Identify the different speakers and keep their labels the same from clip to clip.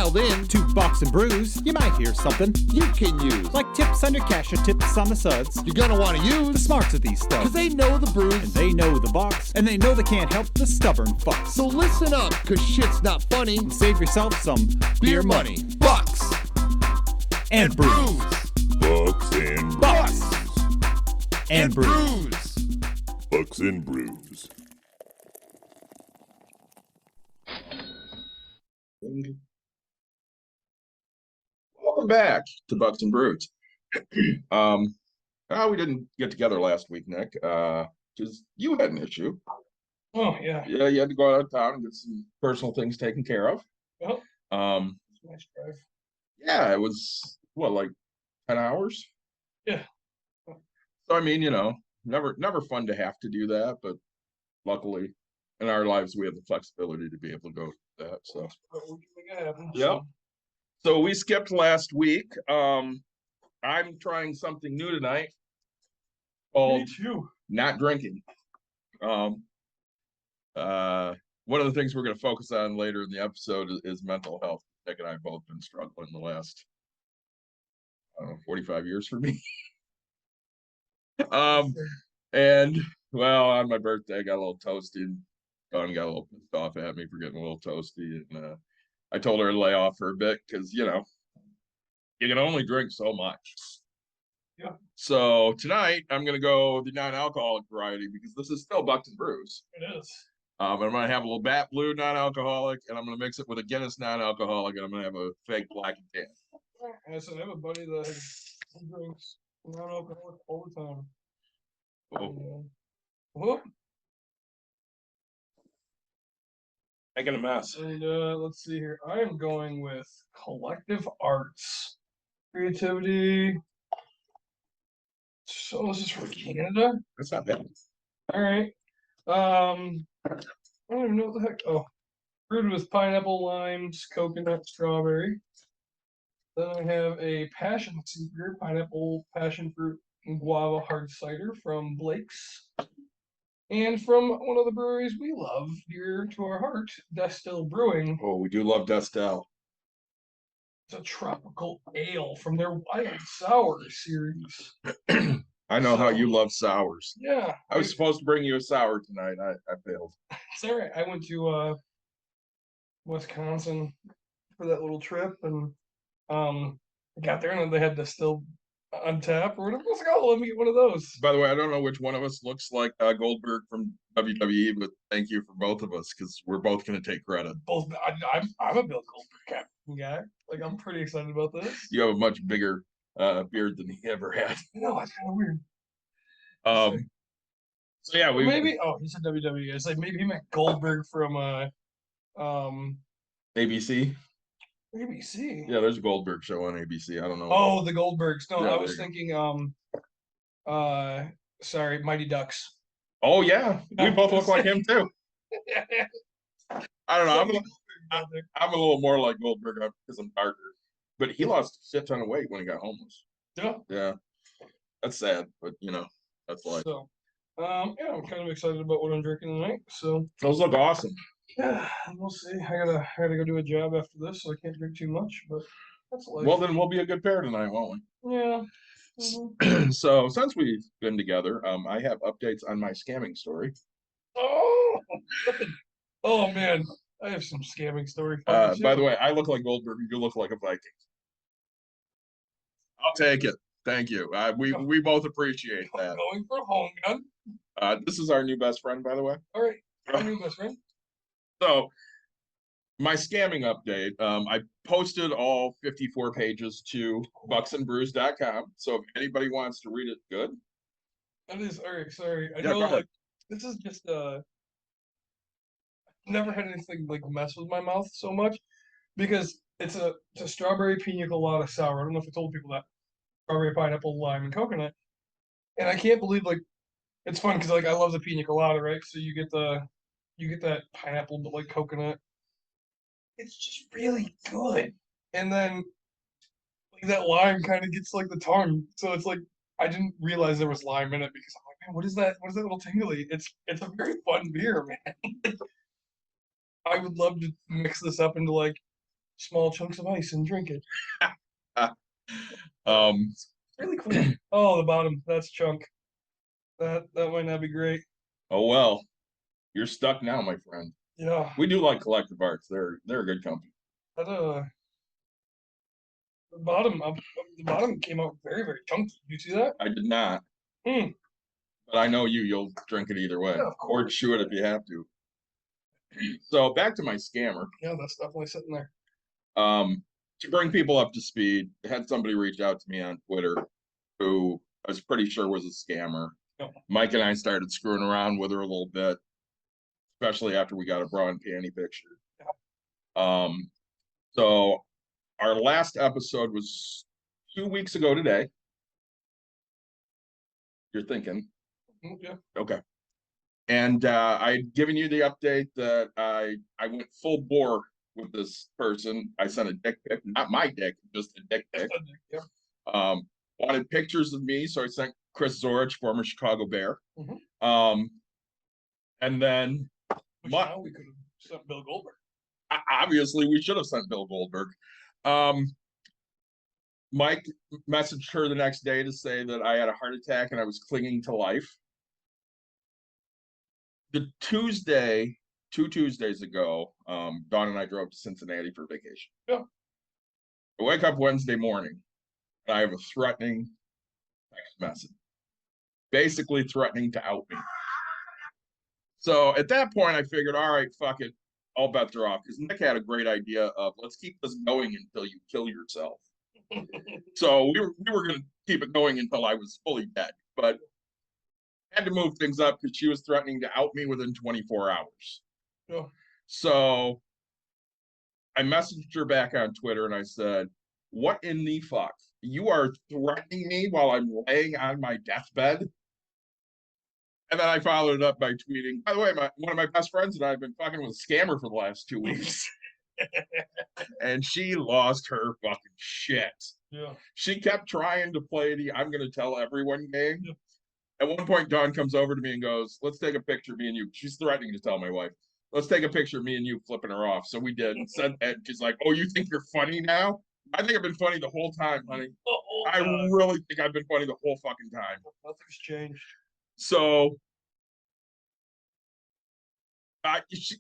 Speaker 1: dialed in
Speaker 2: to Bucks and Brews, you might hear something
Speaker 1: you can use.
Speaker 2: like tips on your cash or tips on the suds.
Speaker 1: You're gonna want to
Speaker 2: The
Speaker 1: use
Speaker 2: smarts of these stuff.
Speaker 1: because they know the brews.
Speaker 2: And they know the Bucks, and they know they can't help the stubborn fucks.
Speaker 1: So listen up, because shit's not funny.
Speaker 2: And save yourself some
Speaker 1: Beer money. Bucks
Speaker 2: and brews.
Speaker 3: Bucks and
Speaker 2: Bucks
Speaker 1: Bucks
Speaker 2: and brews.
Speaker 1: brews.
Speaker 3: Bucks and Brews.
Speaker 4: Welcome back to Bucks and Brews. We didn't get together last week, Nick, because you had an issue.
Speaker 5: Oh, yeah.
Speaker 4: Yeah, you had to go out of town and get some personal things taken care of.
Speaker 5: Well,
Speaker 4: Um,
Speaker 5: nice drive.
Speaker 4: yeah, it was like 10 hours.
Speaker 5: Yeah.
Speaker 4: So I mean, never fun to have to do that, but luckily in our lives we have the flexibility to be able to go do that. So
Speaker 5: But we can make it happen.
Speaker 4: Yep. So we skipped last week. I'm trying something new tonight
Speaker 5: Me
Speaker 4: called
Speaker 5: too.
Speaker 4: not drinking. One of the things we're going to focus on later in the episode is mental health. Nick and I have both been struggling the last, 45 years for me. And well, on my birthday, I got a little toasty, and Dawn got a little pissed off at me for getting a little toasty, and I told her to lay off for a bit because you can only drink so much.
Speaker 5: Yeah.
Speaker 4: So tonight I'm gonna go the non-alcoholic variety because this is still Bucks and Brews.
Speaker 5: It is.
Speaker 4: I'm gonna have a little Bat Blue non-alcoholic, and I'm gonna mix it with a Guinness non-alcoholic, and I'm gonna have a fake black and tan.
Speaker 5: I said I have a buddy that drinks non-alcoholic all the time.
Speaker 4: Oh,
Speaker 5: Whoop.
Speaker 4: making a mess.
Speaker 5: And let's see here. I am going with collective arts, creativity. So this is from Canada.
Speaker 4: That's not bad.
Speaker 5: All right. I don't even know what the heck. Oh, brewed with pineapple, limes, coconut, strawberry. Then I have a passion seeker, pineapple, passion fruit, and guava hard cider from Blake's. And from one of the breweries we love, dear to our heart, Destil Brewing.
Speaker 4: Oh, we do love Destel.
Speaker 5: It's a tropical ale from their Wild Sour series.
Speaker 4: I know how you love sours.
Speaker 5: Yeah.
Speaker 4: I was supposed to bring you a sour tonight. I failed.
Speaker 5: It's all right. I went to Wisconsin for that little trip, and I got there and they had Distill on tap or whatever. I was like, oh, let me get one of those.
Speaker 4: By the way, I don't know which one of us looks like Goldberg from WWE, but thank you for both of us because we're both going to take credit.
Speaker 5: Both. I'm a Bill Goldberg captain guy. Like, I'm pretty excited about this.
Speaker 4: You have a much bigger beard than he ever had.
Speaker 5: No, it's kind of weird.
Speaker 4: So yeah, we
Speaker 5: Maybe. Oh, he said WWE. I was like, maybe he meant Goldberg from
Speaker 4: ABC.
Speaker 5: ABC.
Speaker 4: Yeah, there's a Goldberg show on ABC. I don't know.
Speaker 5: Oh, the Goldbergs. No,
Speaker 4: Yeah,
Speaker 5: I was thinking sorry, Mighty Ducks.
Speaker 4: Oh yeah, we both look like him too. I don't know. I'm a little more like Goldberg because I'm darker, but he lost a shit ton of weight when he got homeless.
Speaker 5: Yeah.
Speaker 4: Yeah, that's sad, but that's life.
Speaker 5: So, yeah, I'm kind of excited about what I'm drinking tonight. So
Speaker 4: Those look awesome.
Speaker 5: yeah, we'll see. I gotta go do a job after this, so I can't drink too much. But that's life.
Speaker 4: Well, then we'll be a good pair tonight, won't
Speaker 5: Yeah.
Speaker 4: we? So since we've been together, I have updates on my scamming story.
Speaker 5: Oh, oh man, I have some scamming story.
Speaker 4: By the way, I look like Goldberg. You look like a Viking. I'll take it. Thank you. We both appreciate that.
Speaker 5: Going for home gun.
Speaker 4: This is our new best friend, by the way.
Speaker 5: All right, our new best friend.
Speaker 4: So, my scamming update. I posted all 54 pages to bucksandbrews.com. So if anybody wants to read it, good.
Speaker 5: That is all right. Sorry, I
Speaker 4: Yeah,
Speaker 5: know.
Speaker 4: go ahead.
Speaker 5: Like, this is just never had anything like mess with my mouth so much because it's a strawberry pina colada sour. I don't know if I told people that. Strawberry, pineapple, lime, and coconut. And I can't believe like it's fun because like I love the pina colada, right? So you get that pineapple but like coconut. It's just really good. And then like that lime kind of gets like the tongue. So it's like I didn't realize there was lime in it because I'm like, man, what is that? What is that little tingly? It's a very fun beer, man. I would love to mix this up into like small chunks of ice and drink it.
Speaker 4: Um,
Speaker 5: Really cool. Oh, the bottom. That's chunk. That might not be great.
Speaker 4: oh well, you're stuck now, my friend.
Speaker 5: Yeah.
Speaker 4: We do like collective arts. They're a good company.
Speaker 5: That the bottom came out very, very chunky. You see that?
Speaker 4: I did not,
Speaker 5: Hmm.
Speaker 4: but I know you'll drink it either way,
Speaker 5: Yeah, of
Speaker 4: or
Speaker 5: course.
Speaker 4: chew it if you have to. So back to my scammer.
Speaker 5: Yeah, that's definitely sitting there.
Speaker 4: To bring people up to speed, I had somebody reach out to me on Twitter who I was pretty sure was a scammer.
Speaker 5: Yep.
Speaker 4: Mike and I started screwing around with her a little bit, especially after we got a bra and panty picture. So our last episode was 2 weeks ago today. You're thinking,
Speaker 5: Yeah.
Speaker 4: okay. And I'd given you the update that I went full bore with this person. I sent a dick pic, not my dick, just a dick pic.
Speaker 5: Yeah.
Speaker 4: Wanted pictures of me, so I sent Chris Zorich, former Chicago Bear.
Speaker 5: Mhm.
Speaker 4: And then
Speaker 5: Which now we could have sent Bill Goldberg.
Speaker 4: obviously we should have sent Bill Goldberg. Mike messaged her the next day to say that I had a heart attack and I was clinging to life. The Tuesday, 2 Tuesdays ago, Dawn and I drove to Cincinnati for vacation.
Speaker 5: Yeah.
Speaker 4: I wake up Wednesday morning and I have a threatening text message, basically threatening to out me. So at that point, I figured, all right, fuck it, all bets are off. Because Nick had a great idea of let's keep this going until you kill yourself. So we were going to keep it going until I was fully dead, but had to move things up because she was threatening to out me within 24 hours.
Speaker 5: Yeah.
Speaker 4: So I messaged her back on Twitter and I said, what in the fuck? You are threatening me while I'm laying on my deathbed? And then I followed it up by tweeting, by the way, one of my best friends and I have been fucking with a scammer for the last 2 weeks. And she lost her fucking shit.
Speaker 5: Yeah.
Speaker 4: She kept trying to play the I'm going to tell everyone game.
Speaker 5: Yeah.
Speaker 4: At one point, Dawn comes over to me and goes, let's take a picture of me and you. She's threatening to tell my wife, let's take a picture of me and you flipping her off. So we did. And she's like, oh, you think you're funny now? I think I've been funny the whole time, honey. I really think I've been funny the whole fucking time.
Speaker 5: Nothing's changed.
Speaker 4: So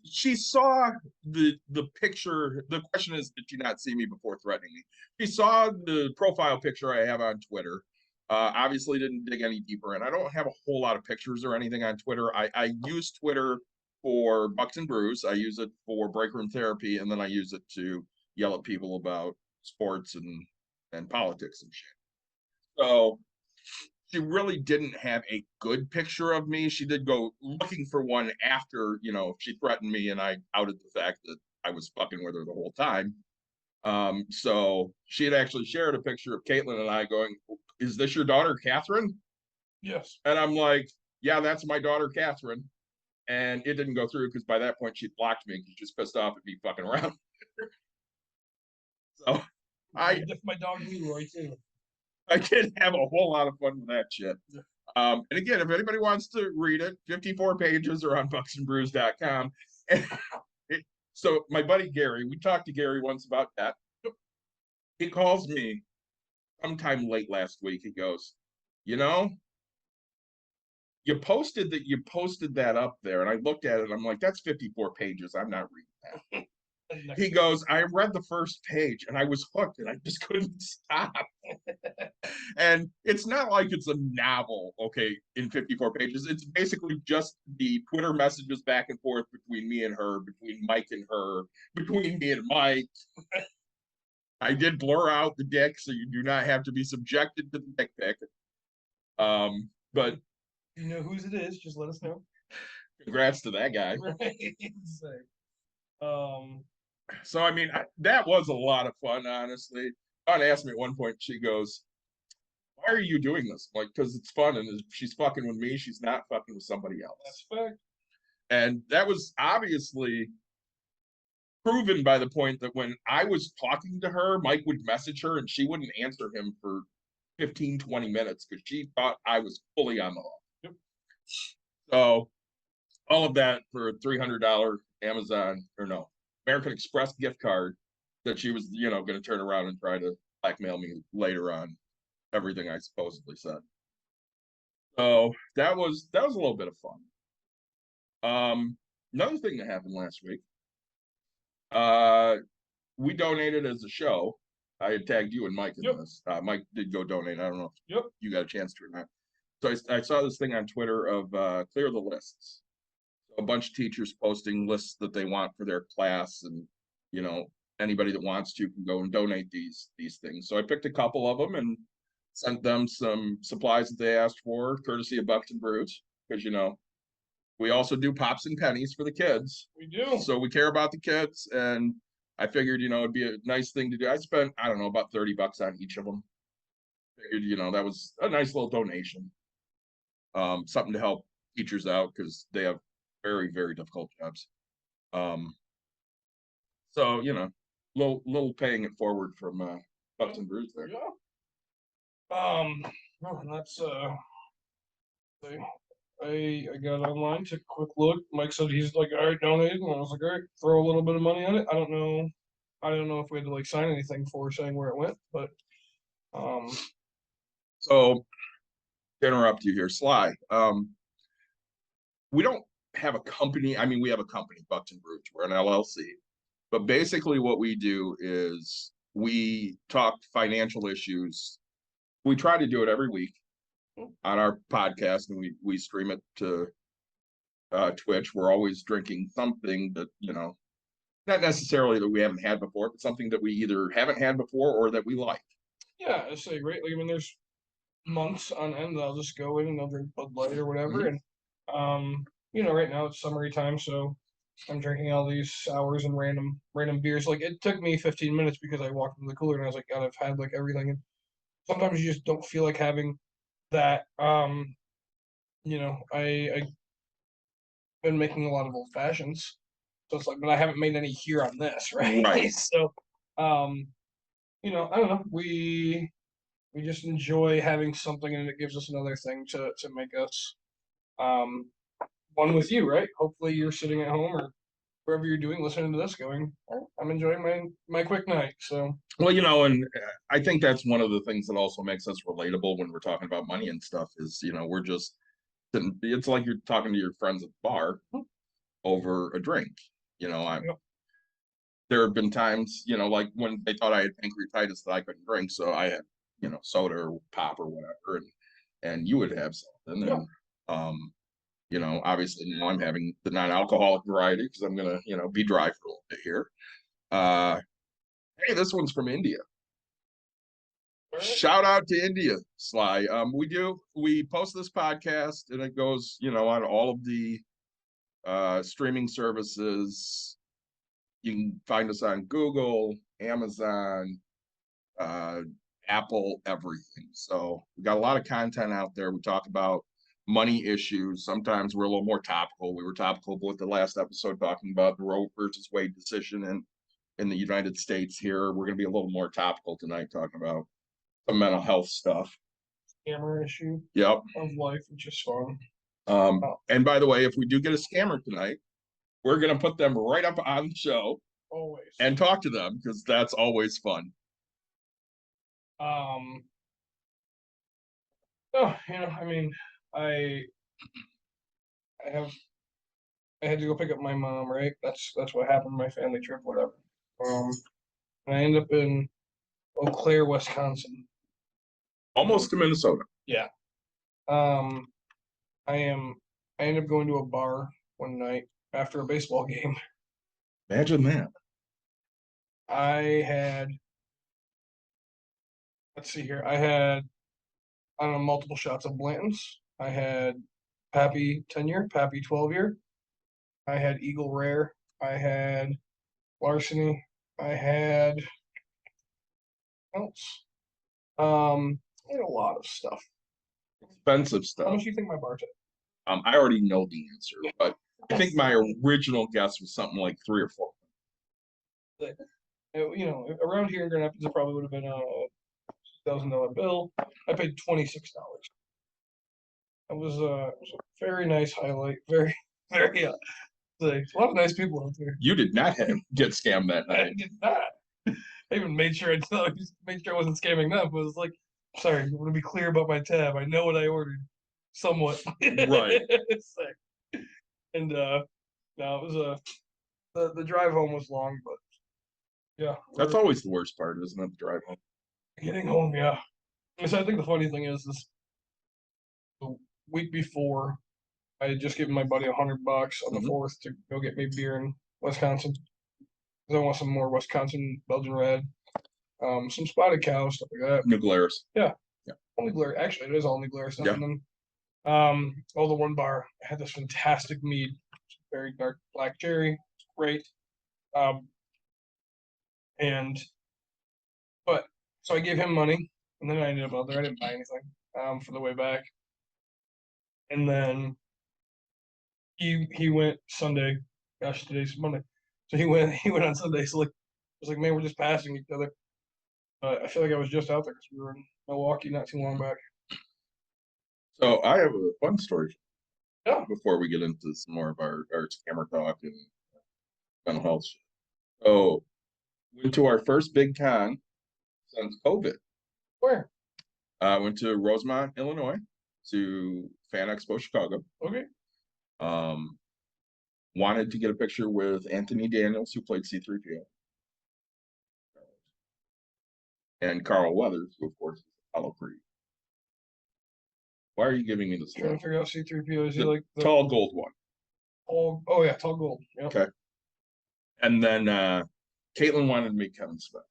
Speaker 4: she saw the picture. The question is, did she not see me before threatening me? She saw the profile picture I have on Twitter. Obviously didn't dig any deeper, and I don't have a whole lot of pictures or anything on Twitter. I use Twitter for Bucks and Brews. I use it for break room therapy, and then I use it to yell at people about sports and politics and shit. So she really didn't have a good picture of me. She did go looking for one after, she threatened me and I outed the fact that I was fucking with her the whole time. So she had actually shared a picture of Caitlin and I going, is this your daughter, Catherine?
Speaker 5: Yes.
Speaker 4: And I'm like, yeah, that's my daughter, Catherine. And it didn't go through because by that point she blocked me because she's pissed off at me fucking around. So
Speaker 5: My dog Leroy too.
Speaker 4: I did have a whole lot of fun with that shit. And again, if anybody wants to read it, 54 pages are on bucksandbrews.com. So my buddy Gary, we talked to Gary once about that. He calls me sometime late last week. He goes, you posted that up there. And I looked at it. I'm like, that's 54 pages. I'm not reading that. He goes, I read the first page and I was hooked and I just couldn't stop. And it's not like it's a novel, okay, in 54 pages. It's basically just the Twitter messages back and forth between me and her, between Mike and her, between me and Mike. I did blur out the dick, so you do not have to be subjected to the dick pic. But
Speaker 5: you know whose it is, just let us know.
Speaker 4: Congrats to that guy.
Speaker 5: Right.
Speaker 4: So I mean, that was a lot of fun, honestly. Dawn asked me at one point, she goes, why are you doing this? I'm like, because it's fun, and she's fucking with me, she's not fucking with somebody else.
Speaker 5: That's fact.
Speaker 4: And that was obviously proven by the point that when I was talking to her, Mike would message her and she wouldn't answer him for 15, 20 minutes because she thought I was fully on the hook.
Speaker 5: Yep.
Speaker 4: So all of that for a $300 Amazon, or no, American Express gift card that she was, going to turn around and try to blackmail me later on everything I supposedly said. So that was a little bit of fun. Another thing that happened last week, we donated as a show. I had tagged you and Mike in this. Mike did go donate. I don't know if you got a chance to or not. So I saw this thing on Twitter of clear the lists. So a bunch of teachers posting lists that they want for their class, and anybody that wants to can go and donate these things. So I picked a couple of them and sent them some supplies that they asked for, courtesy of Bucks and Brews, because we also do pops and pennies for the kids.
Speaker 5: We do.
Speaker 4: So we care about the kids, and I figured, it'd be a nice thing to do. I spent, I don't know, about $30 on each of them. Figured, that was a nice little donation. Something to help teachers out because they have very, very difficult jobs. So, little paying it forward from Bucks and Brews there.
Speaker 5: Yeah. No, and that's I got online, took a quick look. Mike said he's like, all right, donated, and I was like, all right, throw a little bit of money on it. I don't know if we had to like sign anything for saying where it went, but
Speaker 4: so to interrupt you here, Sly. We don't have a company. I mean, we have a company, Bucks and Brews. We're an LLC. But basically what we do is we talk financial issues. We try to do it every week on our podcast, and we stream it to Twitch. We're always drinking something that, not necessarily that we haven't had before, but something that we either haven't had before or that we like.
Speaker 5: Yeah, it's like great. Like, I mean, there's months on end that I'll just go in and I'll drink Bud Light or whatever. And right now it's summery time, so I'm drinking all these sours and random beers. Like, it took me 15 minutes because I walked into the cooler and I was like, God, I've had like everything. And sometimes you just don't feel like having that. I've been making a lot of old fashions. So it's like, but I haven't made any here on this, right?
Speaker 4: Right.
Speaker 5: So I don't know. We just enjoy having something, and it gives us another thing to make us one with you, right? Hopefully you're sitting at home or wherever you're doing, listening to this, going, oh, I'm enjoying my quick night. So
Speaker 4: well, and I think that's one of the things that also makes us relatable when we're talking about money and stuff is, we're just, it's like you're talking to your friends at the bar over a drink. There have been times, like when they thought I had pancreatitis that I couldn't drink, so I had, soda or pop or whatever, and you would have something. And obviously now I'm having the non-alcoholic variety because I'm gonna, be dry for a little bit here. Hey, this one's from India. Shout out to India, Sly. We post this podcast and it goes, on all of the streaming services. You can find us on Google, Amazon, Apple, everything. So we got a lot of content out there. We talk about money issues. Sometimes we're a little more topical. We were topical with the last episode talking about the Roe versus Wade decision in the United States here. We're going to be a little more topical tonight, talking about some mental health stuff.
Speaker 5: Scammer issue.
Speaker 4: Yep.
Speaker 5: Of life, which is fun.
Speaker 4: And by the way, if we do get a scammer tonight, we're going to put them right up on the show.
Speaker 5: Always.
Speaker 4: And talk to them because that's always fun.
Speaker 5: I mean, I had to go pick up my mom, right? That's what happened, my family trip, whatever. And I end up in Eau Claire, Wisconsin.
Speaker 4: Almost to Minnesota.
Speaker 5: Yeah. I end up going to a bar one night after a baseball game.
Speaker 4: Imagine that.
Speaker 5: Let's see here. I had, I don't know, multiple shots of Blanton's. I had Pappy 10-year, Pappy 12-year. I had Eagle Rare. I had Larceny. I had else. I had a lot of stuff.
Speaker 4: Expensive
Speaker 5: How
Speaker 4: stuff.
Speaker 5: much do you think my bar took?
Speaker 4: I already know the answer, but I think my original guess was something like 3 or 4.
Speaker 5: Around here in Grand Rapids, it probably would have been a $2,000 bill. I paid $26. It was a very nice highlight. Very, a lot of nice people out there.
Speaker 4: You did not get scammed that
Speaker 5: I
Speaker 4: night.
Speaker 5: did not. I even made sure made sure I wasn't scamming them. But it was like, sorry, I want to be clear about my tab. I know what I ordered, somewhat.
Speaker 4: Right.
Speaker 5: It's like, and no, it was the drive home was long, but yeah,
Speaker 4: That's
Speaker 5: we're
Speaker 4: always the worst part, isn't it? The drive home.
Speaker 5: getting home. Yeah. And so I think the funny thing is the week before, I had just given my buddy $100 on the
Speaker 4: Mhm.
Speaker 5: 4th to go get me beer in Wisconsin. 'Cause I want some more Wisconsin Belgian red, some spotted cow, stuff like that.
Speaker 4: New Glarus.
Speaker 5: Only Glare, actually, it is all New Glare stuff.
Speaker 4: Yeah.
Speaker 5: And then, all the one bar I had this fantastic mead, very dark black cherry, great. Um, and but so I gave him money, and then I ended up out there. I didn't buy anything for the way back, and then he went Sunday. Gosh, today's Monday, so he went on Sunday. So like, I was like, man, we're just passing each other. I feel like I was just out there because we were in Milwaukee not too long back.
Speaker 4: So I have a fun story.
Speaker 5: Yeah.
Speaker 4: Before we get into some more of our scammer talk and mental health shit. So went to our first big con since COVID.
Speaker 5: Where?
Speaker 4: Went to Rosemont, Illinois, to Fan Expo Chicago.
Speaker 5: Okay.
Speaker 4: Wanted to get a picture with Anthony Daniels, who played C-3PO, and Carl Weathers, who of course is Apollo Creed. Why are you giving me this
Speaker 5: Trying to
Speaker 4: look?
Speaker 5: figure out C3PO. Is he
Speaker 4: The
Speaker 5: like the
Speaker 4: tall gold one.
Speaker 5: oh yeah, tall gold. Yep.
Speaker 4: Okay. And then Caitlin wanted to meet Kevin Smith.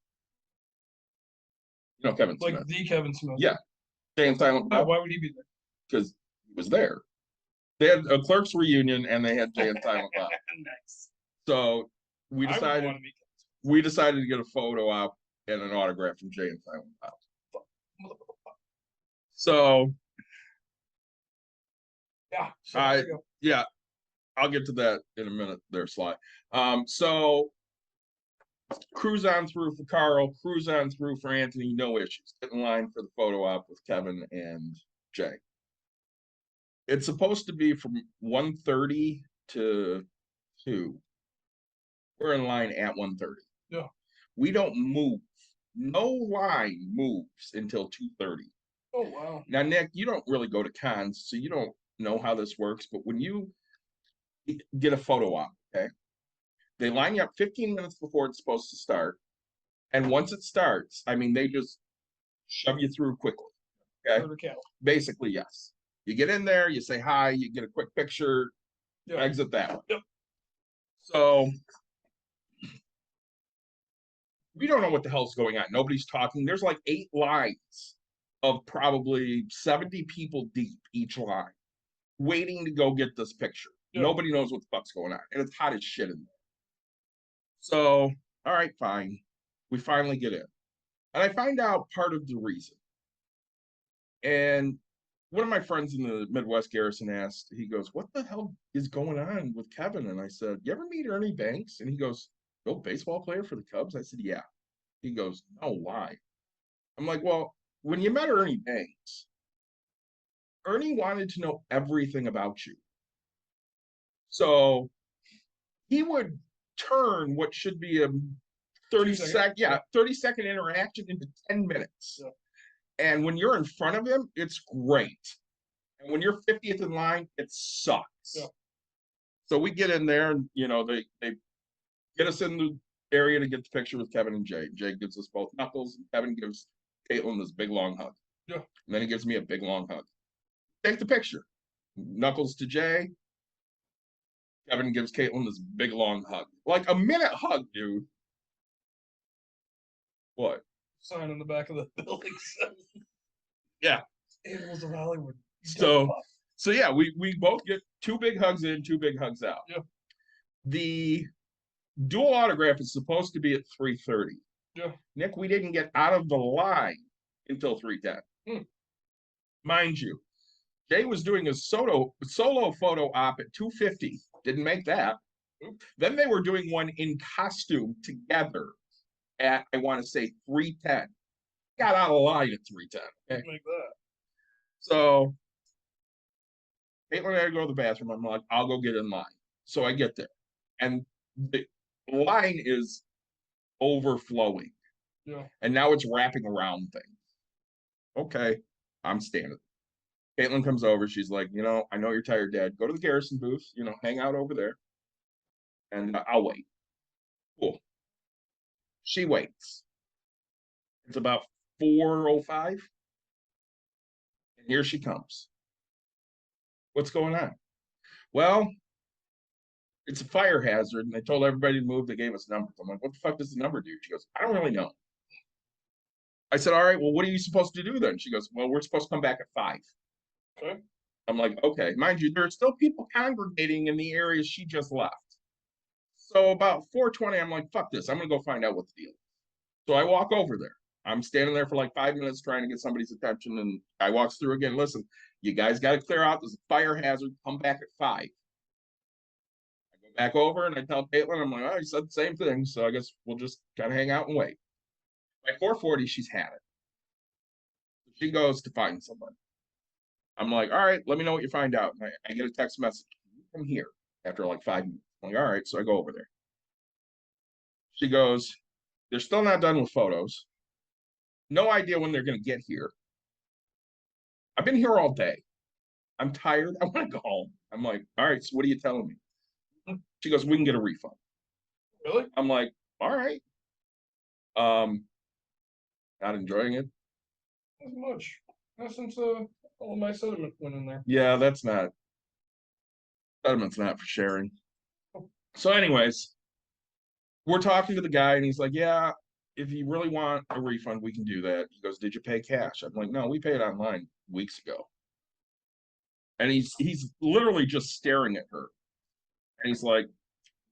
Speaker 4: You know Kevin
Speaker 5: Like
Speaker 4: Smith.
Speaker 5: the Kevin Smith.
Speaker 4: Yeah. Jay and Silent
Speaker 5: Yeah,
Speaker 4: Bob,
Speaker 5: why would he be there?
Speaker 4: because he was there. They had a Clerks reunion and they had Jay and Silent Bob.
Speaker 5: Nice.
Speaker 4: So we
Speaker 5: I would
Speaker 4: decided
Speaker 5: want to meet
Speaker 4: to get a photo op and an autograph from Jay and Silent Bob. So
Speaker 5: yeah. So there you go.
Speaker 4: yeah, I'll get to that in a minute there, Sly. So cruise on through for Carl, cruise on through for Anthony, no issues. Get in line for the photo op with Kevin and Jay. It's supposed to be from 1:30 to 2. We're in line at 1:30.
Speaker 5: Yeah.
Speaker 4: We don't move. No line moves until 2:30.
Speaker 5: Oh wow.
Speaker 4: Now, Nick, you don't really go to cons, so you don't know how this works, but when you get a photo op, okay, they line you up 15 minutes before it's supposed to start. And once it starts, I mean, they just shove you through quickly. Okay. Basically, yes. You get in there, you say hi, you get a quick picture, exit that way.
Speaker 5: Yep.
Speaker 4: So we don't know what the hell's going on. Nobody's talking. There's like 8 lines of probably 70 people deep each line, waiting to go get this picture. Yep. Nobody knows what the fuck's going on. And it's hot as shit in there. So, all right, fine. We finally get in. And I find out part of the reason. And one of my friends in the Midwest Garrison asked, he goes, what the hell is going on with Kevin? And I said, you ever meet Ernie Banks? And he goes, oh, baseball player for the Cubs? I said, yeah. He goes, no, why? I'm like, well, when you met Ernie Banks, Ernie wanted to know everything about you. So he would turn what should be a 30-second interaction into 10 minutes. Yeah. And when you're in front of him, it's great. And when you're 50th in line, it sucks. Yeah. So we get in there and, you know, they get us in the area to get the picture with Kevin and Jay. Jay gives us both knuckles, and Kevin gives Caitlin this big long hug. Yeah. And then he gives me a big long hug. Take the picture. Knuckles to Jay. Kevin gives Caitlin this big long hug. Like a minute hug, dude. What?
Speaker 5: Sign on the back of the building.
Speaker 4: Yeah.
Speaker 5: Animals of Hollywood.
Speaker 4: So yeah, we both get 2 big hugs in, 2 big hugs out.
Speaker 5: Yeah.
Speaker 4: The dual autograph is supposed to be at 3:30.
Speaker 5: Yeah.
Speaker 4: Nick, we didn't get out of the line until 3:10. Mind you, Jay was doing a solo photo op at 2:50. Didn't make that. Then they were doing one in costume together at, I want to say, 3:10. Got out of line at 3:10. Okay?
Speaker 5: Like that.
Speaker 4: So Caitlin had to go to the bathroom. I'm like, I'll go get in line. So I get there. And the line is overflowing.
Speaker 5: Yeah.
Speaker 4: And now it's wrapping around things. Okay, I'm standing. Caitlin comes over. She's like, I know you're tired, Dad. Go to the Garrison booth, hang out over there. And I'll wait. Cool. She waits. It's about 4:05. And here she comes. What's going on? Well, it's a fire hazard. And they told everybody to move. They gave us numbers. I'm like, what the fuck does the number do? She goes, I don't really know. I said, all right, well, what are you supposed to do then? She goes, well, we're supposed to come back at 5.
Speaker 5: Okay.
Speaker 4: I'm like, okay. Mind you, there are still people congregating in the areas she just left. So about 4:20, I'm like, fuck this. I'm going to go find out what the deal is. So I walk over there. I'm standing there for like 5 minutes trying to get somebody's attention. And I walks through again. Listen, you guys got to clear out. There's a fire hazard. Come back at 5. I go back over and I tell Caitlin, I'm like, oh, you said the same thing. So I guess we'll just kind of hang out and wait. By 4:40, she's had it. She goes to find somebody. I'm like, all right, let me know what you find out. And I get a text message from here after like 5 minutes. I'm like, all right. So I go over there. She goes, they're still not done with photos. No idea when they're going to get here. I've been here all day. I'm tired. I want to go home. I'm like, all right, so what are you telling me? She goes, we can get a refund.
Speaker 5: Really?
Speaker 4: I'm like, all right. Not enjoying it.
Speaker 5: Not much. Not since all of my sediment went in there.
Speaker 4: Yeah, sediment's not for sharing. So anyways, we're talking to the guy and he's like, yeah, if you really want a refund, we can do that. He goes, did you pay cash? I'm like, no, we paid online weeks ago. And he's literally just staring at her. And he's like,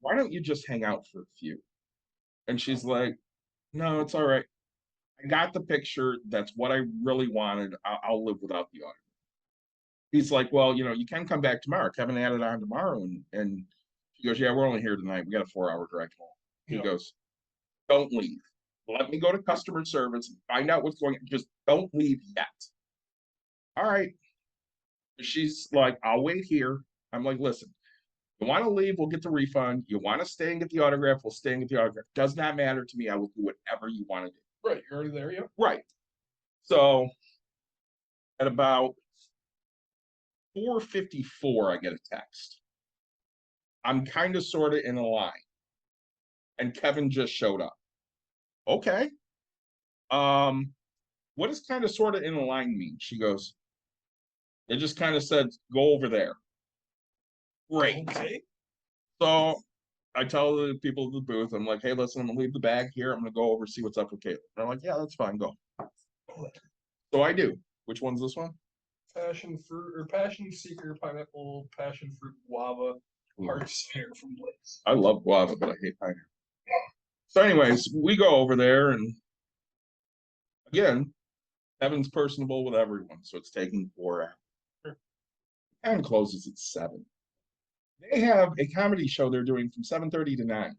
Speaker 4: why don't you just hang out for a few? And she's like, no, it's all right. I got the picture. That's what I really wanted. I'll live without the autograph. He's like, well, you can come back tomorrow. Kevin added on tomorrow. And she goes, yeah, we're only here tonight. We got a 4-hour direct home. He goes, don't leave. Let me go to customer service and find out what's going on. Just don't leave yet. All right. She's like, I'll wait here. I'm like, listen, you want to leave, we'll get the refund. You want to stay and get the autograph, we'll stay and get the autograph. Does not matter to me. I will do whatever you want to do.
Speaker 5: Right. You're already there, yeah.
Speaker 4: Right. So at about 4:54, I get a text. I'm kind of sort of in a line. And Kevin just showed up. Okay. What does kind of sort of in a line mean? She goes, it just kind of said, go over there. Great.
Speaker 5: Okay.
Speaker 4: So I tell the people at the booth, I'm like, hey, listen, I'm gonna leave the bag here. I'm gonna go over, see what's up with Caitlin. They're like, yeah, that's fine, go. So I do. Which one's this one?
Speaker 5: Passion fruit or passion seeker pineapple, passion fruit guava, heart cider from Blaze.
Speaker 4: I love guava, but I hate pineapple. So anyways, we go over there and again, Kevin's personable with everyone, so it's taking 4 hours. And closes at 7. They have a comedy show they're doing from 7:30 to 9.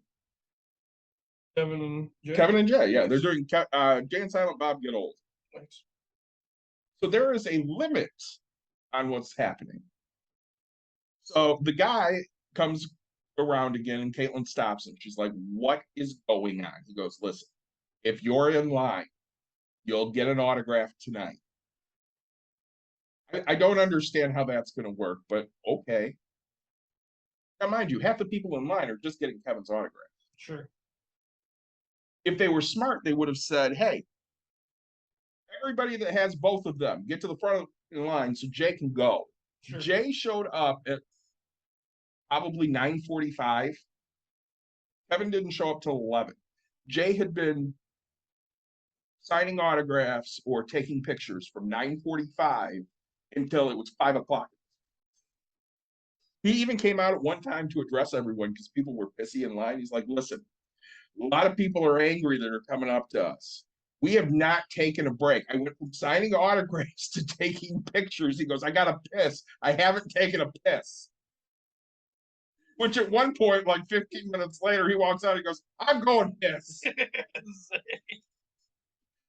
Speaker 5: Kevin and Jay.
Speaker 4: Kevin and Jay, yeah, they're doing Jay and Silent Bob Get Old.
Speaker 5: Nice.
Speaker 4: So there is a limit on what's happening. So the guy comes around again and Caitlin stops him. She's like, what is going on? He goes, listen, if you're in line, you'll get an autograph tonight. I don't understand how that's going to work, but okay. Now, mind you, half the people in line are just getting Kevin's autograph.
Speaker 5: Sure.
Speaker 4: If they were smart, they would have said, hey, everybody that has both of them, get to the front of the line so Jay can go.
Speaker 5: Sure.
Speaker 4: Jay showed up at probably 9:45. Kevin didn't show up till 11. Jay had been signing autographs or taking pictures from 9:45 until it was 5 o'clock. He even came out at one time to address everyone because people were pissy in line. He's like, listen, a lot of people are angry that are coming up to us. We have not taken a break. I went from signing autographs to taking pictures. He goes, I got to piss. I haven't taken a piss. Which at one point, like 15 minutes later, he walks out. He goes, I'm going piss.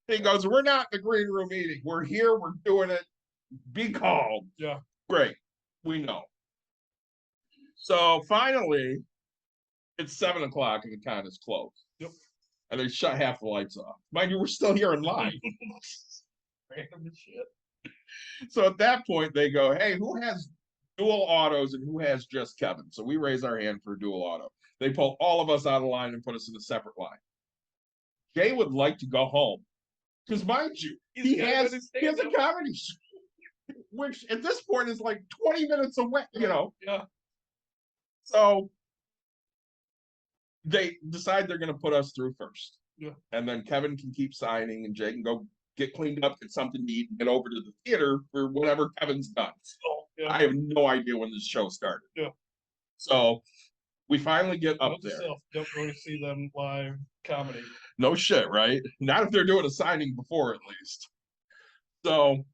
Speaker 4: He goes, we're not in the green room eating. We're here. We're doing it. Be calm.
Speaker 5: Yeah.
Speaker 4: Great. We know. So finally, it's 7 o'clock and the con is closed.
Speaker 5: Yep.
Speaker 4: and they shut half the lights off. Mind you, we're still here in line.
Speaker 5: Random as shit.
Speaker 4: So at that point, they go, hey, who has dual autos and who has just Kevin? So we raise our hand for a dual auto. They pull all of us out of line and put us in a separate line. Jay would like to go home. Because mind you, he has a comedy show, which at this point is like 20 minutes away, you know.
Speaker 5: Yeah.
Speaker 4: So they decide they're going to put us through first.
Speaker 5: Yeah.
Speaker 4: And then Kevin can keep signing and Jay can go get cleaned up, get something to eat, and get over to the theater for whenever Kevin's done.
Speaker 5: Oh, yeah.
Speaker 4: I have no idea when this show started.
Speaker 5: Yeah.
Speaker 4: So we finally get up there.
Speaker 5: Don't go to see them live comedy.
Speaker 4: No shit, right? Not if they're doing a signing before, at least. So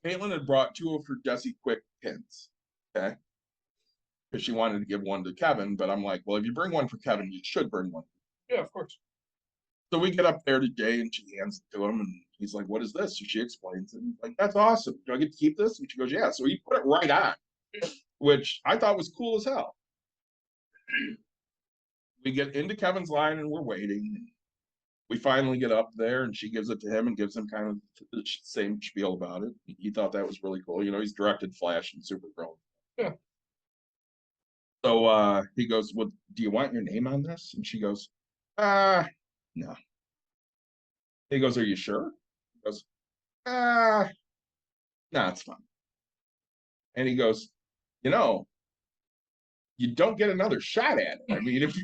Speaker 4: Caitlin had brought 2 of her Desi Quick pins, okay? Because she wanted to give one to Kevin, but I'm like, well, if you bring one for Kevin, you should bring one.
Speaker 5: Yeah, of course.
Speaker 4: So we get up there to Jay, and she hands it to him, and he's like, what is this? So she explains it. And he's like, that's awesome. Do I get to keep this? And she goes, yeah. So he put it right on, which I thought was cool as hell. We get into Kevin's line, and we're waiting. We finally get up there, and she gives it to him and gives him kind of the same spiel about it. He thought that was really cool. You know, he's directed Flash and Supergirl.
Speaker 5: Yeah.
Speaker 4: So he goes, well, do you want your name on this? And she goes, no. He goes, are you sure? He goes, no, it's fine. And he goes, you know, you don't get another shot at it. I mean, if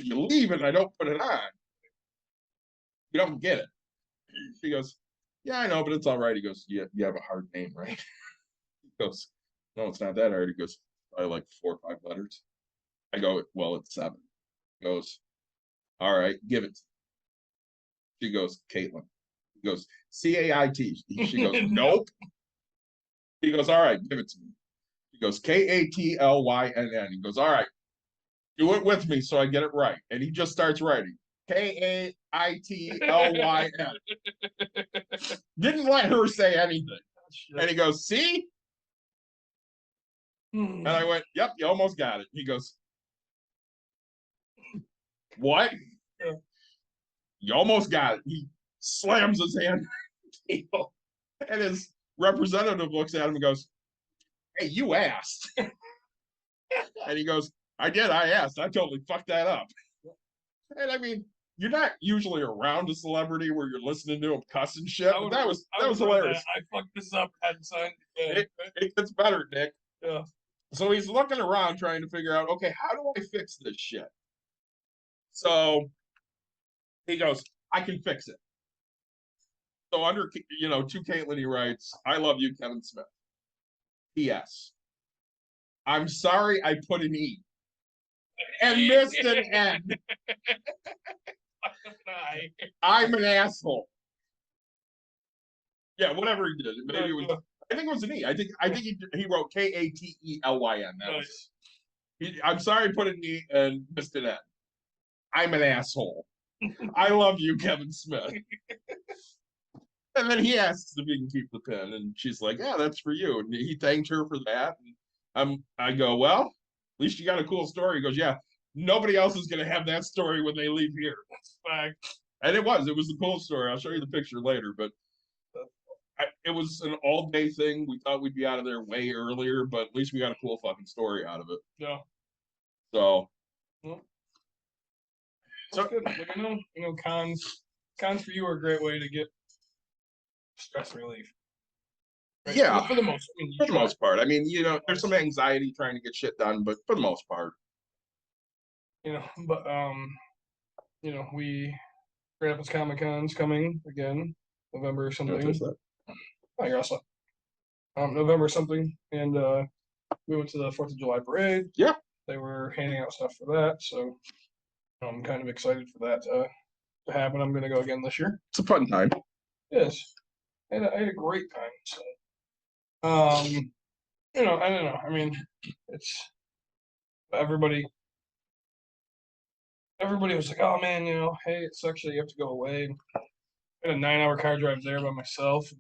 Speaker 4: you leave and I don't put it on, you don't get it. She goes, yeah, I know, but it's all right. He goes, you have a hard name, right? He goes, no, it's not that hard. He goes, I like 4 or 5 letters. I go, well, it's 7. He goes, all right, give it. She goes, Caitlin. He goes, C-A-I-T. She goes, nope. He goes, all right, give it to me. He goes, K-A-T-L-Y-N-N. He goes, all right, do it with me so I get it right. And he just starts writing. K-A-I-T-L-Y-N. Didn't let her say anything. And he goes, see? And I went, yep, you almost got it. He goes, what?
Speaker 5: Yeah.
Speaker 4: You almost got it. He slams his hand. And his representative looks at him and goes, hey, you asked. And he goes, I did, I asked. I totally fucked that up. And I mean, you're not usually around a celebrity where you're listening to him cuss and shit. But that was hilarious.
Speaker 5: I fucked this up, son. Yeah.
Speaker 4: It gets better, Nick.
Speaker 5: Yeah.
Speaker 4: So he's looking around trying to figure out, okay, how do I fix this shit? So he goes, I can fix it. So under, to Caitlin, he writes, I love you, Kevin Smith. P.S. I'm sorry I put an E and missed an N. I'm an asshole. Yeah, whatever he did. Maybe it was. I think it was an E. I think he wrote K-A-T-E-L-Y-N.
Speaker 5: Nice.
Speaker 4: I'm sorry I put an E and missed an N. I'm an asshole. I love you, Kevin Smith. And then he asks if he can keep the pin, and she's like, yeah, that's for you. And he thanked her for that. And I go, well, at least you got a cool story. He goes, yeah, nobody else is going to have that story when they leave here. That's fact. And it was the cool story. I'll show you the picture later, but it was an all-day thing. We thought we'd be out of there way earlier, but at least we got a cool fucking story out of it.
Speaker 5: Yeah.
Speaker 4: So.
Speaker 5: Well, so good. Cons for you are a great way to get stress relief. Right?
Speaker 4: Yeah,
Speaker 5: for the most
Speaker 4: part. I mean, there's some anxiety trying to get shit done, but for the most part,
Speaker 5: we Grandpa's Comic Con's coming again, November something. Oh, you're also November something, and we went to the 4th of July parade.
Speaker 4: Yeah,
Speaker 5: they were handing out stuff for that, so I'm kind of excited for that to happen. I'm going to go again this year.
Speaker 4: It's a fun time.
Speaker 5: Yes, and I had a great time. So, I don't know. I mean, it's everybody was like, "Oh man, hey, it sucks that you have to go away." I had a 9-hour car drive there by myself,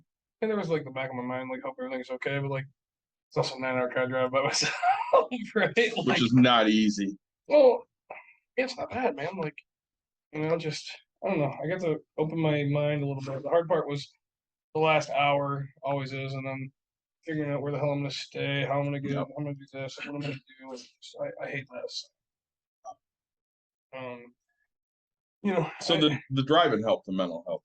Speaker 5: and there was like the back of my mind, like, hope everything's okay, but like, it's also a 9-hour car drive by myself, right?
Speaker 4: Which is not easy.
Speaker 5: Well, it's not bad, man. Like, just I don't know. I got to open my mind a little bit. The hard part was the last hour, always is, and then figuring out where the hell I'm gonna stay, how I'm gonna get,
Speaker 4: Yep.
Speaker 5: I'm gonna do this, what I'm gonna do. I hate this. Um,
Speaker 4: So the driving helped the mental health.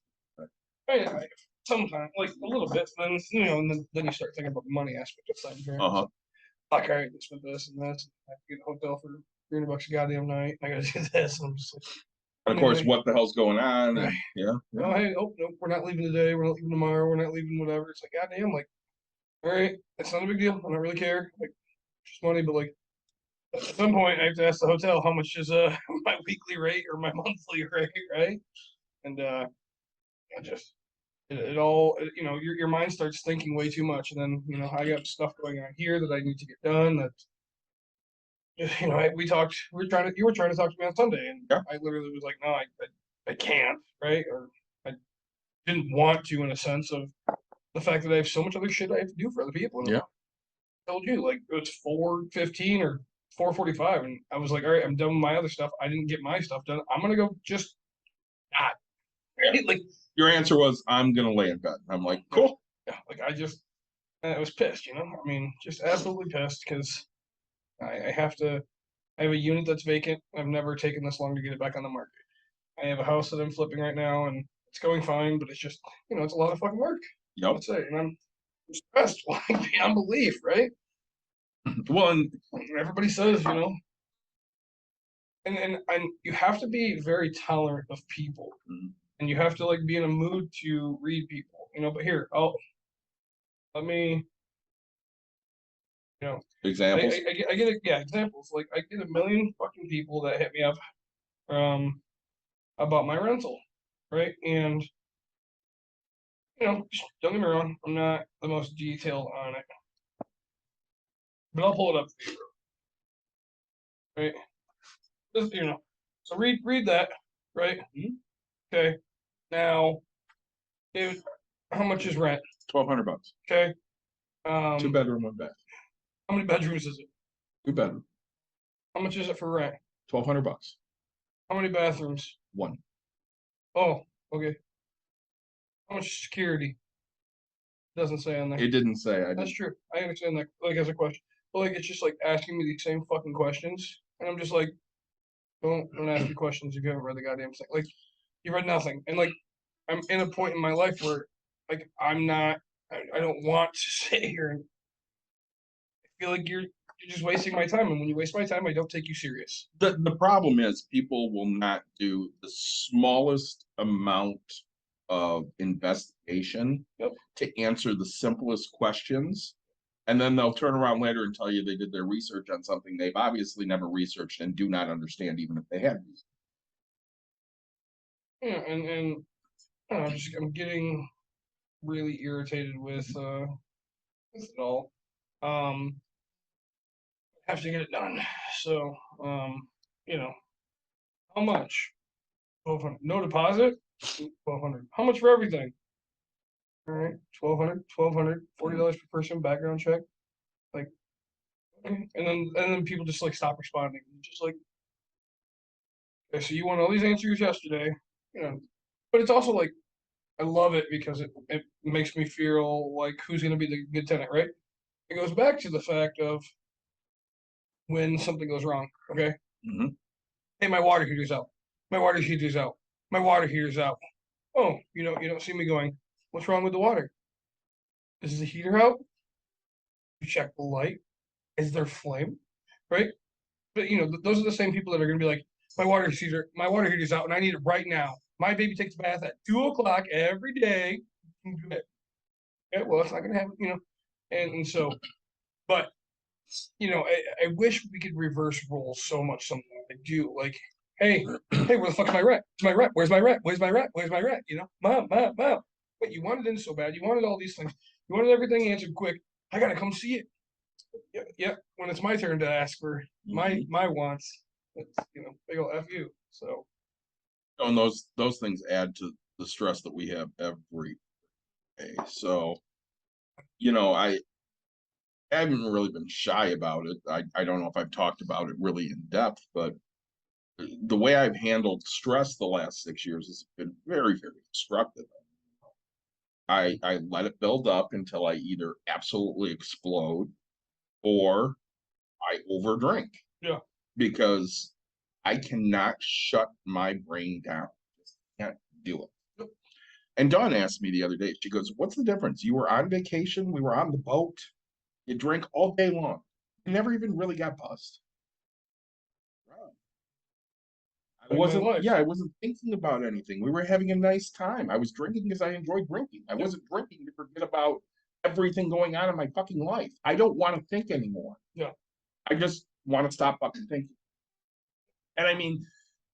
Speaker 5: sometimes like a little bit, then and then you start thinking about the money aspect of things. Right?
Speaker 4: Uh-huh.
Speaker 5: Like, all right, I spent this and that. I have to get a hotel for $300 a goddamn night. I gotta do this, and I'm just like,
Speaker 4: And of course,
Speaker 5: anyway.
Speaker 4: what the hell's going on? And,
Speaker 5: Right.
Speaker 4: yeah.
Speaker 5: Oh, hey, oh, no, we're not leaving today. We're not leaving tomorrow. We're not leaving whatever. It's like, goddamn, like, all right, it's not a big deal. I don't really care. Like, just money, but like, at some point, I have to ask the hotel how much is my weekly rate or my monthly rate, right? And I just it all your mind starts thinking way too much, and then I got stuff going on here that I need to get done. That you were trying to talk to me on Sunday, and
Speaker 4: Yeah.
Speaker 5: I literally was like, no, I can't, right? Or I didn't want to, in a sense of the fact that I have so much other shit I have to do for other people. And
Speaker 4: Yeah.
Speaker 5: I told you, like, it was 4:15 or 4:45, and I was like, all right, I'm done with my other stuff. I didn't get my stuff done. I'm gonna go just not. Right? Like,
Speaker 4: Your answer was, I'm gonna lay in bed. I'm like, cool.
Speaker 5: yeah, like I was pissed. I mean, just absolutely pissed because I have to. I have a unit that's vacant. I've never taken this long to get it back on the market. I have a house that I'm flipping right now, and it's going fine, but it's just, it's a lot of fucking work.
Speaker 4: Yep.
Speaker 5: That's it, and I'm stressed, like beyond belief, right?
Speaker 4: Well, and
Speaker 5: Everybody says, and you have to be very tolerant of people, and you have to like be in a mood to read people, But here, let me,
Speaker 4: examples.
Speaker 5: I get examples. Like I get a million fucking people that hit me up, about my rental, right? And don't get me wrong, I'm not the most detailed on it, but I'll pull it up for you, right? Just, so read that, right? Okay. Now, dude, how much is rent?
Speaker 4: $1,200.
Speaker 5: Okay.
Speaker 4: 2-bedroom, 1 bath.
Speaker 5: How many bedrooms is it?
Speaker 4: 2-bedroom.
Speaker 5: How much is it for rent?
Speaker 4: $1,200.
Speaker 5: How many bathrooms?
Speaker 4: 1.
Speaker 5: Oh, okay. How much security? Doesn't say on there.
Speaker 4: It didn't say. I
Speaker 5: That's
Speaker 4: didn't.
Speaker 5: true. I understand that, like, as a question. But like, it's just like asking me these same fucking questions, and I'm just like, don't ask me questions if you haven't read the goddamn thing. Like, you read nothing, and like, I'm in a point in my life where, like, I'm not. I don't want to sit here and feel like you're just wasting my time. And when you waste my time, I don't take you serious.
Speaker 4: The problem is people will not do the smallest amount of investigation
Speaker 5: Yep.
Speaker 4: to answer the simplest questions. And then they'll turn around later and tell you they did their research on something they've obviously never researched and do not understand, even if they had research.
Speaker 5: Yeah, and I don't know, I'm getting really irritated with it all. Have to get it done. So, how much? 1,200. No deposit. 1,200. How much for everything? All right, 1,200. 1,200. $40 per person. Background check. Like, okay. And then people just like stop responding. Just like, okay, so you want all these answers yesterday, But it's also like I love it because it makes me feel like who's going to be the good tenant, right? It goes back to the fact of when something goes wrong. Okay.
Speaker 4: Mhm.
Speaker 5: Hey, my water heater's out. My water heater's out. My water heater's out. Oh, you don't see me going, what's wrong with the water? Is the heater out? You check the light. Is there flame? Right? But those are the same people that are gonna be like, my water heater's out and I need it right now. My baby takes a bath at 2 o'clock every day. Yeah, well, it's not gonna happen, and so, but I wish we could reverse roles so much sometimes. I do. Like, hey, where the fuck is my rent? Where's my rent? Where's my rent? Where's my rent? Where's my rent? Mom. But you wanted in so bad. You wanted all these things. You wanted everything answered quick. I gotta come see it. Yeah. When it's my turn to ask for my wants, it's big ol' F you. So
Speaker 4: And those things add to the stress that we have every day. So, I haven't really been shy about it. I don't know if I've talked about it really in depth, but the way I've handled stress the last 6 years has been very, very destructive. I let it build up until I either absolutely explode or I overdrink.
Speaker 5: Yeah.
Speaker 4: Because I cannot shut my brain down. Just can't do it. And Dawn asked me the other day, she goes, "What's the difference? You were on vacation, we were on the boat, you drank all day long. You never even really got buzzed." I
Speaker 5: Like my
Speaker 4: wasn't,
Speaker 5: life.
Speaker 4: yeah, I wasn't thinking about anything. We were having a nice time. I was drinking because I enjoyed drinking. I wasn't drinking to forget about everything going on in my fucking life. I don't want to think anymore.
Speaker 5: Yeah.
Speaker 4: I just want to stop fucking thinking. And I mean,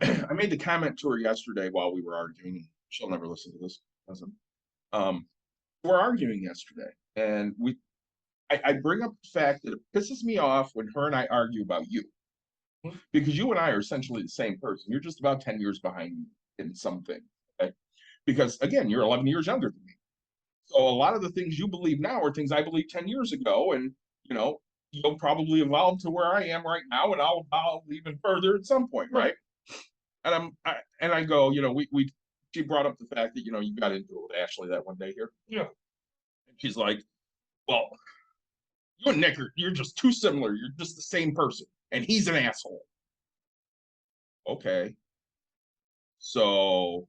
Speaker 4: I made the comment to her yesterday while we were arguing. She'll never listen to this. Doesn't. We're arguing yesterday, and I bring up the fact that it pisses me off when her and I argue about you, because you and I are essentially the same person. You're just about 10 years behind me in something. Okay? Because again, you're 11 years younger than me. So a lot of the things you believe now are things I believed 10 years ago, and you'll probably evolve to where I am right now, and I'll evolve even further at some point, right? And I go, she brought up the fact that you got into it with Ashley that one day here.
Speaker 5: Yeah.
Speaker 4: And she's like, "Well, you and Nick you're just too similar. You're just the same person, and he's an asshole." Okay. So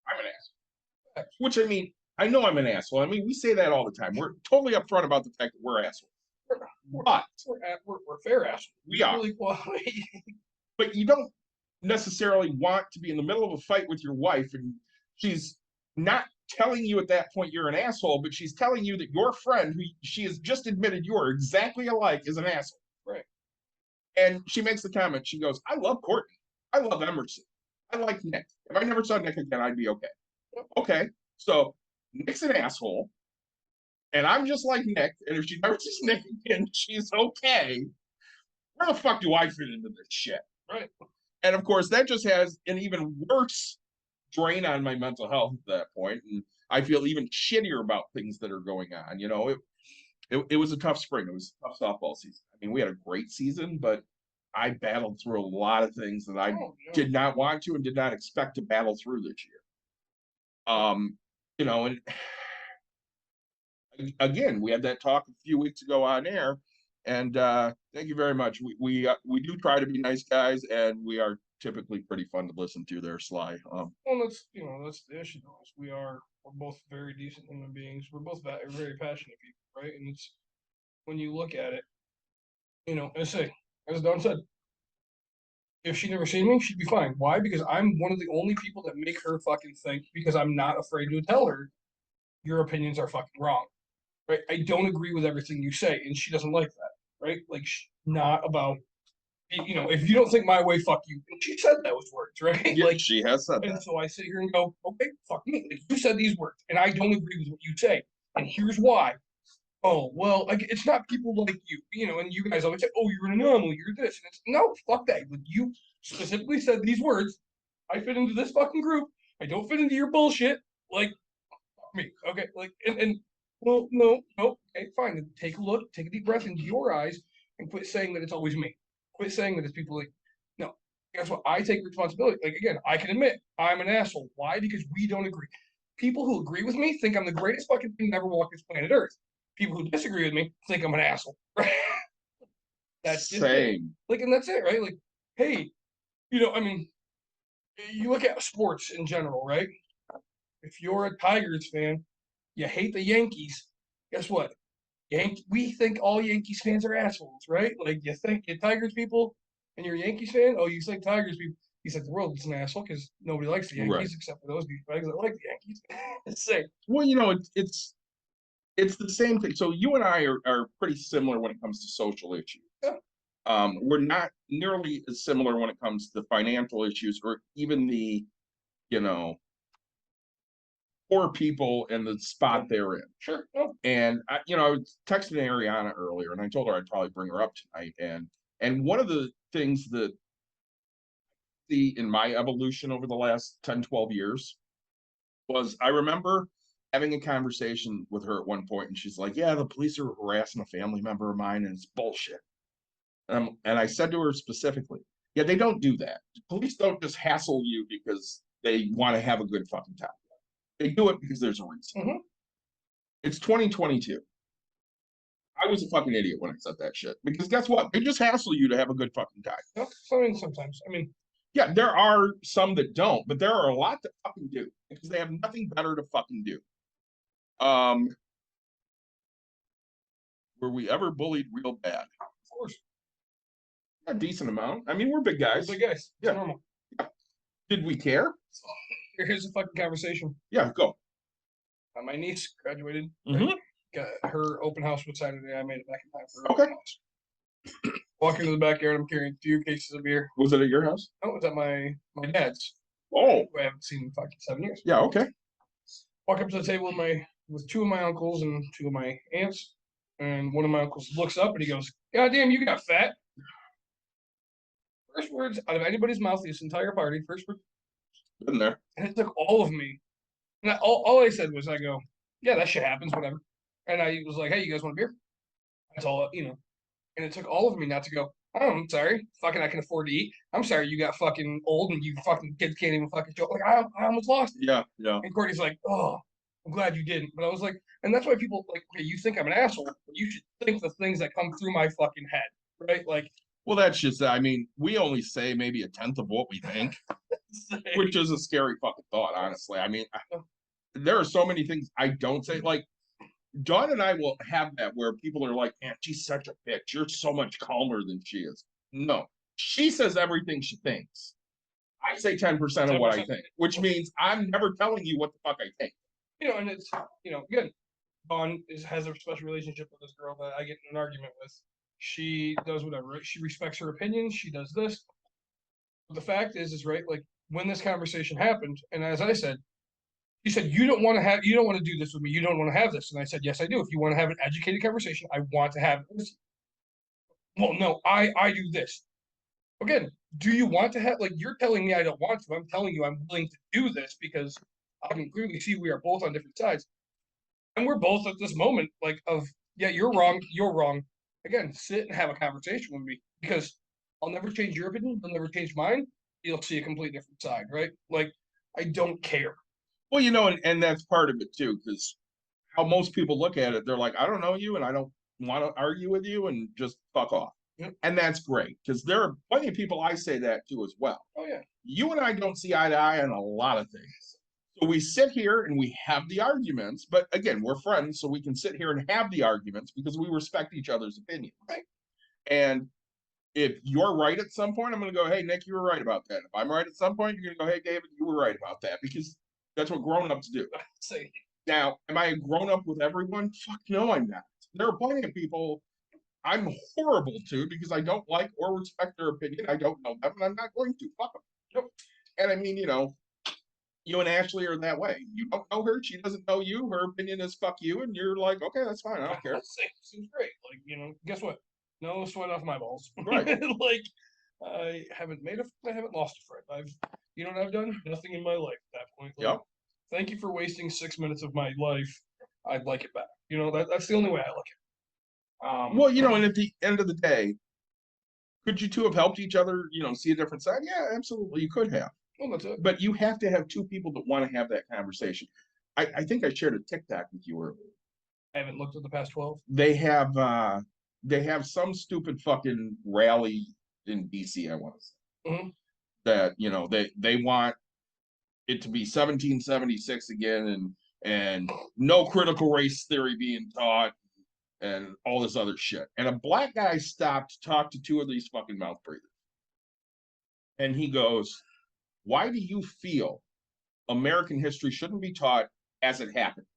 Speaker 4: I'm an asshole. Which I mean, I know I'm an asshole. I mean, we say that all the time. We're totally upfront about the fact that we're assholes. But
Speaker 5: We're fair assholes.
Speaker 4: We are.
Speaker 5: Equal equality.
Speaker 4: But you don't necessarily want to be in the middle of a fight with your wife, and she's not telling you at that point you're an asshole, but she's telling you that your friend, who she has just admitted you are exactly alike, is an asshole.
Speaker 5: Right.
Speaker 4: And she makes the comment, she goes, "I love Courtney. I love Emerson. I like Nick. If I never saw Nick again, I'd be okay." Okay. So Nick's an asshole, and I'm just like Nick, and if she never sees Nick again, she's okay. Where the fuck do I fit into this shit?
Speaker 5: Right.
Speaker 4: And of course, that just has an even worse drain on my mental health at that point, and I feel even shittier about things that are going on. It was a tough spring. It was a tough softball season. I mean, we had a great season, but I battled through a lot of things that I did not want to and did not expect to battle through this year. And again, we had that talk a few weeks ago on air, and thank you very much. We do try to be nice guys, and we are typically pretty fun to listen to there, Sly.
Speaker 5: Well, that's the issue though. We're both very decent human beings. We're both very passionate people, right? And it's when you look at it, as Don said, if she never seen me, she'd be fine. Why? Because I'm one of the only people that make her fucking think, because I'm not afraid to tell her your opinions are fucking wrong. Right? I don't agree with everything you say, and she doesn't like that. Right? Like, not about, if you don't think my way, fuck you. And she said those words, right?
Speaker 4: Yeah, like, she has said that.
Speaker 5: And so I sit here and go, okay, fuck me. Like, you said these words, and I don't agree with what you say. And here's why. Oh, well, like, it's not people like you, and you guys always say, oh, you're an anomaly, you're this. And it's, no, fuck that. Like, you specifically said these words. I fit into this fucking group. I don't fit into your bullshit. Like, fuck me. Okay, like, and well, no, okay, fine. Then take a look, take a deep breath into your eyes, and quit saying that it's always me. Quit saying that it's people like, no. Guess what? I take responsibility. Like, again, I can admit I'm an asshole. Why? Because we don't agree. People who agree with me think I'm the greatest fucking thing to ever walk this planet Earth. People who disagree with me think I'm an asshole. Right? That's just
Speaker 4: same.
Speaker 5: it. Like, and that's it, right? Like, hey, I mean, you look at sports in general, right? If you're a Tigers fan, you hate the Yankees. Guess what? We think all Yankees fans are assholes, right? Like, you think you're Tigers people and you're a Yankees fan. Oh, you think Tigers people? You said the world is an asshole because nobody likes the Yankees except for those douchebags that like the Yankees. It's sick.
Speaker 4: Well, it's the same thing. So you and I are pretty similar when it comes to social issues.
Speaker 5: Yeah.
Speaker 4: We're not nearly as similar when it comes to financial issues or even the, poor people and the spot they're in.
Speaker 5: Sure. Yeah.
Speaker 4: And I was texting Ariana earlier, and I told her I'd probably bring her up tonight. And one of the things that in my evolution over the last 10, 12 years was I remember having a conversation with her at one point, and she's like, "Yeah, the police are harassing a family member of mine, and it's bullshit." And I said to her specifically, Yeah, they don't do that. Police don't just hassle you because they want to have a good fucking time. They do it because there's a reason.
Speaker 5: Mhm.
Speaker 4: It's 2022. I was a fucking idiot when I said that shit. Because guess what? They just hassle you to have a good fucking time.
Speaker 5: No, I mean, sometimes. I mean,
Speaker 4: Yeah, there are some that don't, but there are a lot that fucking do because they have nothing better to fucking do. Were we ever bullied real bad?
Speaker 5: of course,
Speaker 4: A decent amount. I mean, we're big guys.
Speaker 5: big guys. It's
Speaker 4: Yeah.
Speaker 5: normal.
Speaker 4: Did we care?
Speaker 5: Here's a fucking conversation.
Speaker 4: Yeah, go.
Speaker 5: My niece graduated.
Speaker 4: Mhm.
Speaker 5: Got her open house was Saturday. I made it back in time for her
Speaker 4: Okay.
Speaker 5: open house. Walking to the backyard, I'm carrying 2 cases of beer.
Speaker 4: Was it at your house?
Speaker 5: Oh, it was at my dad's,
Speaker 4: Oh,
Speaker 5: who I haven't seen in fucking 7 years.
Speaker 4: yeah, okay.
Speaker 5: Walk up to the table with 2 of my uncles and 2 of my aunts, and one of my uncles looks up and he goes, "God damn, you got fat." First words out of anybody's mouth this entire party. First word,
Speaker 4: Been there.
Speaker 5: and it took all of me. And all I said was, I go, "Yeah, that shit happens, whatever." And I was like, "Hey, you guys want a beer?" That's all, you know. And it took all of me not to go, "Oh, I'm sorry, fucking I can afford to eat. I'm sorry you got fucking old and you fucking kids can't even fucking show." Like I almost lost it.
Speaker 4: Yeah, yeah.
Speaker 5: And Courtney's like, "Oh, I'm glad you didn't." But I was like, and that's why people like, okay, you think I'm an asshole, but you should think the things that come through my fucking head, right? Like,
Speaker 4: Well, that's just, I mean, we only say maybe 1/10 of what we think, which is a scary fucking thought, honestly. I mean, there are so many things I don't say. Like, Dawn and I will have that where people are like, "Man, she's such a bitch. You're so much calmer than she is." No, she says everything she thinks. I say 10% of what I
Speaker 5: 10%.
Speaker 4: think, which means I'm never telling you what the fuck I think.
Speaker 5: and it's again, Dawn has a special relationship with this girl that I get in an argument with. She does whatever, right? She respects her opinions. She does this. But the fact is right, like when this conversation happened, and as I said, she said, you don't want to do this with me. You don't want to have this. And I said, yes, I do. If you want to have an educated conversation, I want to have this. Well, no, I do this. Again, do you want to have, like, you're telling me I don't want to. I'm telling you I'm willing to do this because I can clearly see we are both on different sides. And we're both at this moment, like, of, yeah, you're wrong. You're wrong. Again, sit and have a conversation with me because I'll never change your opinion. You'll never change mine. You'll see a complete different side, right? Like, I don't care.
Speaker 4: Well, and that's part of it too, because how most people look at it, they're like, "I don't know you and I don't want to argue with you and just fuck off."
Speaker 5: Yep.
Speaker 4: And that's great because there are plenty of people I say that to as well.
Speaker 5: Oh, yeah.
Speaker 4: You and I don't see eye to eye on a lot of things. So we sit here and we have the arguments, but again, we're friends, so we can sit here and have the arguments because we respect each other's opinions.
Speaker 5: Right.
Speaker 4: And if you're right at some point, I'm going to go, "Hey, Nick, you were right about that." If I'm right at some point, you're going to go, "Hey, David, you were right about that," because that's what grown-ups do.
Speaker 5: Say,
Speaker 4: Now, am I a grown-up with everyone? Fuck no, I'm not. There are plenty of people I'm horrible to because I don't like or respect their opinion. I don't know them, and I'm not going to. Fuck them. Nope. And I mean, you and Ashley are that way. You don't know her, she doesn't know you. Her opinion is fuck you, and you're like, "Okay, that's fine. I don't care."
Speaker 5: seems great. Like, guess what? No sweat off my balls.
Speaker 4: Right.
Speaker 5: Like, I haven't lost a friend. You know what I've done? Nothing in my life at that point. Like,
Speaker 4: Yep.
Speaker 5: thank you for wasting 6 minutes of my life. I'd like it back. That's the only way I look at it.
Speaker 4: Well, and at the end of the day, could you two have helped each other, see a different side? Yeah, absolutely, you could have.
Speaker 5: well, that's it.
Speaker 4: But you have to have two people that want to have that conversation. I think I shared a TikTok with you earlier.
Speaker 5: I haven't looked at the past 12.
Speaker 4: They have some stupid fucking rally in DC, I want to say.
Speaker 5: Mhm.
Speaker 4: That they want it to be 1776 again and no critical race theory being taught and all this other shit. And a black guy stopped to talk to 2 of these fucking mouth breathers. And he goes, "Why do you feel American history shouldn't be taught as it happened?"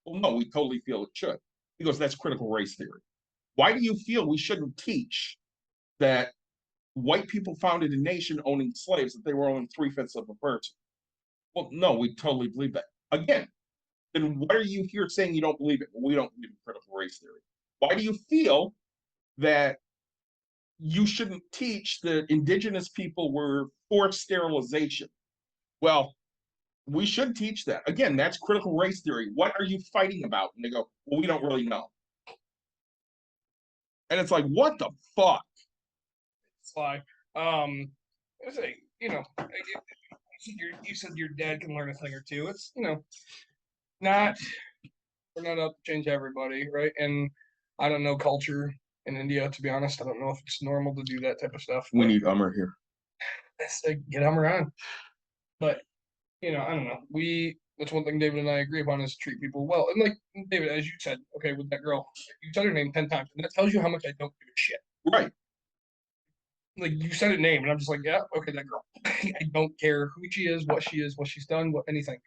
Speaker 4: Well, no, we totally feel it should. He goes, "That's critical race theory. Why do you feel we shouldn't teach that white people founded a nation owning slaves, that they were only 3/5 of a person?" Well, no, we totally believe that. Again, then why are you here saying you don't believe it? Well, we don't believe in critical race theory. Why do you feel that you shouldn't teach that indigenous people were forced sterilization? Well, we should teach that. Again, that's critical race theory. What are you fighting about? And they go, "Well, we don't really know." And it's like, what the fuck?
Speaker 5: Sly. it's like, you said your dad can learn a thing or two. It's, not, we're not out to change everybody, right? And I don't know culture in India, to be honest. I don't know if it's normal to do that type of stuff.
Speaker 4: We need Ummer here.
Speaker 5: Let's get them around. But, I don't know. That's one thing David and I agree upon is treat people well. And like David, as you said, okay, with that girl, you said her name 10 times, and that tells you how much I don't give a shit.
Speaker 4: Right.
Speaker 5: Like you said her name, and I'm just like, yeah, okay, that girl. I don't care who she is, what she's done, what anything.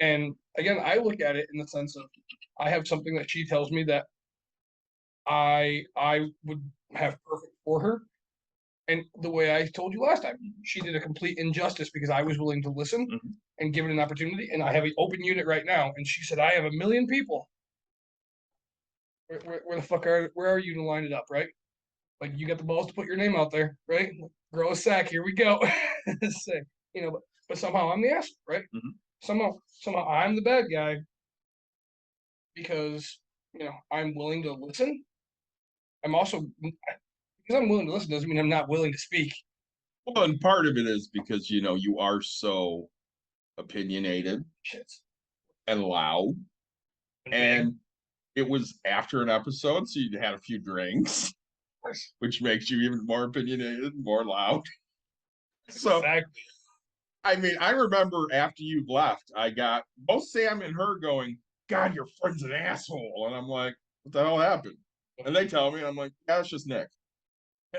Speaker 5: And again, I look at it in the sense of I have something that she tells me that I would have perfect for her. And the way I told you last time, she did a complete injustice because I was willing to listen and give it an opportunity. And I have an open unit right now. And she said, I have 1 million people. Where the fuck where are you to line it up, right? Like you got the balls to put your name out there, right? Grow a sack, here we go. Say, but somehow I'm the asshole, right? Somehow I'm the bad guy because I'm willing to listen. I'm also because I'm willing to listen doesn't mean I'm not willing to speak.
Speaker 4: Well, and part of it is because you are so opinionated and loud, and it was after an episode, so you had a few drinks, which makes you even more opinionated, more loud. So,
Speaker 5: exactly.
Speaker 4: I mean, I remember after you left, I got both Sam and her going, "God, your friend's an asshole," and I'm like, "What the hell happened?" And they tell me, and I'm like, "Yeah, it's just Nick."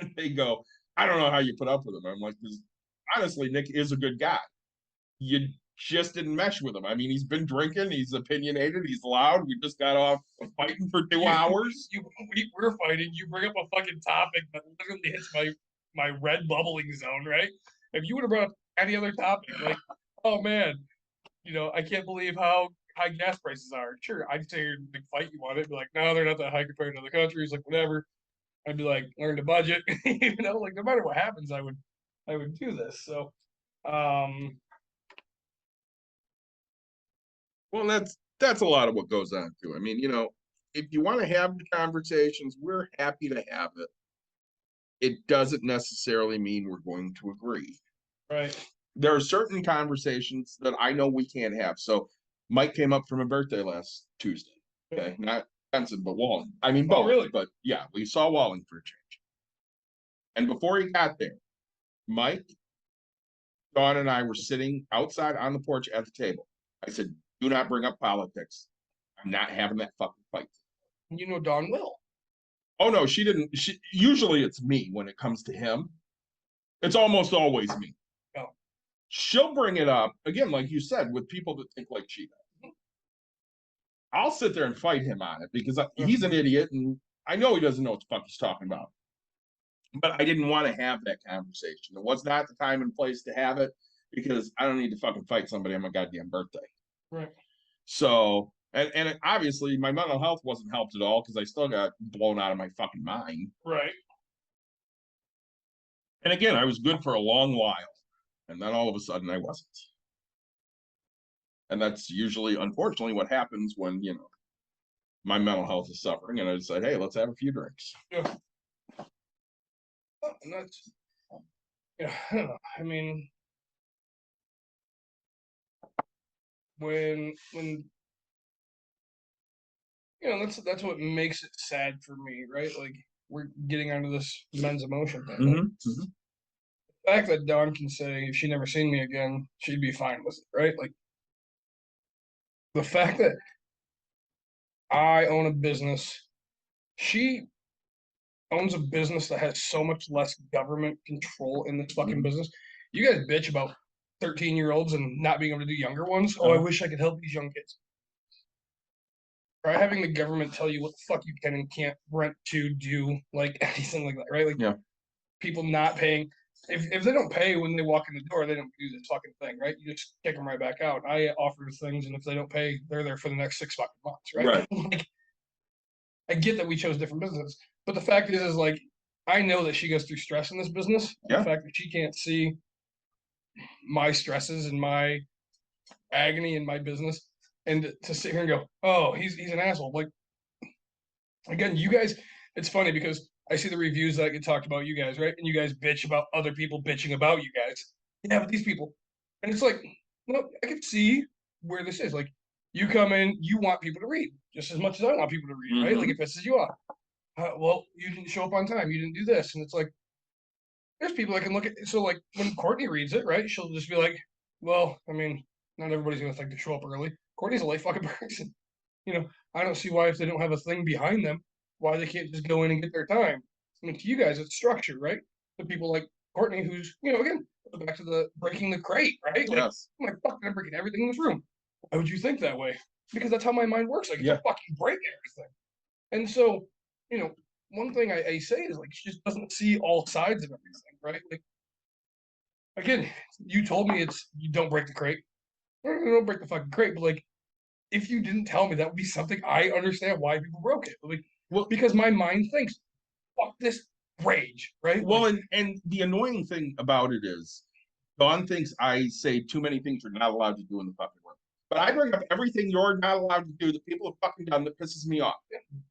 Speaker 4: And they go, I don't know how you put up with him. I'm like, honestly, Nick is a good guy. You just didn't mesh with him. I mean, he's been drinking, he's opinionated, he's loud. We just got off fighting for 2 hours.
Speaker 5: We're fighting. You bring up a fucking topic that literally hits my red bubbling zone, right? If you would have brought up any other topic, like, oh man, I can't believe how high gas prices are. Sure, I'd say you're big fight you want it, be like, no, they're not that high compared to other countries, like whatever. I'd be like, learn to budget, like no matter what happens, I would do this. So,
Speaker 4: well, that's a lot of what goes on too. I mean, if you want to have the conversations, we're happy to have it. It doesn't necessarily mean we're going to agree.
Speaker 5: Right.
Speaker 4: There are certain conversations that I know we can't have. So Mike came up from a birthday last Tuesday. Okay, not Benson, but Walling. I mean, both.
Speaker 5: Really?
Speaker 4: But yeah, we saw Walling for a change. And before he got there, Mike, Dawn, and I were sitting outside on the porch at the table. I said, "Do not bring up politics. I'm not having that fucking fight."
Speaker 5: Dawn will.
Speaker 4: Oh no, she didn't. Usually it's me when it comes to him. It's almost always me.
Speaker 5: Oh.
Speaker 4: She'll bring it up again, like you said, with people that think like she does. I'll sit there and fight him on it because he's an idiot and I know he doesn't know what the fuck he's talking about. But I didn't want to have that conversation. It was not the time and place to have it because I don't need to fucking fight somebody on my goddamn birthday.
Speaker 5: Right.
Speaker 4: So, and obviously my mental health wasn't helped at all because I still got blown out of my fucking mind.
Speaker 5: Right.
Speaker 4: And again, I was good for a long while. And then all of a sudden I wasn't. And that's usually, unfortunately, what happens when, my mental health is suffering. And I decide, hey, let's have a few drinks.
Speaker 5: Yeah. And that's, I don't know. I mean, when that's what makes it sad for me, right? Like we're getting onto this men's emotion thing.
Speaker 4: Mm-hmm.
Speaker 5: The fact that Dawn can say if she never seen me again, she'd be fine with it, right? Like the fact that I own a business, she owns a business that has so much less government control in this fucking business. You guys bitch about 13-year-olds and not being able to do younger ones. Oh, I wish I could help these young kids. Try having the government tell you what the fuck you can and can't rent to do, like anything like that, right? Like people not paying. If they don't pay when they walk in the door, they don't do this fucking thing, right? You just kick them right back out. I offer things, and if they don't pay, they're there for the next 6 fucking months, right? Like, I get that we chose different businesses, but the fact is like I know that she goes through stress in this business. Yeah. The fact that she can't see my stresses and my agony in my business, and to sit here and go, "Oh, he's an asshole." Like, again, you guys, it's funny because I see the reviews that get talked about you guys, right? And you guys bitch about other people bitching about you guys. Yeah, but these people, and it's like, no, I can see where this is. Like, you come in, you want people to read just as much as I want people to read, right? Like, it pisses you off. Well, you didn't show up on time. You didn't do this, and it's like, there's people that can look at. So, like, when Courtney reads it, right? She'll just be like, well, I mean, not everybody's gonna think to show up early. Courtney's a late fucking person. I don't see why if they don't have a thing behind them, why they can't just go in and get their time. I mean, to you guys, it's structure, right? The people like Courtney, who's, again, back to the breaking the crate, right? Like,
Speaker 4: Yes.
Speaker 5: I'm like, fuck, I'm breaking everything in this room. Why would you think that way? Because that's how my mind works. Like,
Speaker 4: Yeah.
Speaker 5: fucking break everything. And so, one thing I say is, like, she just doesn't see all sides of everything, right? Like, again, you told me you don't break the crate. Don't break the fucking crate, but like, if you didn't tell me, that would be something I understand why people broke it. Like,
Speaker 4: Well,
Speaker 5: because my mind thinks, fuck this rage, right?
Speaker 4: well,
Speaker 5: Like,
Speaker 4: and the annoying thing about it is, Dawn thinks I say too many things you're not allowed to do in the fucking room. But I bring up everything you're not allowed to do that people have fucking done that pisses me off.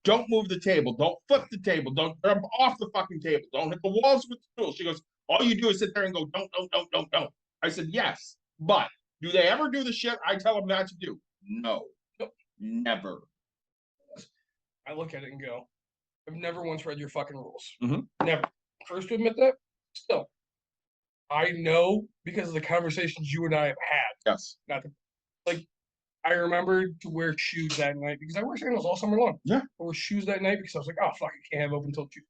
Speaker 4: Don't move the table. Don't flip the table. Don't jump off the fucking table. Don't hit the walls with the stool. She goes, all you do is sit there and go, don't. I said, yes, but do they ever do the shit I tell them not to do? No,
Speaker 5: Nope.
Speaker 4: never.
Speaker 5: I look at it and go, I've never once read your fucking rules.
Speaker 4: Mhm.
Speaker 5: Never. First to admit that, still. I know because of the conversations you and I have had.
Speaker 4: Yes.
Speaker 5: Not to, like, I remembered to wear shoes that night because I wear sandals all summer long.
Speaker 4: Yeah.
Speaker 5: I wore shoes that night because I was like, oh, fuck, I can't have open toed shoes.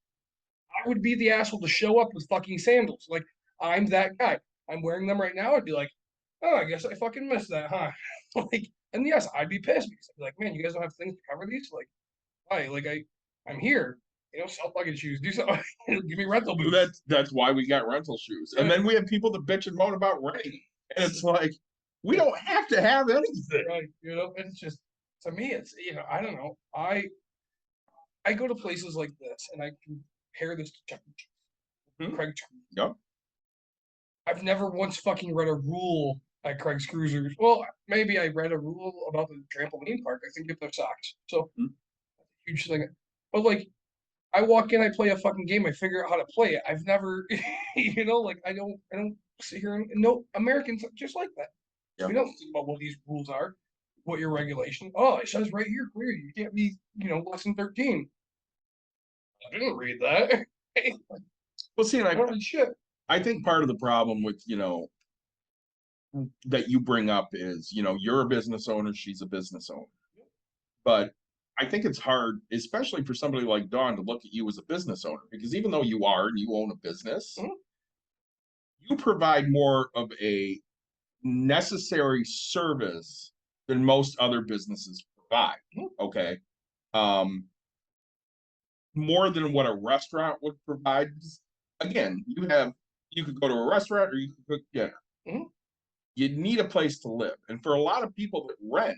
Speaker 5: I would be the asshole to show up with fucking sandals. Like, I'm that guy. I'm wearing them right now. I'd be like, oh, I guess I fucking missed that, huh? Like, and yes, I'd be pissed because I'd be like, man, you guys don't have things to cover these? Like, why? Like, I'm here. Sell fucking shoes. Do something. Give me rental boots.
Speaker 4: That's why we got rental shoes. And then we have people that bitch and moan about rain. And it's like, we don't have to have anything.
Speaker 5: Right. It's just, to me, it's, I don't know. I go to places like this and I compare this to Chuck E. Cheese. Craig.
Speaker 4: Yep.
Speaker 5: I've never once fucking read a rule at Craig's Cruisers. Well, maybe I read a rule about the trampoline park. I think get their socks. So that's a huge thing. But like, I walk in, I play a fucking game, I figure out how to play it. I've never, like, I don't sit here and no, Americans are just like that.
Speaker 4: Yep.
Speaker 5: We don't think about what these rules are, what your regulation. Oh, it says right here, clear. You can't be, less than 13. I didn't read that.
Speaker 4: Well, see,
Speaker 5: I don't read shit.
Speaker 4: I think part of the problem with, that you bring up is, you're a business owner, she's a business owner. But I think it's hard, especially for somebody like Dawn, to look at you as a business owner, because even though you are and you own a business, you provide more of a necessary service than most other businesses provide. Okay. More than what a restaurant would provide. Again, you could go to a restaurant or you could cook dinner. You need a place to live. And for a lot of people that rent,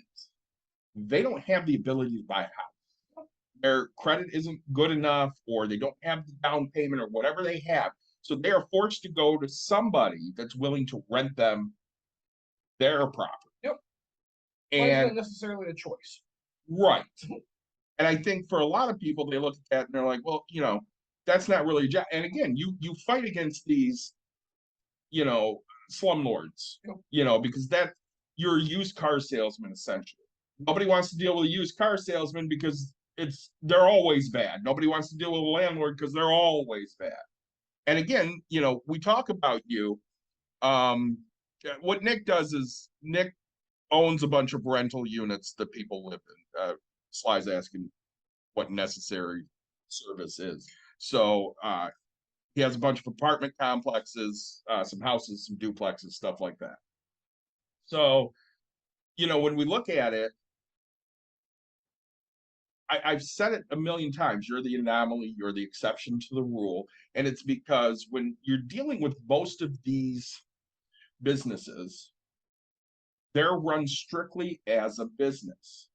Speaker 4: they don't have the ability to buy a house. Their credit isn't good enough, or they don't have the down payment, or whatever they have. So they are forced to go to somebody that's willing to rent them their property.
Speaker 5: Yep.
Speaker 4: And
Speaker 5: it's not necessarily a choice.
Speaker 4: Right. And I think for a lot of people, they look at that and they're like, well, that's not really a job. And again, you fight against these, slumlords, because you're a used car salesman, essentially. Nobody wants to deal with a used car salesman because they're always bad. Nobody wants to deal with a landlord because they're always bad. And again, we talk about you. What Nick does is Nick owns a bunch of rental units that people live in. Sly's asking what necessary service is. So he has a bunch of apartment complexes, some houses, some duplexes, stuff like that. So, when we look at it, I've said it a million times, you're the anomaly, you're the exception to the rule. And it's because when you're dealing with most of these businesses, they're run strictly as a business.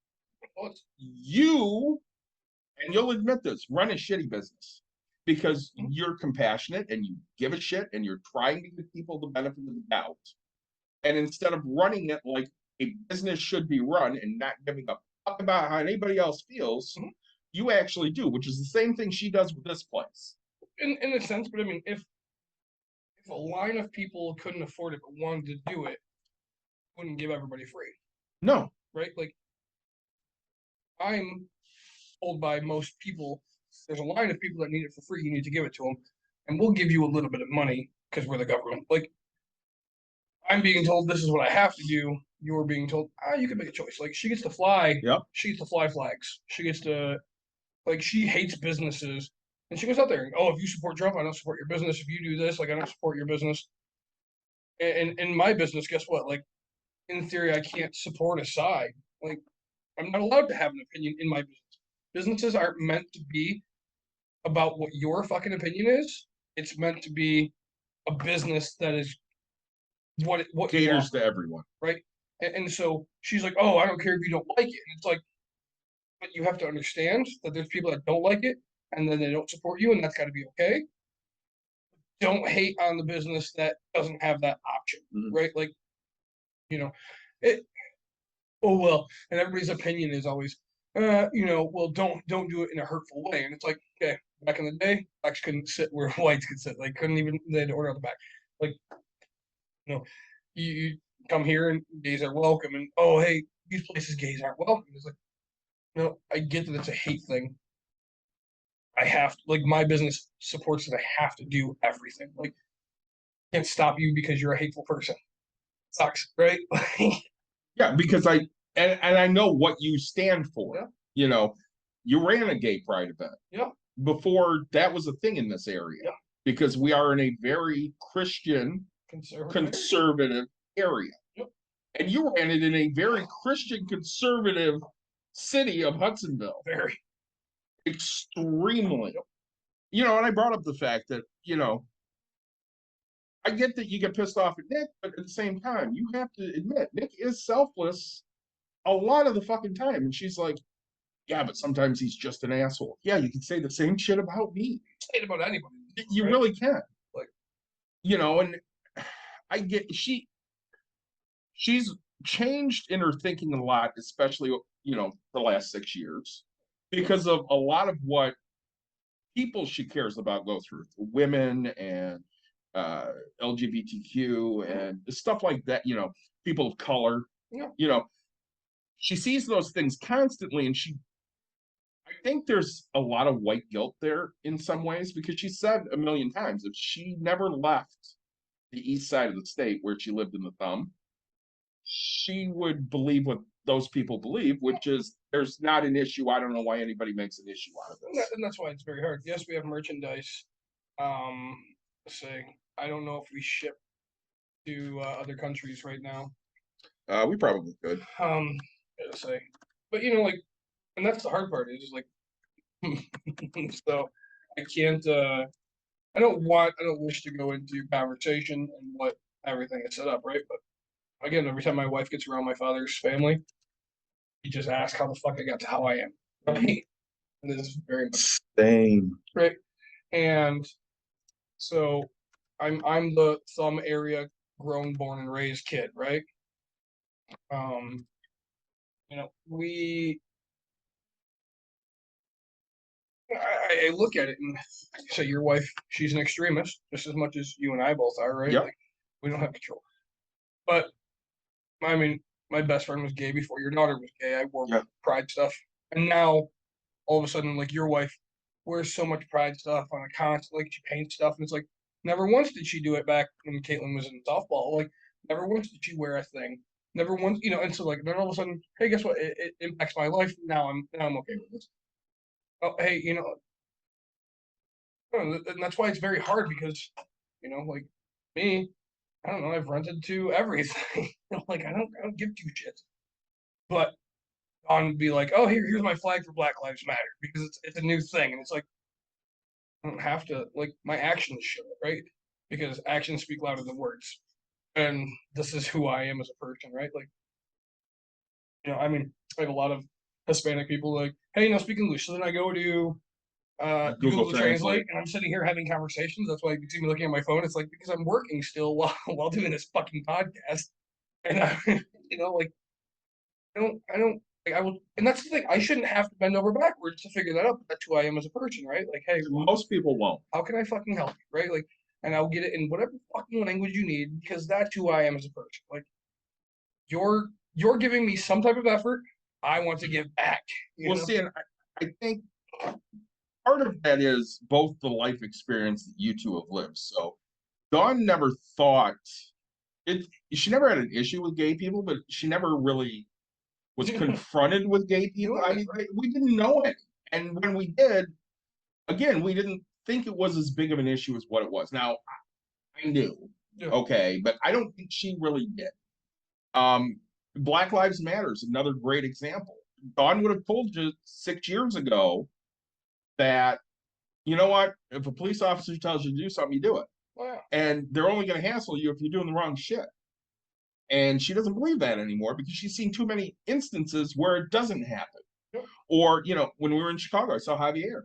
Speaker 4: You, and you'll admit this, run a shitty business because you're compassionate and you give a shit and you're trying to give people the benefit of the doubt. And instead of running it like a business should be run and not giving a fuck about how anybody else feels, You actually do, which is the same thing she does with this place.
Speaker 5: In a sense, but I mean, if a line of people couldn't afford it but wanted to do it, wouldn't give everybody free,
Speaker 4: No.
Speaker 5: right? Like, I'm told by most people, there's a line of people that need it for free. You need to give it to them, and we'll give you a little bit of money because we're the government. Like, I'm being told this is what I have to do. You're being told, you can make a choice. Like, she gets to fly.
Speaker 4: Yep.
Speaker 5: She gets to fly flags. She gets to, like, she hates businesses. And she goes out there and, if you support Trump, I don't support your business. If you do this, like, I don't support your business. And in my business, guess what? Like, in theory, I can't support a side. Like, I'm not allowed to have an opinion in my business. Businesses aren't meant to be about what your fucking opinion is. It's meant to be a business that is what
Speaker 4: Caters to everyone.
Speaker 5: right? And so she's like, "Oh, I don't care if you don't like it." And it's like, but you have to understand that there's people that don't like it, and then they don't support you, and that's got to be okay. Don't hate on the business that doesn't have that option, right? Like, it. Oh well, and everybody's opinion is always, well, don't do it in a hurtful way. And it's like, okay, back in the day, blacks couldn't sit where whites could sit. They couldn't even. They had to order out the back. Like, you come here and gays are welcome, and hey, these places gays aren't welcome. It's like, no, I get that it's a hate thing. I have to, like, my business supports that I have to do everything. Like, I can't stop you because you're a hateful person. Sucks, right?
Speaker 4: Yeah, because I know what you stand for.
Speaker 5: Yeah.
Speaker 4: You ran a gay pride event.
Speaker 5: Yeah.
Speaker 4: Before that was a thing in this area.
Speaker 5: Yeah.
Speaker 4: Because we are in a very Christian conservative area.
Speaker 5: Yep.
Speaker 4: And you ran it in a very Christian conservative city of Hudsonville.
Speaker 5: Very.
Speaker 4: Extremely. And I brought up the fact that, I get that you get pissed off at Nick, but at the same time, you have to admit Nick is selfless a lot of the fucking time. And she's like, yeah, but sometimes he's just an asshole. Yeah, you can say the same shit about me.
Speaker 5: Say it about anybody.
Speaker 4: You really can.
Speaker 5: Like,
Speaker 4: and I get she's changed in her thinking a lot, especially, the last 6 years, because of a lot of what people she cares about go through, women and LGBTQ and stuff like that, people of color.
Speaker 5: Yeah.
Speaker 4: She sees those things constantly, and I think there's a lot of white guilt there in some ways, because she said a million times if she never left the east side of the state where she lived in the Thumb, she would believe what those people believe, which is there's not an issue. I don't know why anybody makes an issue out of this.
Speaker 5: And that's why it's very hard. Yes, we have merchandise. Let's say, I don't know if we ship to other countries right now.
Speaker 4: We probably could.
Speaker 5: Let's say, but like, and that's the hard part, is like, so I can't. I don't wish to go into conversation and what everything is set up, right? But again, every time my wife gets around my father's family, he just asks how the fuck I got to how I am. Right? And this is very much
Speaker 4: same,
Speaker 5: right. And so I'm the Thumb area grown, born, and raised kid, right? I look at it and say, your wife, she's an extremist just as much as you and I both are, right?
Speaker 4: Yep.
Speaker 5: Like, we don't have control. But I mean, my best friend was gay before your daughter was gay. I wore pride stuff, and now all of a sudden, like, your wife wears so much pride stuff on a constant, like, she paints stuff, and it's like, never once did she do it back when Caitlin was in softball. Like, never once did she wear a thing. Never once, and so, like, then all of a sudden, hey, guess what? It impacts my life. Now I'm okay with this. Oh, hey, and that's why it's very hard, because, like me, I don't know, I've rented to everything. Like, I don't give two shits. But on be like, oh, here's my flag for Black Lives Matter, because it's a new thing, and it's like, I don't have to, like, my actions show it, right? Because actions speak louder than words, and this is who I am as a person, right? Like, I mean, I have a lot of Hispanic people like, hey, speak English. So then I go to Google Translate, and I'm sitting here having conversations. That's why you see me looking at my phone. It's like, because I'm working still while doing this fucking podcast, and like, I don't Like I will, and that's the thing. I shouldn't have to bend over backwards to figure that out. But that's who I am as a person, right? Like, hey,
Speaker 4: Most people won't.
Speaker 5: how can I fucking help you, right? Like, and I'll get it in whatever fucking language you need because that's who I am as a person. Like, you're giving me some type of effort. I want to give back. You
Speaker 4: Well,
Speaker 5: know?
Speaker 4: see, and I think part of that is both the life experience that you two have lived. So Dawn never thought it. She never had an issue with gay people, but she never really was confronted with gay people. I mean, we didn't know it, and when we did, again, we didn't think it was as big of an issue as what it was. Now, I knew,
Speaker 5: Yeah.
Speaker 4: okay, but I don't think she really did. Um, Black Lives Matter is another great example. Dawn would have told you 6 years ago that, you know what, if a police officer tells you to do something, you do it.
Speaker 5: Wow.
Speaker 4: And they're only going to hassle you if you're doing the wrong shit. And she doesn't believe that anymore because she's seen too many instances where it doesn't happen.
Speaker 5: Yeah.
Speaker 4: Or, you know, when we were in Chicago, I saw Javier.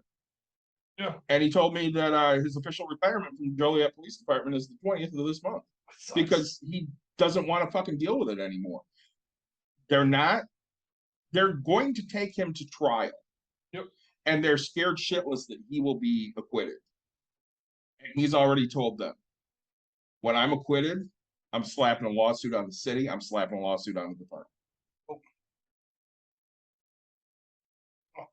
Speaker 5: Yeah.
Speaker 4: And he told me that his official retirement from the Joliet Police Department is the 20th of this month because he doesn't want to fucking deal with it anymore. They're going to take him to trial.
Speaker 5: Yep.
Speaker 4: And they're scared shitless that he will be acquitted. And he's already told them, when I'm acquitted, I'm slapping a lawsuit on the city, I'm slapping a lawsuit on the department.
Speaker 5: Oh,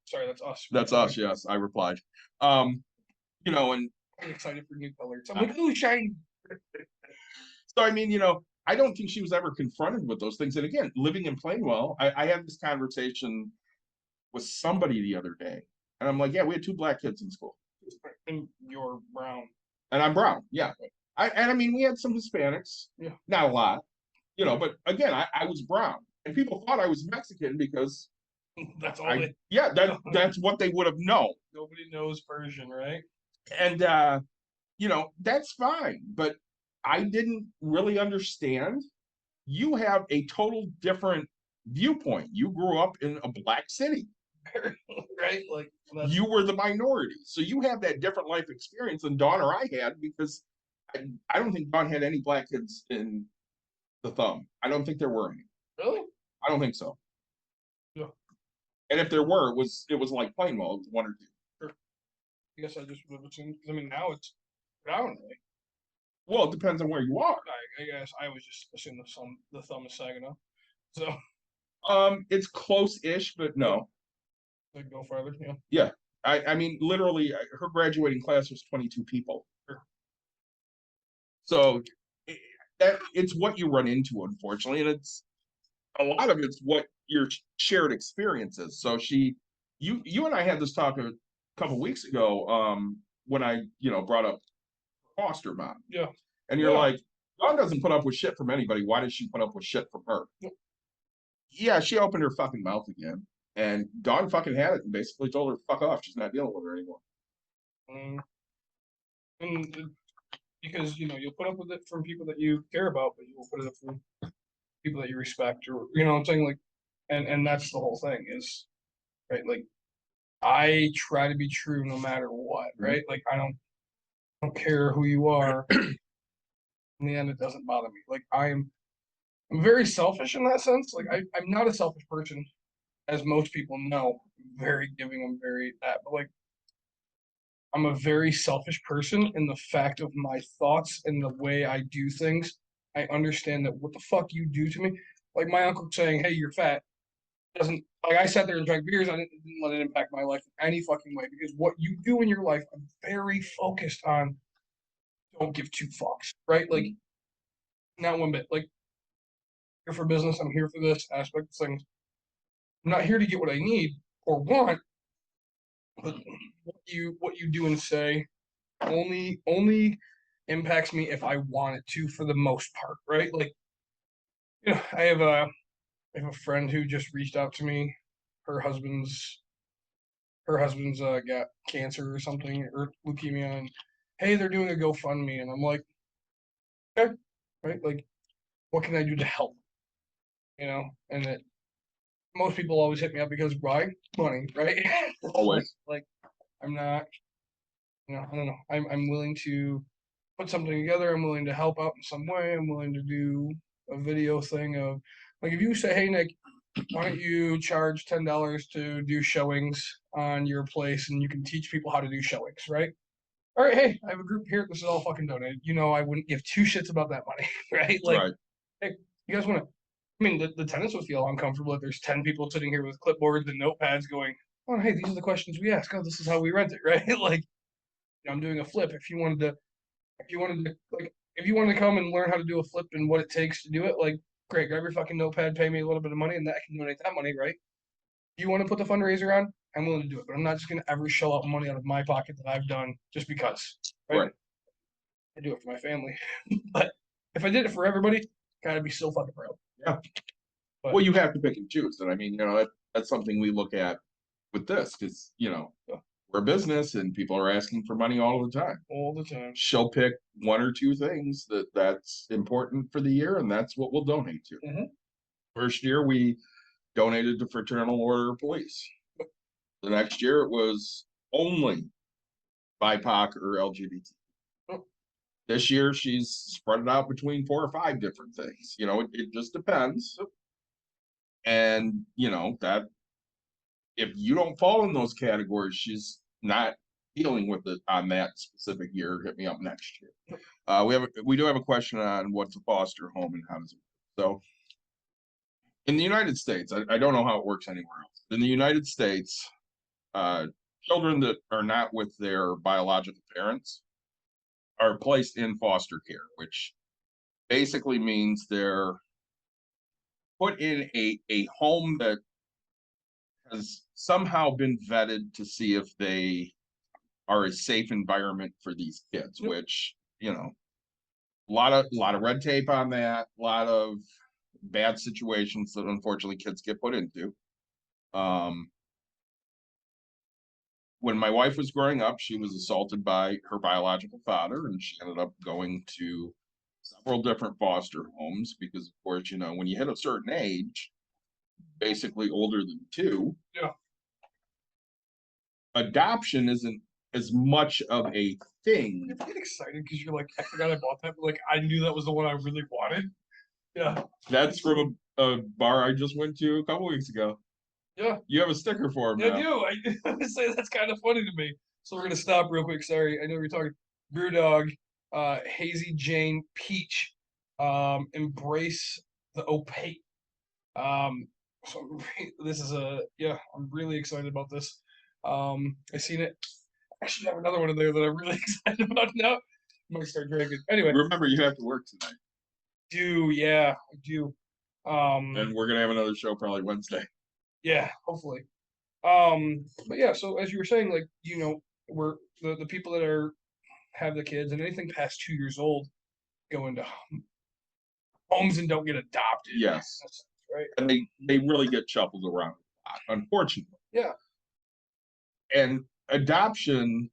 Speaker 5: sorry, that's us.
Speaker 4: That's us, yes, I replied. You know, and
Speaker 5: I'm excited for new colors. I'm like, oh, shiny.
Speaker 4: so, I mean, you know, I don't think she was ever confronted with those things. And again, living in Plainwell, I had this conversation with somebody the other day. And I'm like, yeah, we had 2 black kids in school.
Speaker 5: And you're brown.
Speaker 4: And I'm brown, yeah. I mean, we had some Hispanics,
Speaker 5: Yeah.
Speaker 4: not a lot, you know, but again, I was brown. And people thought I was Mexican because
Speaker 5: That's all
Speaker 4: that's what they would have known.
Speaker 5: Nobody knows Persian, right?
Speaker 4: And you know, that's fine. But I didn't really understand. You have a total different viewpoint. You grew up in a black city.
Speaker 5: Right? Like
Speaker 4: You were the minority. So you have that different life experience than Dawn or I had because I don't think Dawn had any black kids in the thumb. I don't think there were any.
Speaker 5: really?
Speaker 4: I don't think so.
Speaker 5: Yeah.
Speaker 4: And if there were, it was like Plainwell, it was 1 or 2.
Speaker 5: I guess I just would have assumed. I mean, now it's brown, right?
Speaker 4: Well, it depends on where you are.
Speaker 5: I guess I was just assuming the thumb is Saginaw. So
Speaker 4: It's close-ish, but no.
Speaker 5: like go farther, yeah.
Speaker 4: Yeah. I mean, literally, her graduating class was 22 people.
Speaker 5: Sure.
Speaker 4: So it's what you run into, unfortunately, and it's a lot of it's what your shared experience is. So you and I had this talk a couple weeks ago, when I, you know, brought up foster mom.
Speaker 5: Yeah.
Speaker 4: And you're
Speaker 5: Yeah.
Speaker 4: like, Dawn doesn't put up with shit from anybody. Why does she put up with shit from her?
Speaker 5: Yep.
Speaker 4: Yeah, she opened her fucking mouth again. And Dawn fucking had it and basically told her, fuck off. She's not dealing with her anymore.
Speaker 5: And because you know you'll put up with it from people that you care about, but you will put it up from people that you respect, or you know what I'm saying, like, and that's the whole thing is, right? Like, I try to be true no matter what, right? Like, I don't care who you are. In the end, it doesn't bother me. Like, I'm very selfish in that sense. Like, I'm not a selfish person, as most people know. I'm very giving. I'm very that, but like. I'm a very selfish person in the fact of my thoughts and the way I do things. I understand that what the fuck you do to me, like my uncle saying, "Hey, you're fat," doesn't like I sat there and drank beers. I didn't let it impact my life in any fucking way because what you do in your life, I'm very focused on. Don't give 2 fucks, right? Like, not one bit. Like, here for business. I'm here for this aspect of things. I'm not here to get what I need or want, but what you do and say only impacts me if I want it to for the most part, right? Like, you know, I have a friend who just reached out to me. Her husband's got cancer or something or leukemia, and hey, they're doing a GoFundMe, and I'm like, okay, right? Like, what can I do to help? You know, and that most people always hit me up because why? Money, right?
Speaker 4: Always.
Speaker 5: Like, I'm not, you know, I don't know. I'm willing to put something together. I'm willing to help out in some way. I'm willing to do a video thing of like if you say, hey Nick, why don't you charge $10 to do showings on your place, and you can teach people how to do showings, right? All right, hey, I have a group here. This is all fucking donated. You know, I wouldn't give two shits about that money, right? Like,
Speaker 4: Right.
Speaker 5: hey, you guys want to? I mean, the tenants would feel uncomfortable if there's 10 people sitting here with clipboards and notepads going, "Oh, hey, these are the questions we ask. Oh, this is how we rent it," right? Like, I'm doing a flip. If you wanted to come and learn how to do a flip and what it takes to do it, like, great, grab your fucking notepad, pay me a little bit of money, and that I can donate that money, right? You want to put the fundraiser on? I'm willing to do it, but I'm not just going to ever shell out money out of my pocket that I've done just because.
Speaker 4: Right.
Speaker 5: I do it for my family, but if I did it for everybody, gotta be so fucking proud.
Speaker 4: Yeah.
Speaker 5: But,
Speaker 4: Well, you have to pick and choose, and I mean, that's something we look at with this because we're a business and people are asking for money all the time.
Speaker 5: all the time.
Speaker 4: She'll pick one or two things that's important for the year, and that's what we'll donate to.
Speaker 5: Mhm.
Speaker 4: First year we donated to Fraternal Order of Police. The next year it was only BIPOC or LGBT.
Speaker 5: Oh.
Speaker 4: This year she's spread it out between 4 or 5 different things. It just depends. And that if you don't fall in those categories, she's not dealing with it on that specific year. Hit me up next year. We do have a question on what's a foster home and how does it work. So in the United States, I don't know how it works anywhere else. In the United States, children that are not with their biological parents are placed in foster care, which basically means they're put in a home that has somehow been vetted to see if they are a safe environment for these kids,
Speaker 5: Yep.
Speaker 4: which, a lot of red tape on that, a lot of bad situations that unfortunately kids get put into. When my wife was growing up, she was assaulted by her biological father, and she ended up going to several different foster homes because, of course, when you hit a certain age, basically older than 2,
Speaker 5: Yeah.
Speaker 4: adoption isn't as much of a thing.
Speaker 5: You get excited because you're like, I forgot I bought that, but like I knew that was the one I really wanted. Yeah.
Speaker 4: That's from a bar I just went to a couple weeks ago.
Speaker 5: Yeah.
Speaker 4: You have a sticker for him
Speaker 5: Yeah,
Speaker 4: now.
Speaker 5: I do. I say that's kind of funny to me. So we're gonna stop real quick. Sorry, I know we are talking. Brew Dog, Hazy Jane, Peach, Embrace the Opaque. So this is I'm really excited about this. I seen it. I should have another one in there that I'm really excited about now. I might start drinking. Anyway,
Speaker 4: Remember, you have to work tonight,
Speaker 5: I do.
Speaker 4: and we're gonna have another show probably Wednesday.
Speaker 5: Yeah, hopefully. But yeah, so as you were saying, like, we're the people that have the kids and anything past 2 years old go into homes and don't get adopted.
Speaker 4: Yes.
Speaker 5: Right.
Speaker 4: And they really get shuffled around a lot, unfortunately.
Speaker 5: Yeah.
Speaker 4: And adoption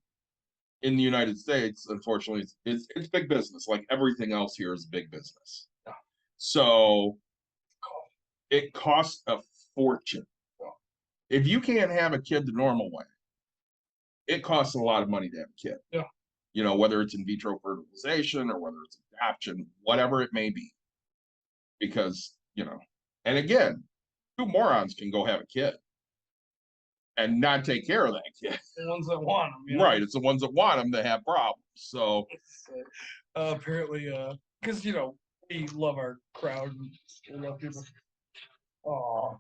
Speaker 4: in the United States, unfortunately, it's big business. Like everything else here is big business.
Speaker 5: Yeah.
Speaker 4: So it costs a fortune. If you can't have a kid the normal way, it costs a lot of money to have a kid.
Speaker 5: Yeah.
Speaker 4: Whether it's in vitro fertilization or whether it's adoption, whatever it may be. Because, and again, 2 morons can go have a kid and not take care of that kid.
Speaker 5: The ones that want them.
Speaker 4: Right. It's the ones that want them that have problems. So
Speaker 5: apparently, because we love our crowd and we love people. Oh,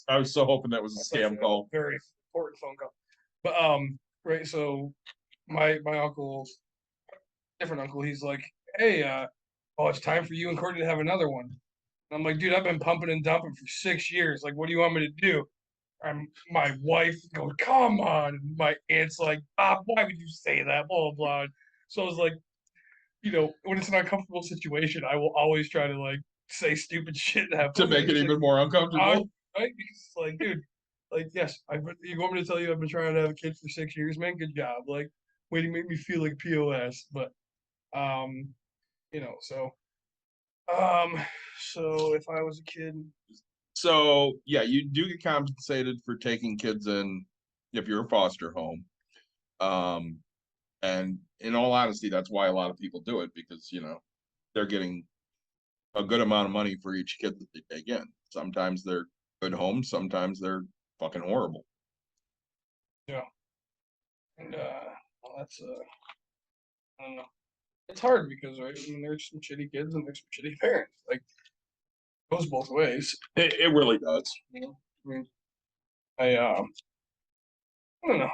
Speaker 4: I was so hoping that was a scam call.
Speaker 5: Very important phone call. But right, so my uncle, different uncle, he's like, hey, it's time for you and Courtney to have another one. And I'm like, dude, I've been pumping and dumping for 6 years. Like, what do you want me to do? My wife goes, come on. And my aunt's like, why would you say that? Blah, blah, blah. So I was like, when it's an uncomfortable situation, I will always try to like say stupid shit and have
Speaker 4: To make it even more uncomfortable.
Speaker 5: right? Because it's like, dude, like, yes, you want me to tell you I've been trying to have a kid for 6 years, man? Good job. Like, way to make me feel like POS. But, so if I was a kid.
Speaker 4: So yeah, you do get compensated for taking kids in if you're a foster home. And in all honesty, that's why a lot of people do it because, they're getting a good amount of money for each kid that they take in. Sometimes they're good homes, sometimes they're fucking horrible.
Speaker 5: And well, that's I don't know. It's hard because right, I mean, there's some shitty kids and there's some shitty parents. Like it goes both ways.
Speaker 4: It really does.
Speaker 5: You know, I mean, I don't know.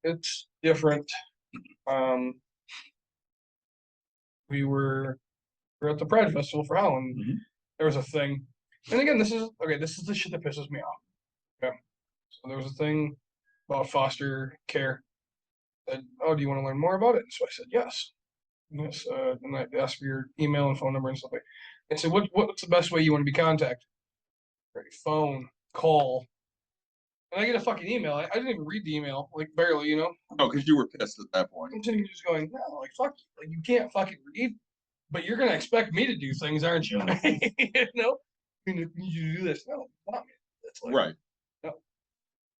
Speaker 5: It's different. Um, we were at the Pride Festival for Halloween.
Speaker 4: Mhm.
Speaker 5: There was a thing, and again, this is okay. This is the shit that pisses me off. Okay, so there was a thing about foster care. Said, oh, do you want to learn more about it? So I said yes. Yes, and I asked for your email and phone number and stuff like. I said, what's the best way you want to be contacted? Right, phone, call, and I get a fucking email. I didn't even read the email, like barely, you know.
Speaker 4: Oh, because you were pissed at that point.
Speaker 5: I'm sitting here just going, no, like fuck you, like you can't fucking read, but you're gonna expect me to do things, aren't you? You know, I mean, need you to do this. No, not me. That's like,
Speaker 4: Right.
Speaker 5: no.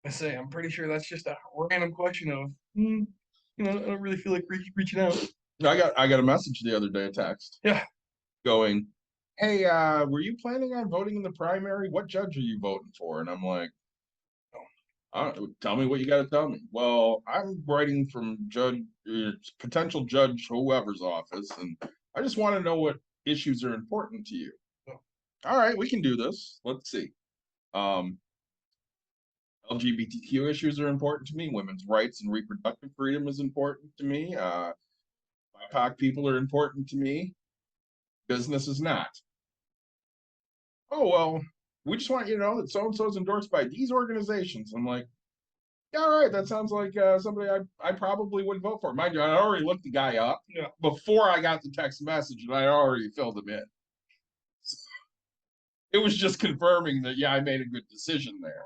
Speaker 5: I say, I'm pretty sure that's just a random question of, you know, I don't really feel like reaching out.
Speaker 4: I got a message the other day, a text.
Speaker 5: Yeah.
Speaker 4: Going, hey, were you planning on voting in the primary? What judge are you voting for? And I'm like, tell me what you got to tell me. Well, I'm writing from potential judge whoever's office, and I just want to know what issues are important to you.
Speaker 5: Oh.
Speaker 4: All right, we can do this. Let's see. LGBTQ issues are important to me. Women's rights and reproductive freedom is important to me. BIPOC people are important to me. Business is not. Oh, well, we just want you to know that so-and-so is endorsed by these organizations. I'm like, yeah, all right, that sounds like somebody I probably would vote for. Mind you, I already looked the guy up before I got the text message, and I already filled him in. So it was just confirming that, yeah, I made a good decision there.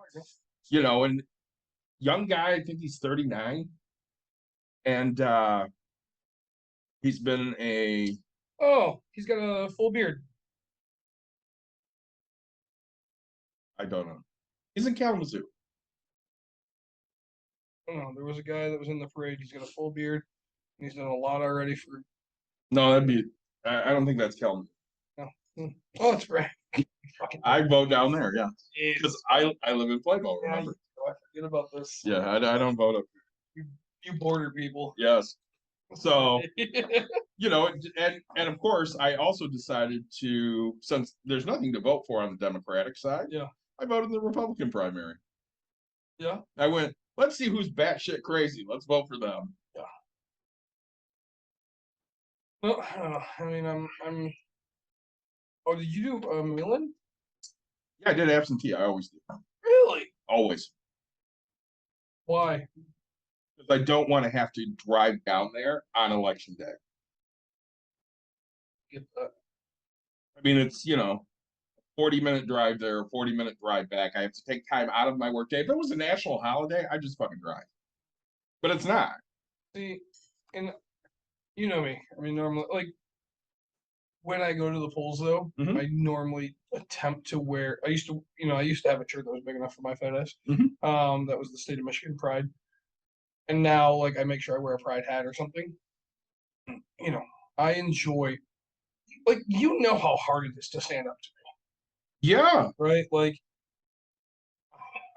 Speaker 4: You know, and young guy, I think he's 39. And he's been
Speaker 5: Oh, he's got a full beard.
Speaker 4: I don't know. He's in Kalamazoo.
Speaker 5: I don't know. There was a guy that was in the parade. He's got a full beard. And he's done a lot already for.
Speaker 4: No, that'd be. I don't think that's Kalamazoo.
Speaker 5: Oh, it's right.
Speaker 4: I vote down there, yeah,
Speaker 5: Jeez.
Speaker 4: because I live in Playbo.
Speaker 5: Yeah,
Speaker 4: Remember?
Speaker 5: I forget about this.
Speaker 4: Yeah, I don't vote up.
Speaker 5: You border people.
Speaker 4: Yes. So you know, and of course, I also decided to, since there's nothing to vote for on the Democratic side,
Speaker 5: Yeah.
Speaker 4: I voted in the Republican primary.
Speaker 5: Yeah.
Speaker 4: I went, let's see who's batshit crazy. Let's vote for them.
Speaker 5: Yeah. Well, I don't know. I mean, I'm. Oh, did you do a Millen?
Speaker 4: Yeah, I did absentee. I always do.
Speaker 5: Really?
Speaker 4: Always.
Speaker 5: Why?
Speaker 4: Because I don't want to have to drive down there on election day.
Speaker 5: Get that.
Speaker 4: I mean, it's, 40-minute drive there, 40-minute drive back. I have to take time out of my work day. If it was a national holiday, I just fucking drive. But it's not.
Speaker 5: See, and you know me. I mean, normally, like when I go to the polls, though,
Speaker 4: Mhm.
Speaker 5: I normally attempt to wear. I used to have a shirt that was big enough for my fat ass.
Speaker 4: Mhm.
Speaker 5: That was the state of Michigan Pride, and now like I make sure I wear a Pride hat or something. You know, I enjoy. Like you know how hard it is to stand up to me,
Speaker 4: Yeah.
Speaker 5: right? Like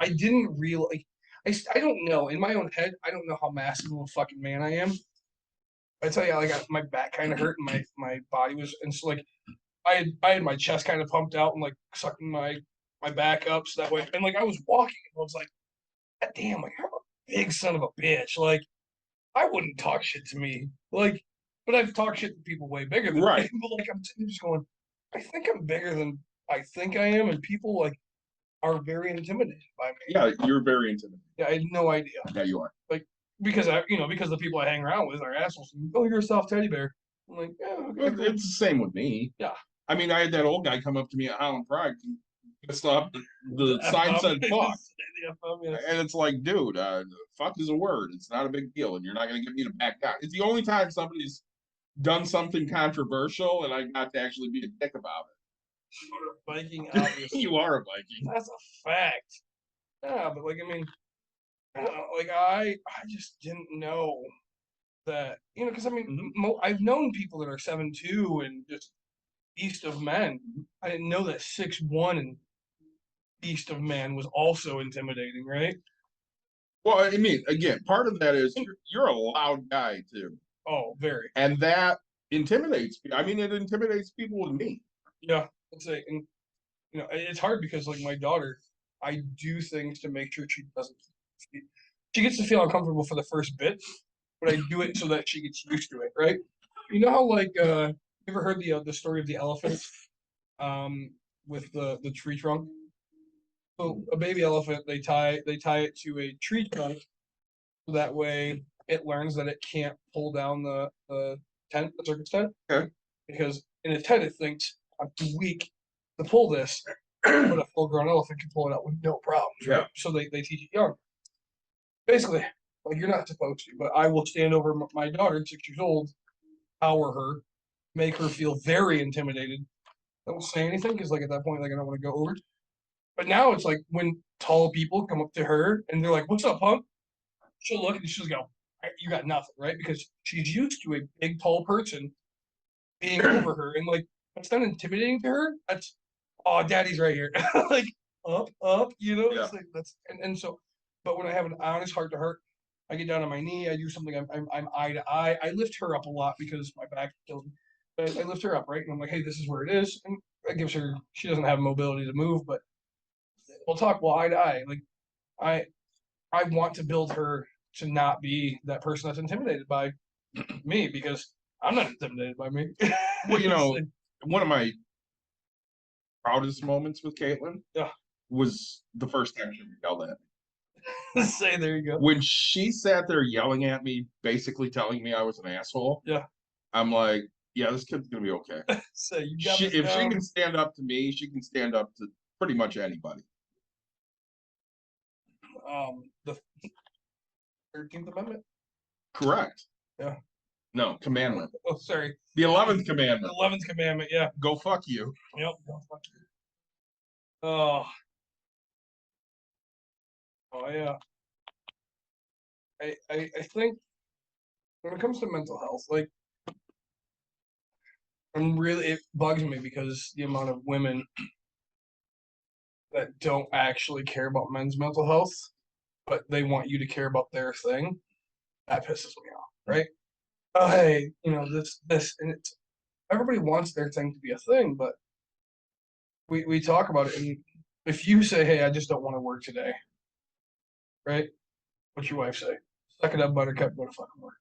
Speaker 5: I didn't realize. I don't know. In my own head, I don't know how massive of a fucking man I am. I tell you, like my back kind of hurt and my body was, and so like I had my chest kind of pumped out and like sucking my back up so that way, and like I was walking and I was like, God damn, like I'm a big son of a bitch. Like I wouldn't talk shit to me, like, but I've talked shit to people way bigger than
Speaker 4: Right.
Speaker 5: me. But like I'm just going, I think I'm bigger than I think I am, and people like are very intimidated by me.
Speaker 4: Yeah, you're very intimidating.
Speaker 5: Yeah, I had no idea.
Speaker 4: Yeah, you are.
Speaker 5: Because because the people I hang around with are assholes. Oh, you're a soft teddy bear. I'm like, yeah, okay, cool.
Speaker 4: It's the same with me.
Speaker 5: Yeah.
Speaker 4: I mean, I had that old guy come up to me at Holland Pride, pissed off. The sign said fuck. And it's like, dude, fuck is a word. It's not a big deal, and you're not going to get me to back down. It's the only time somebody's done something controversial, and I got to actually be a dick about it.
Speaker 5: You're a Viking, obviously.
Speaker 4: You are a Viking.
Speaker 5: That's a fact. Yeah, but like, I mean, I don't know, like I just didn't know that, because I mean, I've known people that are 7'2" and just beast of men. I didn't know that 6'1" and beast of man was also intimidating, right?
Speaker 4: Well, I mean, again, part of that is you're a loud guy too,
Speaker 5: Oh, very.
Speaker 4: and that intimidates me. I mean, it intimidates people with me.
Speaker 5: Yeah, let's say, and it's hard because like my daughter, I do things to make sure she doesn't. She gets to feel uncomfortable for the first bit, but I do it so that she gets used to it, right? You know how like you ever heard the story of the elephant, with the tree trunk? So a baby elephant, they tie it to a tree trunk, so that way it learns that it can't pull down the tent, the circus tent.
Speaker 4: Okay.
Speaker 5: Because in a tent it thinks I'm too weak to pull this, but a full grown elephant can pull it out with no problems, right?
Speaker 4: Yeah.
Speaker 5: So they teach it young. Basically, like you're not supposed to, but I will stand over my daughter, 6 years old, power her, make her feel very intimidated. Don't say anything because like at that point, like I don't want to go over. But now it's like when tall people come up to her and they're like, "What's up, punk?" She'll look and she'll go, "You got nothing," right? Because she's used to a big, tall person being over her, and like that's not intimidating to her. That's, oh, daddy's right here, like up,
Speaker 4: Yeah.
Speaker 5: It's like that's and so. But when I have an honest heart to heart, I get down on my knee. I do something. I'm eye to eye. I lift her up a lot because my back kills me. But I lift her up, right, and I'm like, "Hey, this is where it is." And that gives her. She doesn't have mobility to move, but we'll talk. Well, eye to eye. Like I I want to build her to not be that person that's intimidated by me because I'm not intimidated by me.
Speaker 4: Well, one of my proudest moments with Caitlin,
Speaker 5: Yeah.
Speaker 4: was the first time she yelled at me.
Speaker 5: Say there you go.
Speaker 4: When she sat there yelling at me, basically telling me I was an asshole.
Speaker 5: Yeah.
Speaker 4: I'm like, yeah, this kid's gonna be okay.
Speaker 5: Say you got
Speaker 4: If she
Speaker 5: down.
Speaker 4: can stand up to me, she can stand up to pretty much anybody.
Speaker 5: The 13th Amendment.
Speaker 4: Correct.
Speaker 5: Yeah.
Speaker 4: No, commandment.
Speaker 5: Oh, sorry.
Speaker 4: The 11th
Speaker 5: The
Speaker 4: commandment.
Speaker 5: 11th commandment. Yeah.
Speaker 4: Go fuck you.
Speaker 5: Yep. Oh, fuck you. Oh. Oh yeah. I think when it comes to mental health, like it bugs me because the amount of women that don't actually care about men's mental health, but they want you to care about their thing. That pisses me off, right? Oh, hey, this, and it's everybody wants their thing to be a thing, but we talk about it, and if you say, "Hey, I just don't want to work today," right? What's your wife say? Suck it up, buttercup, go to fucking work.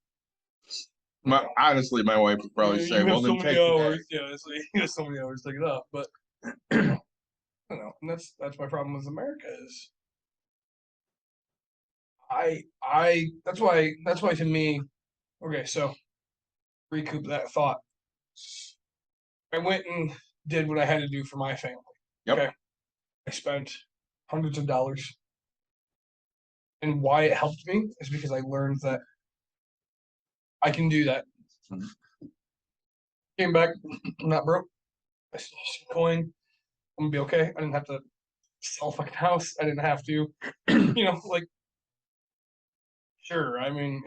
Speaker 4: Honestly, my wife would probably
Speaker 5: You
Speaker 4: say,
Speaker 5: have
Speaker 4: "Well,
Speaker 5: so
Speaker 4: then
Speaker 5: many
Speaker 4: take the
Speaker 5: hours."
Speaker 4: day."
Speaker 5: Yeah, so you have so many hours to take it off, but I don't know, and that's my problem with America is that's why to me, okay, so recoup that thought. I went and did what I had to do for my family.
Speaker 4: Yep.
Speaker 5: Okay. I spent hundreds of dollars. And why it helped me is because I learned that I can do that.
Speaker 4: Mhm.
Speaker 5: Came back, I'm not broke. I still have some coin. I'm gonna be okay. I didn't have to sell a fucking house. I didn't have to, like, sure. I mean,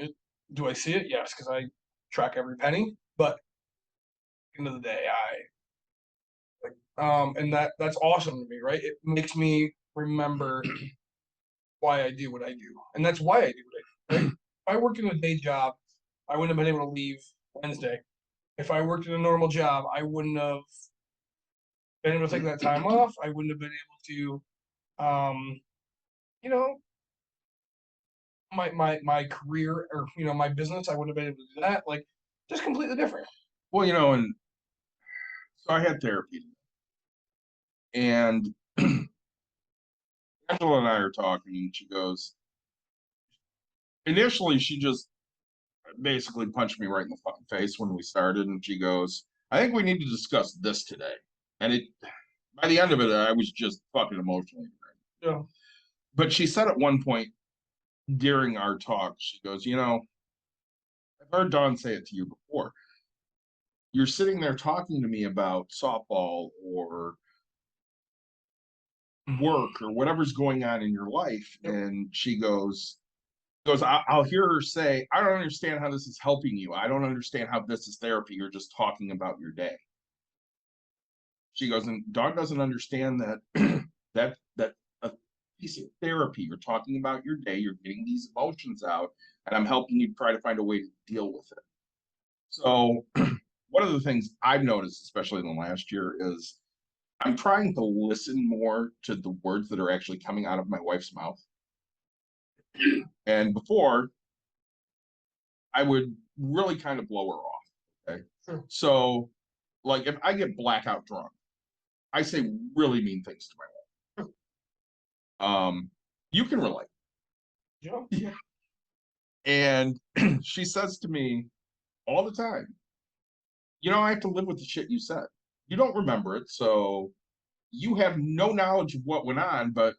Speaker 5: do I see it? Yes, because I track every penny. But at the end of the day, and that's awesome to me, right? It makes me remember why I do what I do, and that's why I do what I do. Right? If I worked in a day job, I wouldn't have been able to leave Wednesday. If I worked in a normal job, I wouldn't have been able to take that time off. I wouldn't have been able to, you know, my career or my business. I wouldn't have been able to do that. Like, just completely different.
Speaker 4: Well, and so I had therapy, and Angela and I are talking, and she goes, initially, she just basically punched me right in the fucking face when we started, and she goes, "I think we need to discuss this today." And by the end of it, I was just fucking emotionally drained.
Speaker 5: Yeah.
Speaker 4: But she said at one point during our talk, she goes, I've heard Don say it to you before. You're sitting there talking to me about softball or work or whatever's going on in your life.
Speaker 5: Yep.
Speaker 4: And she goes, I'll hear her say, "I don't understand how this is helping you. I don't understand how this is therapy. You're just talking about your day." She goes, and Dawn doesn't understand that that a piece of therapy. You're talking about your day, you're getting these emotions out, and I'm helping you try to find a way to deal with it. So one of the things I've noticed, especially in the last year, is I'm trying to listen more to the words that are actually coming out of my wife's mouth. And before, I would really kind of blow her off. Okay.
Speaker 5: Sure.
Speaker 4: So, like, if I get blackout drunk, I say really mean things to my wife. You can relate.
Speaker 5: Yeah.
Speaker 4: Yeah. And she says to me all the time, I have to live with the shit you said. You don't remember it, so you have no knowledge of what went on, but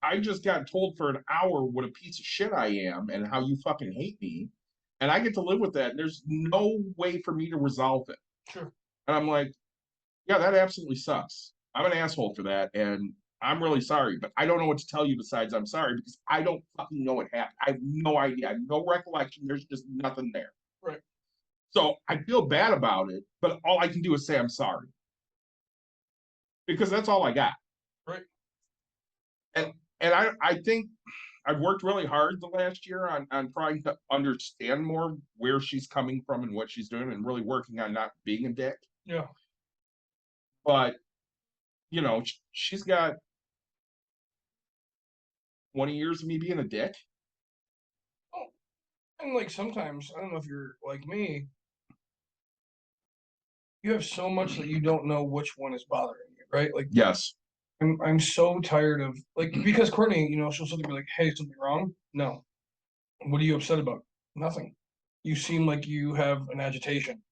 Speaker 4: I just got told for an hour what a piece of shit I am and how you fucking hate me. And I get to live with that. And there's no way for me to resolve it.
Speaker 5: Sure.
Speaker 4: And I'm like, yeah, that absolutely sucks. I'm an asshole for that. And I'm really sorry, but I don't know what to tell you besides I'm sorry because I don't fucking know what happened. I have no idea. I have no recollection. There's just nothing there.
Speaker 5: Right.
Speaker 4: So I feel bad about it, but all I can do is say I'm sorry. Because that's all I got.
Speaker 5: Right.
Speaker 4: And I think I've worked really hard the last year on trying to understand more where she's coming from and what she's doing and really working on not being a dick.
Speaker 5: Yeah.
Speaker 4: But, she's got 20 years of me being a dick.
Speaker 5: Oh, and like sometimes, I don't know if you're like me, you have so much that you don't know which one is bothering you, right? Like,
Speaker 4: Yes.
Speaker 5: I'm so tired of like because Courtney, she'll suddenly be like, "Hey, something wrong?" No. What are you upset about? Nothing. You seem like you have an agitation.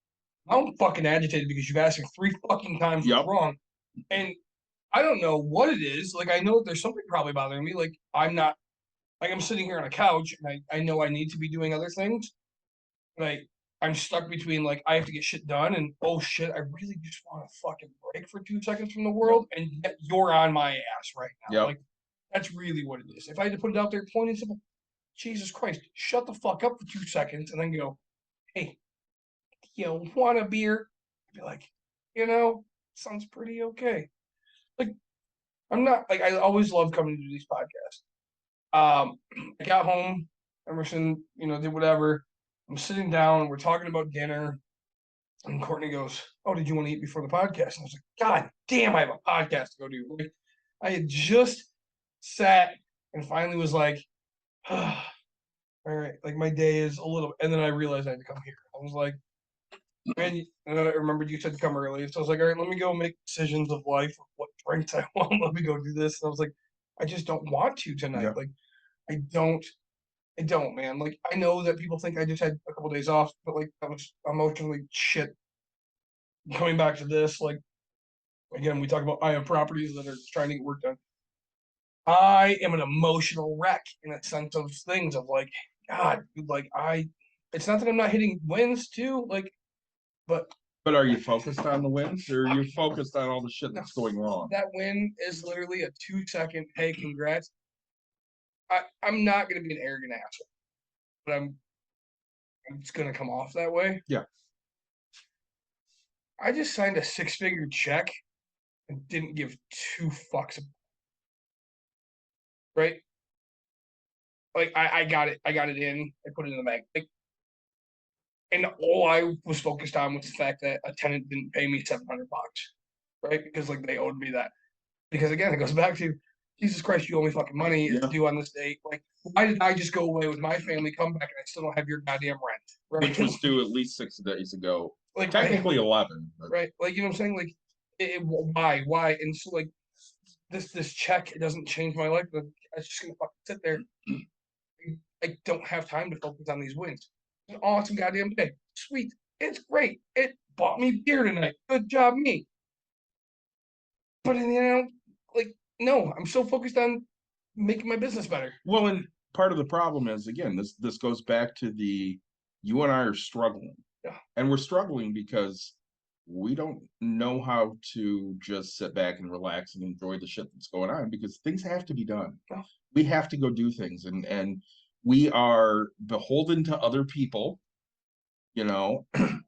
Speaker 5: I'm fucking agitated because you've asked me 3 fucking times
Speaker 4: Yep.
Speaker 5: what's wrong, and I don't know what it is. Like I know that there's something probably bothering me. Like I'm not like I'm sitting here on a couch and I know I need to be doing other things. Like I'm stuck between like I have to get shit done and oh shit, I really just want to fucking break for 2 seconds from the world, and yet you're on my ass right now.
Speaker 4: Yep.
Speaker 5: Like that's really what it is. If I had to put it out there plain and simple, Jesus Christ, shut the fuck up for 2 seconds and then go, hey, you want a beer? I'd be like, sounds pretty okay. Like I'm not like I always love coming to do these podcasts. I got home, Emerson, did whatever. I'm sitting down, we're talking about dinner, and Courtney goes, "Oh, did you want to eat before the podcast?" And I was like, "God damn, I have a podcast to go do." Like, I had just sat and finally was like, all right, like my day is a little, and then I realized I had to come here. I was like, man, and then I remembered you said to come early. So I was like, all right, let me go make decisions of life, of what drinks I want. Let me go do this. And I was like, I just don't want to tonight.
Speaker 4: Yeah.
Speaker 5: Like, I don't, man. Like, I know that people think I just had a couple days off, but like, that was emotionally shit. Coming back to this, like, again, we talk about I have properties that are trying to get work done. I am an emotional wreck in a sense of things of like, God, like, it's not that I'm not hitting wins too, like, but
Speaker 4: But are you focused on the wins or are you focused on all the shit that's going wrong?
Speaker 5: that win is literally a 2-second, hey, congrats. I'm not going to be an arrogant asshole, but I'm just going to come off that way.
Speaker 4: Yeah.
Speaker 5: I just signed a 6-figure check and didn't give 2 fucks. Right? Like I got it. I got it in. I put it in the bank. Like, and all I was focused on was the fact that a tenant didn't pay me $700, right? Because like they owed me that. Because again, it goes back to Jesus Christ, you owe me fucking money. It's due on this date. Like, why did I just go away with my family, come back, and I still don't have your goddamn rent? Right?
Speaker 4: Which was due at least 6 days ago.
Speaker 5: Like
Speaker 4: Technically 11. But...
Speaker 5: Right. Like, you know what I'm saying? Like, why? And so like this check, it doesn't change my life, but it's just gonna fucking sit there. I don't have time to focus on these wins. It's an awesome goddamn day. Sweet. It's great. It bought me beer tonight. Good job, me. But in the end, like, no, I'm so focused on making my business better.
Speaker 4: Well, and part of the problem is, again, this goes back to you and I are struggling.
Speaker 5: Yeah.
Speaker 4: And we're struggling because we don't know how to just sit back and relax and enjoy the shit that's going on because things have to be done.
Speaker 5: Yeah.
Speaker 4: We have to go do things and we are beholden to other people.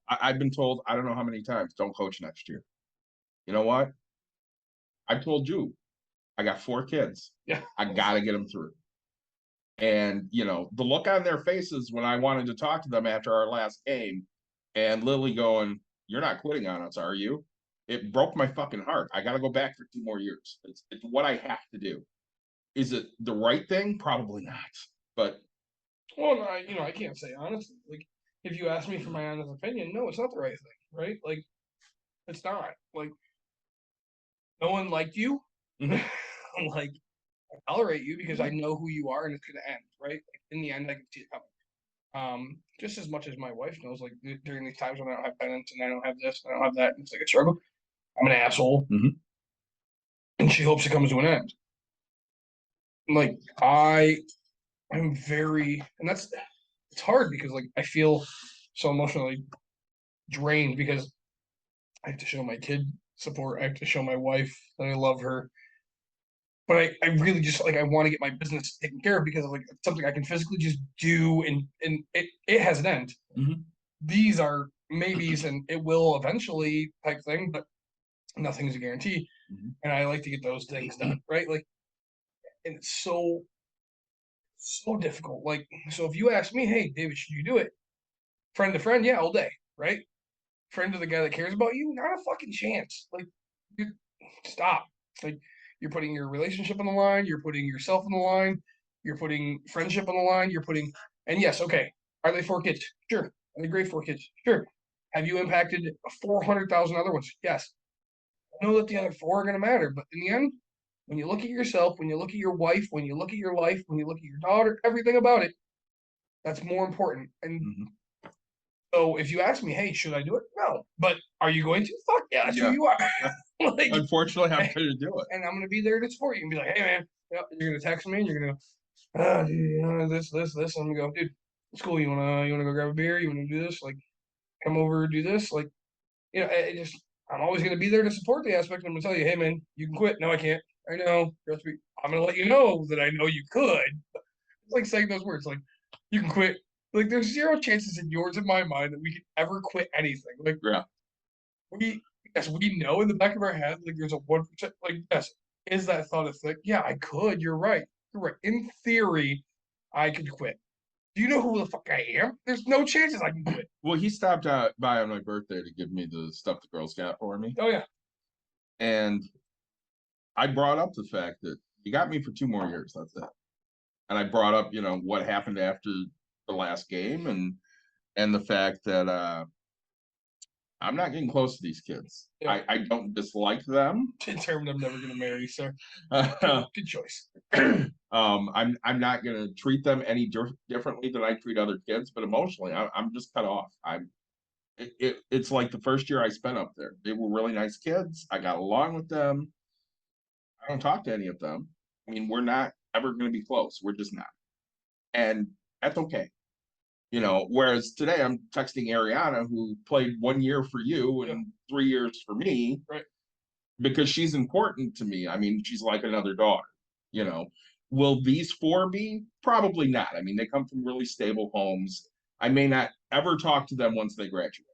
Speaker 4: I've been told, I don't know how many times, don't coach next year. You know what? I told you, I got 4 kids.
Speaker 5: Yeah.
Speaker 4: I got to get them through. And, you know, the look on their faces when I wanted to talk to them after our last game and Lily going, "You're not quitting on us, are you?" It broke my fucking heart. I got to go back for 2 more years. It's what I have to do. Is it the right thing? Probably not. But
Speaker 5: Well, no, I can't say honestly. Like, if you ask me for my honest opinion, no, it's not the right thing, right? Like, it's not. Like, no one liked you.
Speaker 4: Mhm.
Speaker 5: Like, I tolerate you because I know who you are and it's gonna end, right? Like, in the end, I can see it coming. Just as much as my wife knows, like during these times when I don't have penance and I don't have this and I don't have that, and it's like a struggle. I'm an asshole,
Speaker 4: Mhm.
Speaker 5: and she hopes it comes to an end. Like I'm very, and it's hard because like I feel so emotionally drained because I have to show my kid support. I have to show my wife that I love her. But I really just like I want to get my business taken care of because of like it's something I can physically just do and it has an end.
Speaker 4: Mhm.
Speaker 5: These are maybes and it will eventually type thing, but nothing's a guarantee.
Speaker 4: Mhm.
Speaker 5: And I like to get those things done, right? Like, and it's so difficult. Like, so if you ask me, hey, David, should you do it? Friend to friend, yeah, all day, right? Friend to the guy that cares about you, not a fucking chance. Like, you stop. Like, you're putting your relationship on the line, you're putting yourself on the line, you're putting friendship on the line, you're putting, and yes, okay, are they 4 kids? Sure. Are they great 4 kids? Sure. Have you impacted 400,000 other ones? Yes. I know that the other 4 are going to matter, but in the end, when you look at yourself, when you look at your wife, when you look at your life, when you look at your daughter, everything about it, that's more important. And
Speaker 4: Mhm.
Speaker 5: so if you ask me, hey, should I do it? No. But are you going to? Fuck yeah, that's who
Speaker 4: Yeah.
Speaker 5: you are. Like,
Speaker 4: Unfortunately, I'm going to do it.
Speaker 5: and I'm gonna be there to support you and be like, hey man, you're gonna text me and you're gonna go, dude, this. And I'm gonna go, dude, it's cool. You wanna go grab a beer? You wanna do this? Like, come over, do this. Like, I'm always gonna be there to support the aspect. I'm gonna tell you, hey man, you can quit. No, I can't. I know. Trust me. I'm gonna let you know that I know you could. It's like saying those words, like, you can quit. Like, there's 0 chances in yours in my mind that we could ever quit anything. Like,
Speaker 4: Yeah.
Speaker 5: we know in the back of our head, like there's a 1%, like, yes, is that thought of like, yeah, I could, you're right. You're right. In theory, I could quit. Do you know who the fuck I am? There's no chances I can quit.
Speaker 4: Well, he stopped by on my birthday to give me the stuff the girls got for me.
Speaker 5: Oh yeah.
Speaker 4: And I brought up the fact that you got me for 2 more years. That's it. And I brought up, you know, what happened after the last game and the fact that I'm not getting close to these kids.
Speaker 5: Yeah.
Speaker 4: I don't dislike them.
Speaker 5: Determined I'm never gonna marry, sir. Good choice.
Speaker 4: I'm not gonna treat them any differently than I treat other kids, but emotionally, I'm just cut off. It's like the first year I spent up there. They were really nice kids. I got along with them. I don't talk to any of them. I mean, we're not ever gonna be close. We're just not, and that's okay. You know, whereas today I'm texting Ariana, who played 1 year for you and 3 years for me,
Speaker 5: Right.
Speaker 4: because she's important to me. I mean, she's like another daughter, you know. Will these 4 be? Probably not. I mean, they come from really stable homes. I may not ever talk to them once they graduate.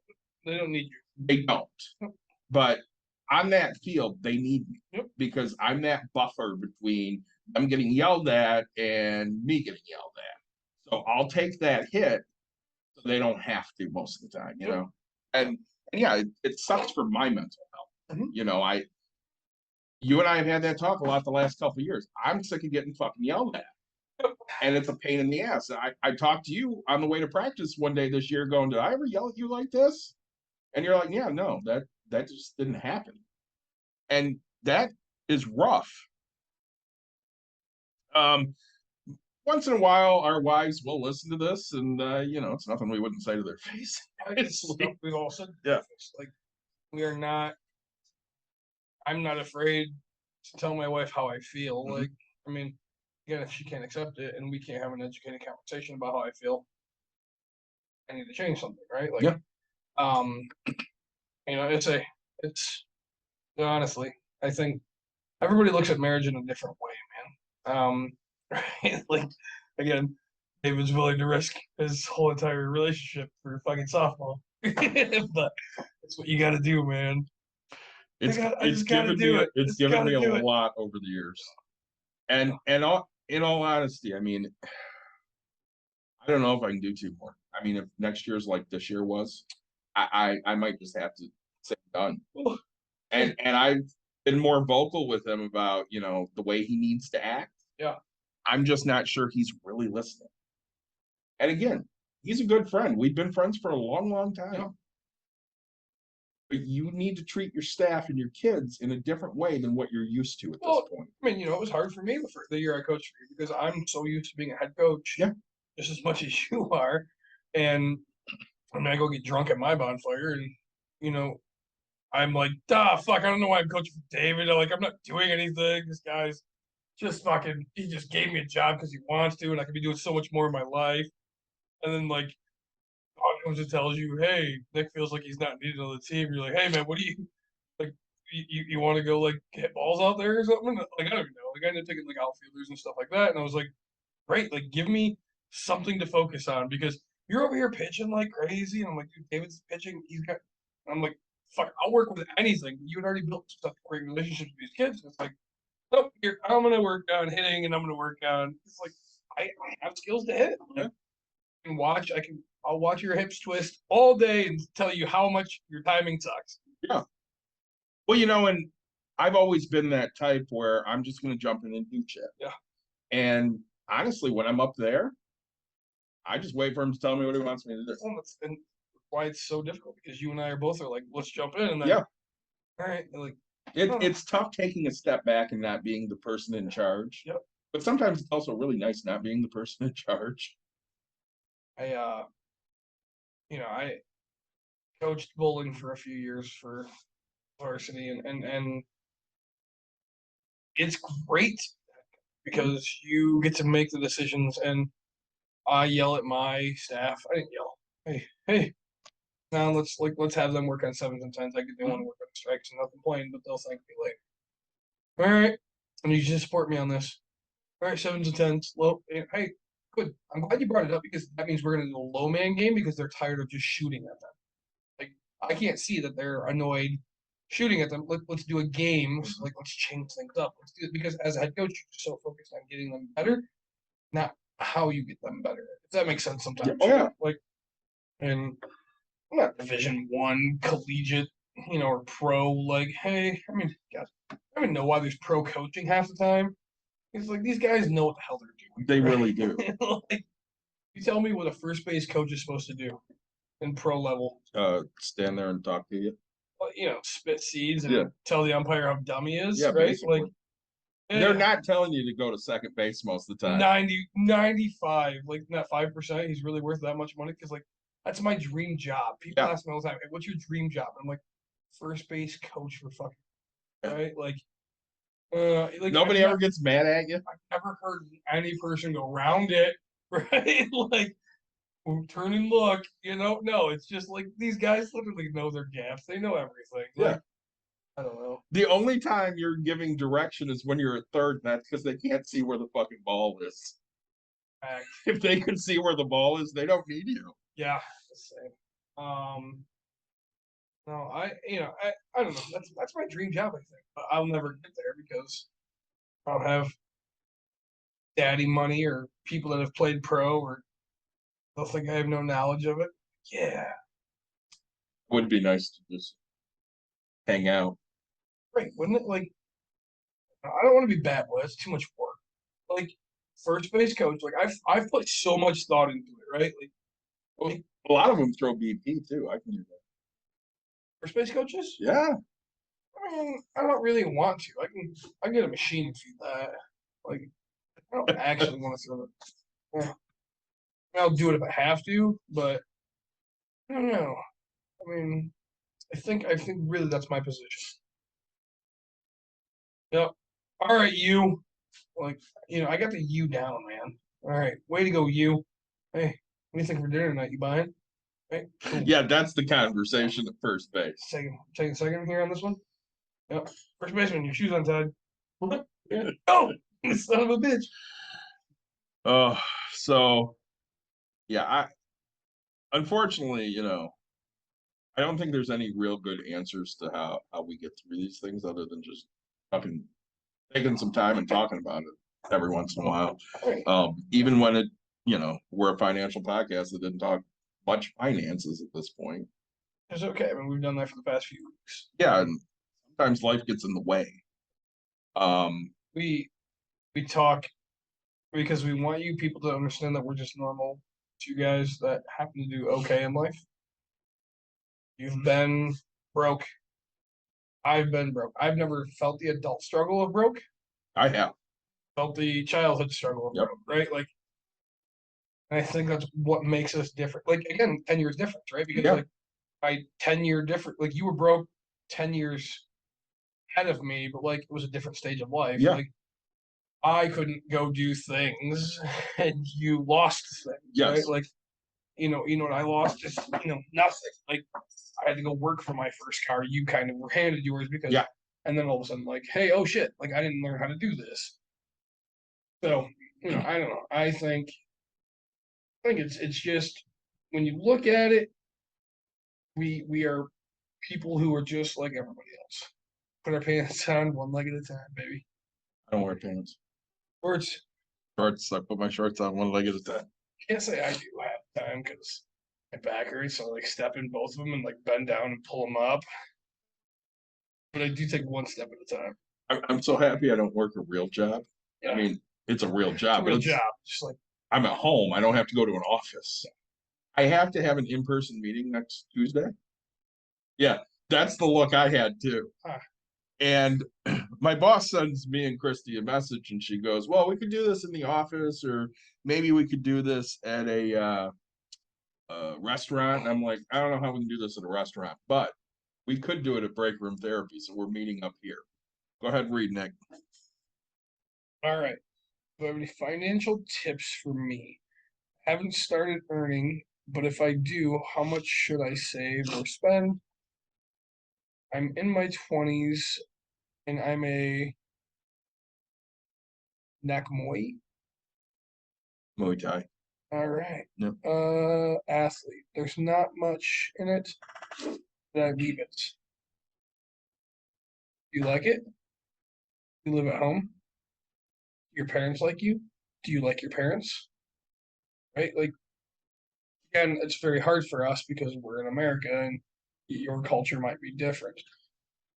Speaker 5: They don't need you.
Speaker 4: They don't.
Speaker 5: Nope.
Speaker 4: But on that field, they need me
Speaker 5: Yep.
Speaker 4: because I'm that buffer between them getting yelled at and me getting yelled at. So I'll take that hit so they don't have to most of the time, you
Speaker 5: Yep.
Speaker 4: know. And yeah, it sucks for my mental health.
Speaker 5: Mhm.
Speaker 4: You know, you and I have had that talk a lot the last couple of years. I'm sick of getting fucking yelled at. And it's a pain in the ass. I talked to you on the way to practice one day this year going, did I ever yell at you like this? And you're like, yeah, no, that just didn't happen. And that is rough. Once in a while, our wives will listen to this, and you know, it's nothing we wouldn't say to their face.
Speaker 5: We've all said,
Speaker 4: Yeah.
Speaker 5: like, we are not. I'm not afraid to tell my wife how I feel.
Speaker 4: Mhm.
Speaker 5: Like, I mean, again, if she can't accept it and we can't have an educated conversation about how I feel, I need to change something, right? Like,
Speaker 4: Yeah.
Speaker 5: um, it's honestly, I think everybody looks at marriage in a different way, man. Right? Like, again, David's willing to risk his whole entire relationship for fucking softball, but that's what you got to do, man. I just gotta do it.
Speaker 4: It's
Speaker 5: Just
Speaker 4: given
Speaker 5: gotta
Speaker 4: me
Speaker 5: do
Speaker 4: a
Speaker 5: it.
Speaker 4: lot over the years. And in all honesty, I mean, I don't know if I can do two more. I mean, if next year's like this year was, I might just have to say done.
Speaker 5: Well,
Speaker 4: And I've been more vocal with him about, you know, the way he needs to act.
Speaker 5: yeah.
Speaker 4: I'm just not sure he's really listening. And again, he's a good friend. We've been friends for a long, long time.
Speaker 5: Yeah.
Speaker 4: But you need to treat your staff and your kids in a different way than what you're used to at
Speaker 5: Well,
Speaker 4: this point.
Speaker 5: I mean, it was hard for me the year I coached for you because I'm so used to being a head coach,
Speaker 4: Yeah.
Speaker 5: just as much as you are. And I mean, I go get drunk at my bonfire, and I'm like, fuck, I don't know why I'm coaching for David. I'm not doing anything. This guy's just fucking. He just gave me a job because he wants to, and I could be doing so much more in my life. And then God comes and tells you, hey, Nick feels like he's not needed on the team. You're like, hey man, what do you like? You want to go hit balls out there or something? I don't even know. I ended up taking outfielders and stuff like that, and I was like, great, give me something to focus on because you're over here pitching like crazy, and I'm like, dude, David's pitching. I'm like, fuck, I'll work with anything. You had already built such a great relationship with these kids. It's like, nope, I'm gonna work on hitting, and I'm gonna work on. It's like I have skills to hit. I'll watch your hips twist all day and tell you how much your timing sucks.
Speaker 4: Yeah. Well, and I've always been that type where I'm just going to jump in and do shit.
Speaker 5: Yeah.
Speaker 4: And honestly, when I'm up there, I just wait for him to tell me what he wants me to do.
Speaker 5: Well, and why it's so difficult because you and I are both like, let's jump in, and then
Speaker 4: yeah,
Speaker 5: all right,
Speaker 4: it's tough taking a step back and not being the person in charge.
Speaker 5: Yep.
Speaker 4: But sometimes it's also really nice not being the person in charge.
Speaker 5: I coached bowling for a few years for varsity, and it's great because you get to make the decisions. And I yell at my staff. I didn't yell. Hey, now let's have them work on sevens and tens. I get they want to work on strikes and not complain, but they'll thank me later. All right, and you just support me on this. All right, sevens and tens. Low. Hey, good. I'm glad you brought it up because that means we're gonna do a low man game because they're tired of just shooting at them. I can't see that they're annoyed shooting at them. Let's do a game. Let's change things up. Let's do it because as a head coach, you're so focused on getting them better, not how you get them better. If that makes sense sometimes.
Speaker 4: Yeah.
Speaker 5: And I'm not Division I collegiate, or pro. Hey, I mean, God, I don't even know why there's pro coaching half the time. It's these guys know what the hell they're doing.
Speaker 4: They really do.
Speaker 5: You tell me what a first base coach is supposed to do in pro level.
Speaker 4: Stand there and talk to you.
Speaker 5: Well, spit seeds and tell the umpire how dumb he is.
Speaker 4: Yeah,
Speaker 5: right?
Speaker 4: basically. They're not telling you to go to second base most of the time.
Speaker 5: 95, not 5%. He's really worth that much money because that's my dream job. People ask me all the time, hey, what's your dream job? And I'm like, first base coach for fucking right.
Speaker 4: Nobody ever gets mad at you.
Speaker 5: I've never heard any person go round it, right? Turn and look, no, it's just these guys literally know their gaps. They know everything. I don't know.
Speaker 4: The only time you're giving direction is when you're at third, and that's because they can't see where the fucking ball is.
Speaker 5: Fact.
Speaker 4: If they can see where the ball is, they don't need you.
Speaker 5: Yeah, the same. No, I don't know. That's my dream job, I think. But I'll never get there because I don't have daddy money or people that have played pro or they'll think I have no knowledge of it. Yeah.
Speaker 4: Would be nice to just hang out.
Speaker 5: Right, wouldn't it? I don't want to be bad, but it's too much work. First base coach, I've put so much thought into it, right?
Speaker 4: A lot of them throw BP too. I can do that.
Speaker 5: First base coaches?
Speaker 4: Yeah.
Speaker 5: I mean, I don't really want to. I can get a machine and feed that. I don't actually want to throw it. Yeah. I'll do it if I have to, but I don't know. I mean, I think really that's my position. Yep. All right, you. I got the you down, man. All right, way to go, you. Hey, what do you think for dinner tonight? You buying? Hey, cool.
Speaker 4: Yeah, that's the conversation at first base.
Speaker 5: Take a second here on this one. Yep. First baseman, your shoes untied. What? Yeah. Oh, son of a bitch.
Speaker 4: So yeah, unfortunately, I don't think there's any real good answers to how we get through these things other than just fucking taking some time and talking about it every once in a while. Even when we're a financial podcast that didn't talk much finances at this point.
Speaker 5: It's okay. I mean, we've done that for the past few weeks.
Speaker 4: Yeah, and sometimes life gets in the way.
Speaker 5: We talk because we want you people to understand that we're just normal two guys that happen to do okay in life. You've been broke. I've been broke. I've never felt the adult struggle of broke.
Speaker 4: I have
Speaker 5: Felt the childhood struggle of broke, right? Like, and I think that's what makes us different. Like, again, 10 years difference, right? Because like my 10-year different, like you were broke 10 years ahead of me, but like it was a different stage of life.
Speaker 4: Yeah.
Speaker 5: Like I couldn't go do things and you lost things.
Speaker 4: Yes.
Speaker 5: Right? Like, what I lost is, nothing. Like I had to go work for my first car. You kind of were handed yours because, and then all of a sudden, like, hey, oh shit, like I didn't learn how to do this. So, I don't know. I think it's just when you look at it, we are people who are just like everybody else. Put our pants on one leg at a time, baby.
Speaker 4: I don't wear pants.
Speaker 5: Shorts.
Speaker 4: I put my shorts on one leg at a time.
Speaker 5: Can't say I do half the time because my back hurts, so I like step in both of them and like bend down and pull them up. But I do take one step at a time.
Speaker 4: I'm so happy I don't work a real job.
Speaker 5: Yeah.
Speaker 4: I mean, it's a real job.
Speaker 5: It's a real job. Just like
Speaker 4: I'm at home. I don't have to go to an office. I have to have an in-person meeting next Tuesday. Yeah, that's the look I had too. And my boss sends me and Christy a message and she goes, well, we could do this in the office or maybe we could do this at a restaurant. And I'm like, I don't know how we can do this at a restaurant, but we could do it at break room therapy. So we're meeting up here. Go ahead and read, Nick.
Speaker 5: All right. Do I have any financial tips for me? Haven't started earning, but if I do, how much should I save or spend? I'm in my 20s and I'm a Nakamoi.
Speaker 4: Muay Thai.
Speaker 5: All right.
Speaker 4: Yep.
Speaker 5: Athlete. There's not much in it, but I leave it. You like it? You live at home? Your parents like you? Do you like your parents? Right? Like, again, it's very hard for us because we're in America and your culture might be different.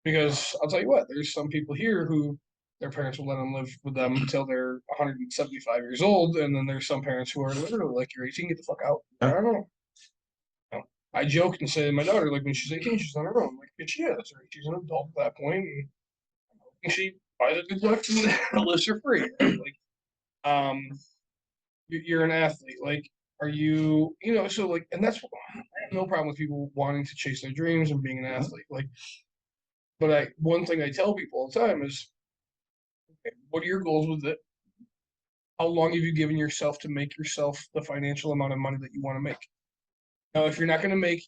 Speaker 5: Because I'll tell you what, there's some people here who their parents will let them live with them until they're 175 years old, and then there's some parents who are literally like, "You're 18, get the fuck out." I don't know. I joke and say to my daughter, like when she's 18, she's on her own. Like, bitch, yeah, that's right. She's an adult at that point, and she buys a good lift and lives her free. Right? Like, you're an athlete. Like, are you, so like, and that's I have no problem with people wanting to chase their dreams and being an athlete. Like, but one thing I tell people all the time is, okay, what are your goals with it? How long have you given yourself to make yourself the financial amount of money that you want to make? Now, if you're not going to make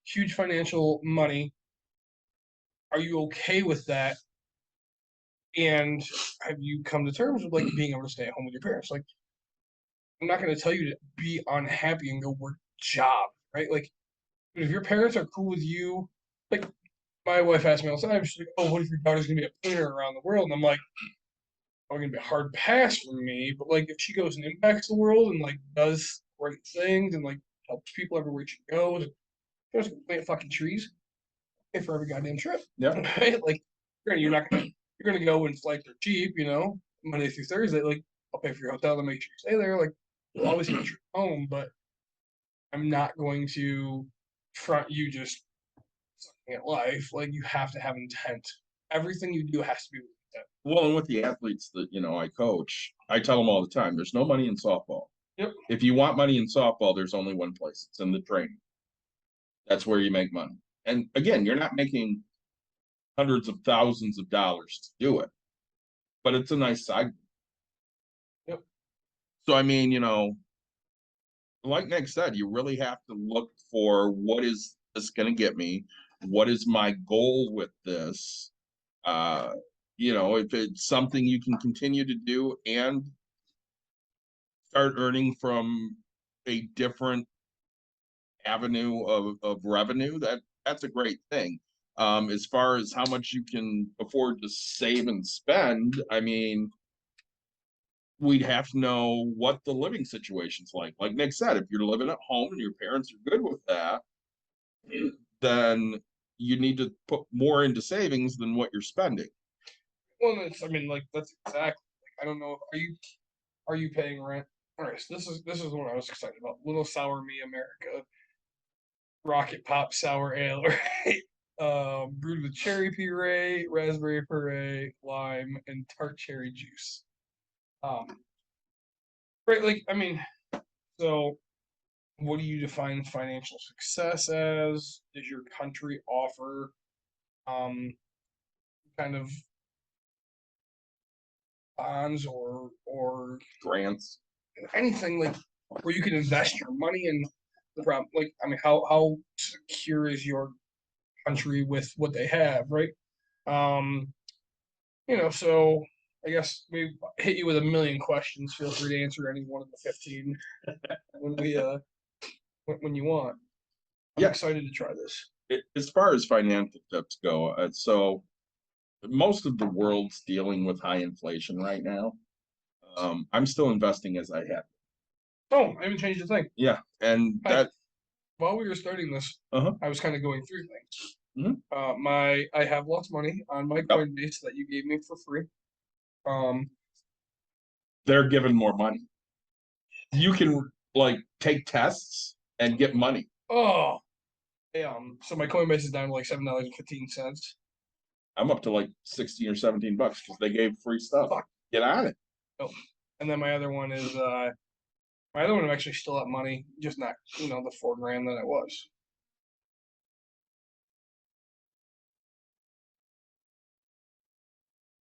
Speaker 5: huge financial money, are you okay with that? And have you come to terms with like being able to stay at home with your parents? Like, I'm not going to tell you to be unhappy and go work a job, right? Like, if your parents are cool with you, like my wife asks me all the time, she's like, "Oh, what if your daughter's going to be a painter around the world?" And I'm like, "Oh, going to be a hard pass for me." But like, if she goes and impacts the world and like does great things and like helps people everywhere she goes, she doesn't plant fucking trees. Pay for every goddamn trip.
Speaker 4: Yeah.
Speaker 5: Right? Like, you're gonna go and flights are cheap, Monday through Thursday. Like, I'll pay for your hotel to make sure you stay there. Like, you'll always get your home, but I'm not going to front you just sucking at life. Like, you have to have intent. Everything you do has to be with intent.
Speaker 4: Well, and with the athletes that I coach, I tell them all the time, there's no money in softball.
Speaker 5: Yep.
Speaker 4: If you want money in softball, there's only one place. It's in the training. That's where you make money. And again, you're not making hundreds of thousands of dollars to do it, but it's a nice side.
Speaker 5: Yep.
Speaker 4: So, I mean, like Nick said, you really have to look for what is this going to get me? What is my goal with this? If it's something you can continue to do and start earning from a different avenue of revenue, that's a great thing. As far as how much you can afford to save and spend, I mean, we'd have to know what the living situation's like. Like Nick said, if you're living at home and your parents are good with that, then you need to put more into savings than what you're spending.
Speaker 5: Well, it's, I mean, like that's exactly. Like, I don't know. Are you paying rent? All right, so this is what I was excited about. Little Sour Me America, Rocket Pop Sour Ale, right? Brewed with cherry puree, raspberry puree, lime, and tart cherry juice. Um, right, like I mean, so what do you define financial success as? Does your country offer um kind of bonds or
Speaker 4: Grants.
Speaker 5: anything like where you can invest your money in the problem? Like, I mean, how secure is your country with what they have, right? Um, so I guess we hit you with a million questions. Feel free to answer any one of the 15 when we when you want. I'm
Speaker 4: Yeah.
Speaker 5: excited to try this.
Speaker 4: As far as financial tips go, so most of the world's dealing with high inflation right now. I'm still investing as I have.
Speaker 5: Oh, I haven't changed a thing.
Speaker 4: Yeah, and
Speaker 5: Hi.
Speaker 4: that
Speaker 5: While we were starting this,
Speaker 4: Uh-huh.
Speaker 5: I was kind of going through things.
Speaker 4: Mhm.
Speaker 5: I have lots of money on my Coinbase that you gave me for free.
Speaker 4: They're giving more money. You can like take tests and get money.
Speaker 5: Oh, so my Coinbase is down to like $7.15.
Speaker 4: I'm up to like 16 or 17 bucks because they gave free stuff.
Speaker 5: Fuck.
Speaker 4: Get on it.
Speaker 5: Oh, and then my other one is my other one I'm actually still at money, just not the $4,000 that it was.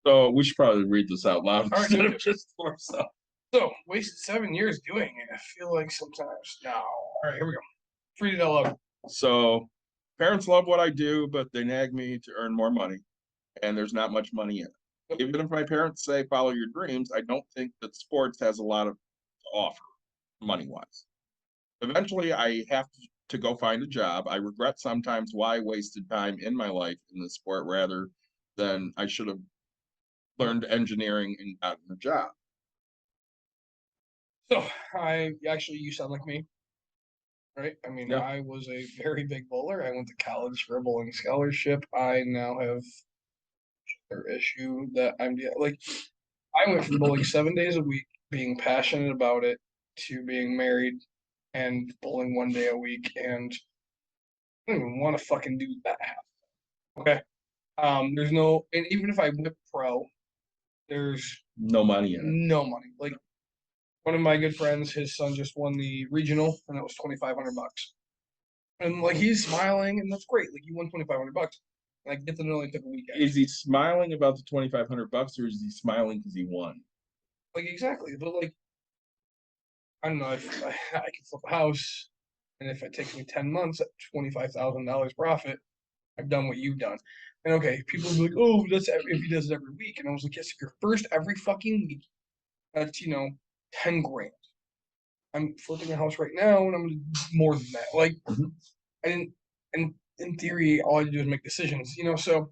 Speaker 4: So we should probably read this out loud
Speaker 5: All right.
Speaker 4: instead of just for stuff.
Speaker 5: So wasted 7 years doing it. I feel like sometimes no. All right, here we go. Read it out loud.
Speaker 4: So parents love what I do, but they nag me to earn more money, and there's not much money in it. Even if my parents say follow your dreams, I don't think that sports has a lot of to offer money wise. Eventually, I have to go find a job. I regret sometimes why I wasted time in my life in the sport rather than I should have learned engineering and gotten a job.
Speaker 5: So you sound like me, right? I mean,
Speaker 4: Yeah.
Speaker 5: I was a very big bowler. I went to college for a bowling scholarship. I now have their issue that like I went from bowling 7 days a week, being passionate about it, to being married and bowling 1 day a week, and I don't even want to fucking do that. Okay. There's no, and even if I went pro, there's
Speaker 4: No money in it.
Speaker 5: no money. Like one of my good friends, his son just won the regional, and that was $2,500. And like he's smiling, and that's great. Like you won $2,500. And I get to know it took a week.
Speaker 4: Is he smiling about the 2,500 bucks, or is he smiling because he won?
Speaker 5: Like exactly, but like I don't know if I can flip a house, and if it takes me 10 months at $25,000 profit, I've done what you've done. And okay, people will be like, oh, if he does it every week. And I was like, yes, if you're first every fucking week, that's 10 grand. I'm flipping a house right now, and I'm gonna do more than that. Like I didn't, and in theory, all I do is make decisions. So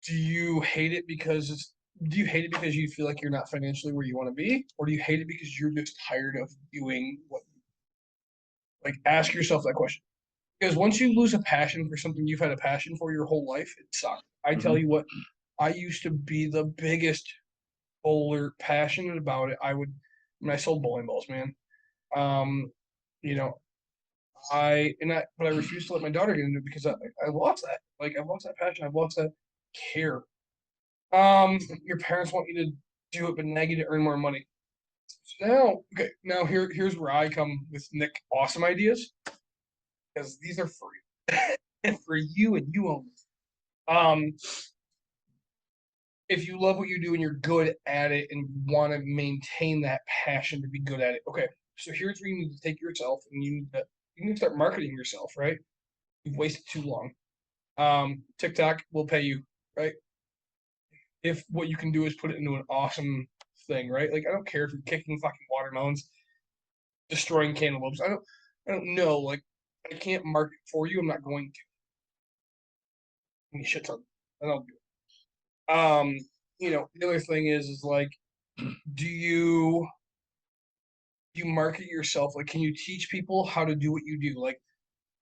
Speaker 5: do you hate it because you feel like you're not financially where you want to be, or do you hate it because you're just tired of doing what? Like, ask yourself that question. Because once you lose a passion for something you've had a passion for your whole life, it sucks. I tell you what, I used to be the biggest bowler, passionate about it. When I sold bowling balls, man. You know, but I refused to let my daughter get into it because I lost that. Like, I've lost that passion. I've lost that care. Your parents want you to do it, but nag you to earn more money. So now here's where I come with Nick awesome ideas, because these are free and for you and you only. Um, if you love what you do and you're good at it and want to maintain that passion to be good at it, okay. So here's where you need to take yourself, and you need to start marketing yourself, right? You've wasted too long. TikTok will pay you, right? If what you can do is put it into an awesome thing, right? Like I don't care if you're kicking fucking watermelons, destroying cantaloupes. I don't know. Like I can't market for you. I'm not going to. Any shit ton, and I'll do it. The other thing is like, do you market yourself? Like, can you teach people how to do what you do? Like,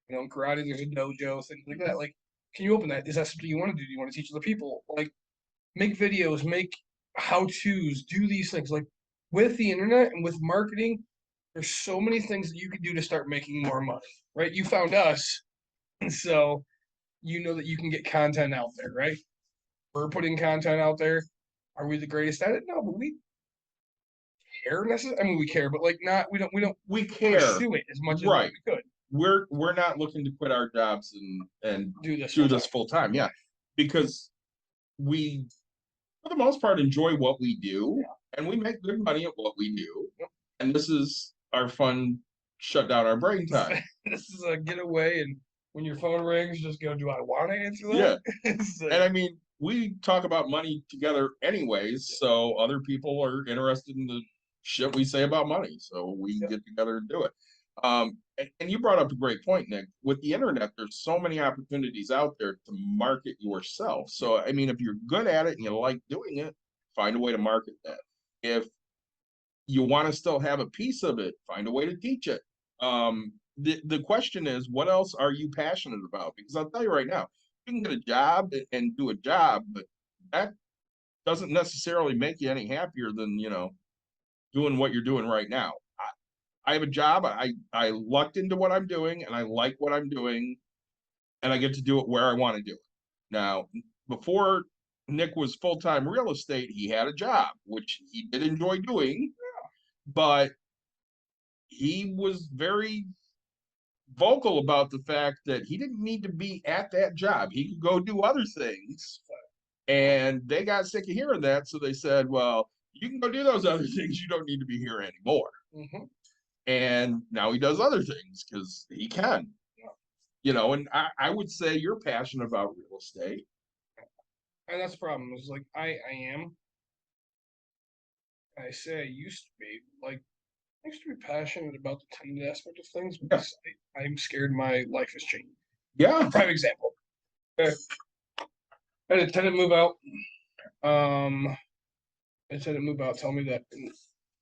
Speaker 5: in karate, there's a dojo, things like that. Like, can you open that? Is that something you want to do? Do you want to teach other people? Like, make videos, make how-tos, do these things. Like, with the internet and with marketing, there's so many things that you can do to start making more money, right? You found us, and so you know that you can get content out there, right? We're putting content out there. Are we the greatest at it? No, but we care necessarily. I mean, we care, but like not
Speaker 4: We care,
Speaker 5: pursue it as much as
Speaker 4: right?
Speaker 5: we could.
Speaker 4: We're not looking to quit our jobs and
Speaker 5: Do this
Speaker 4: do this full time, yeah, because we, for the most part, enjoy what we do, and we make good money at what we do, and this is our fun, shut down our brain time.
Speaker 5: This is a getaway, and when your phone rings, just go, "Do I want to answer
Speaker 4: Yeah,
Speaker 5: that?" Like,
Speaker 4: and I mean, we talk about money together anyways, so other people are interested in the shit we say about money, so we get together and do it. And you brought up a great point, Nick. With the internet, there's so many opportunities out there to market yourself. So, I mean, if you're good at it and you like doing it, find a way to market that. If you want to still have a piece of it, find a way to teach it. The question is, what else are you passionate about? Because I'll tell you right now, you can get a job and do a job, but that doesn't necessarily make you any happier than, doing what you're doing right now. I have a job. I lucked into what I'm doing, and I like what I'm doing, and I get to do it where I want to do it. Now, before Nick was full-time real estate, he had a job, which he did enjoy doing, but he was very vocal about the fact that he didn't need to be at that job. He could go do other things. And they got sick of hearing that, so they said, well, you can go do those other things. You don't need to be here anymore.
Speaker 5: mhm.
Speaker 4: And now he does other things because he can. And I would say you're passionate about real estate.
Speaker 5: And that's the problem. Is like I am. I say I used to be like I used to be passionate about the tenant aspect of things because I'm scared my life has changed.
Speaker 4: Yeah.
Speaker 5: Prime example. Okay. I had a tenant move out. I tenant move out, tell me that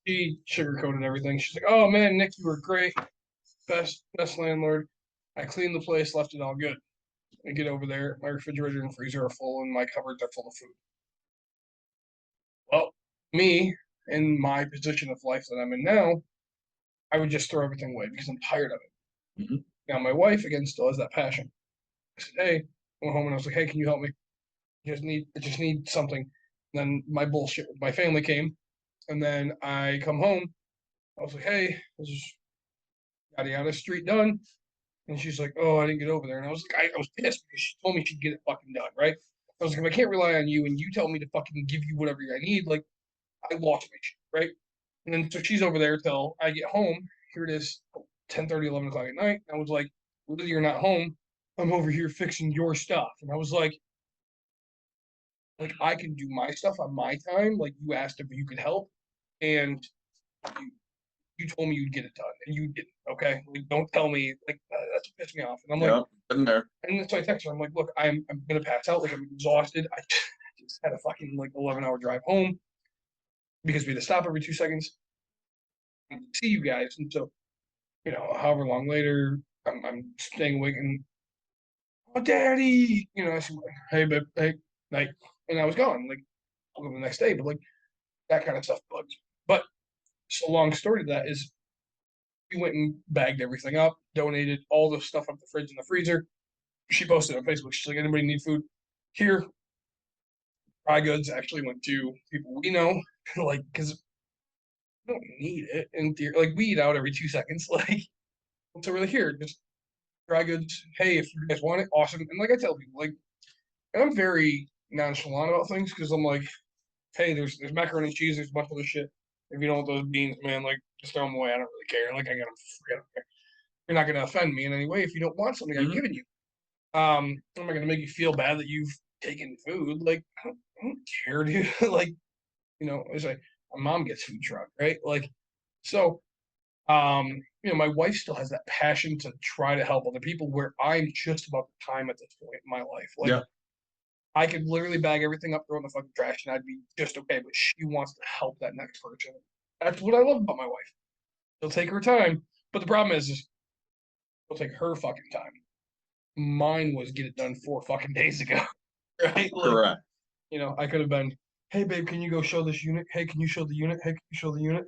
Speaker 5: she sugarcoated everything. She's like, "Oh man, Nick, you were great, best landlord. I cleaned the place, left it all good. I get over there, my refrigerator and freezer are full, and my cupboards are full of food. Well, me in my position of life that I'm in now, I would just throw everything away because I'm tired of it.
Speaker 4: Mhm.
Speaker 5: Now my wife again still has that passion. I said, "Hey," I went home and I was like, "Hey, can you help me? I just need something." And then my bullshit with my family came, and then I come home. I was like, "Hey, this is yada yada street done." And she's like, "Oh, I didn't get over there." And I was like, I was pissed because she told me she'd get it fucking done, right? I was like, if I can't rely on you and you tell me to fucking give you whatever I need, like I lost my shit, right? And then so she's over there till I get home. Here it is, 10:30, 11 o'clock at night. I was like, whether you're not home, I'm over here fixing your stuff. And I was like I can do my stuff on my time. Like you asked if you could help, and you, you told me you'd get it done, and you didn't. Okay, like don't tell me like that's what pissed me off. And I'm like,
Speaker 4: Been there.
Speaker 5: and so I texted her. I'm like, look, I'm gonna pass out. Like I'm exhausted. I just had a fucking like 11-hour drive home because we had to stop every 2 seconds. I see you guys, and so however long later, I'm staying awake and oh, daddy, I said, hey, babe, hey, night, and I was gone. Like I'll go the next day, but like that kind of stuff bugs. But so long story to that is we went and bagged everything up, donated all the stuff up the fridge and the freezer. She posted on Facebook. She's like, anybody need food? Here, dry goods actually went to people we know, like, because we don't need it. And like, we eat out every 2 seconds. Like, so we're like, here, just dry goods. Hey, if you guys want it, awesome. And like I tell people, like, and I'm very nonchalant about things because I'm like, hey, there's macaroni and cheese, there's a bunch of other shit. If you don't want those beans, man, like, just throw them away. I don't really care. Like, I got them free. I don't care. You're not going to offend me in any way if you don't want something I've given you. I'm not going to make you feel bad that you've taken food. Like, I don't care, dude. Like, it's like my mom gets food truck, right? Like, so, my wife still has that passion to try to help other people where I'm just about the time at this point in my life. Like,
Speaker 4: Yeah.
Speaker 5: I could literally bag everything up, throw it in the fucking trash, and I'd be just okay. But she wants to help that next person. That's what I love about my wife. She'll take her time, but the problem is she'll take her fucking time. Mine was get it done 4 fucking days ago, right? Like,
Speaker 4: Correct.
Speaker 5: I could have been, hey babe, can you go show this unit? Hey, can you show the unit? Hey, can you show the unit?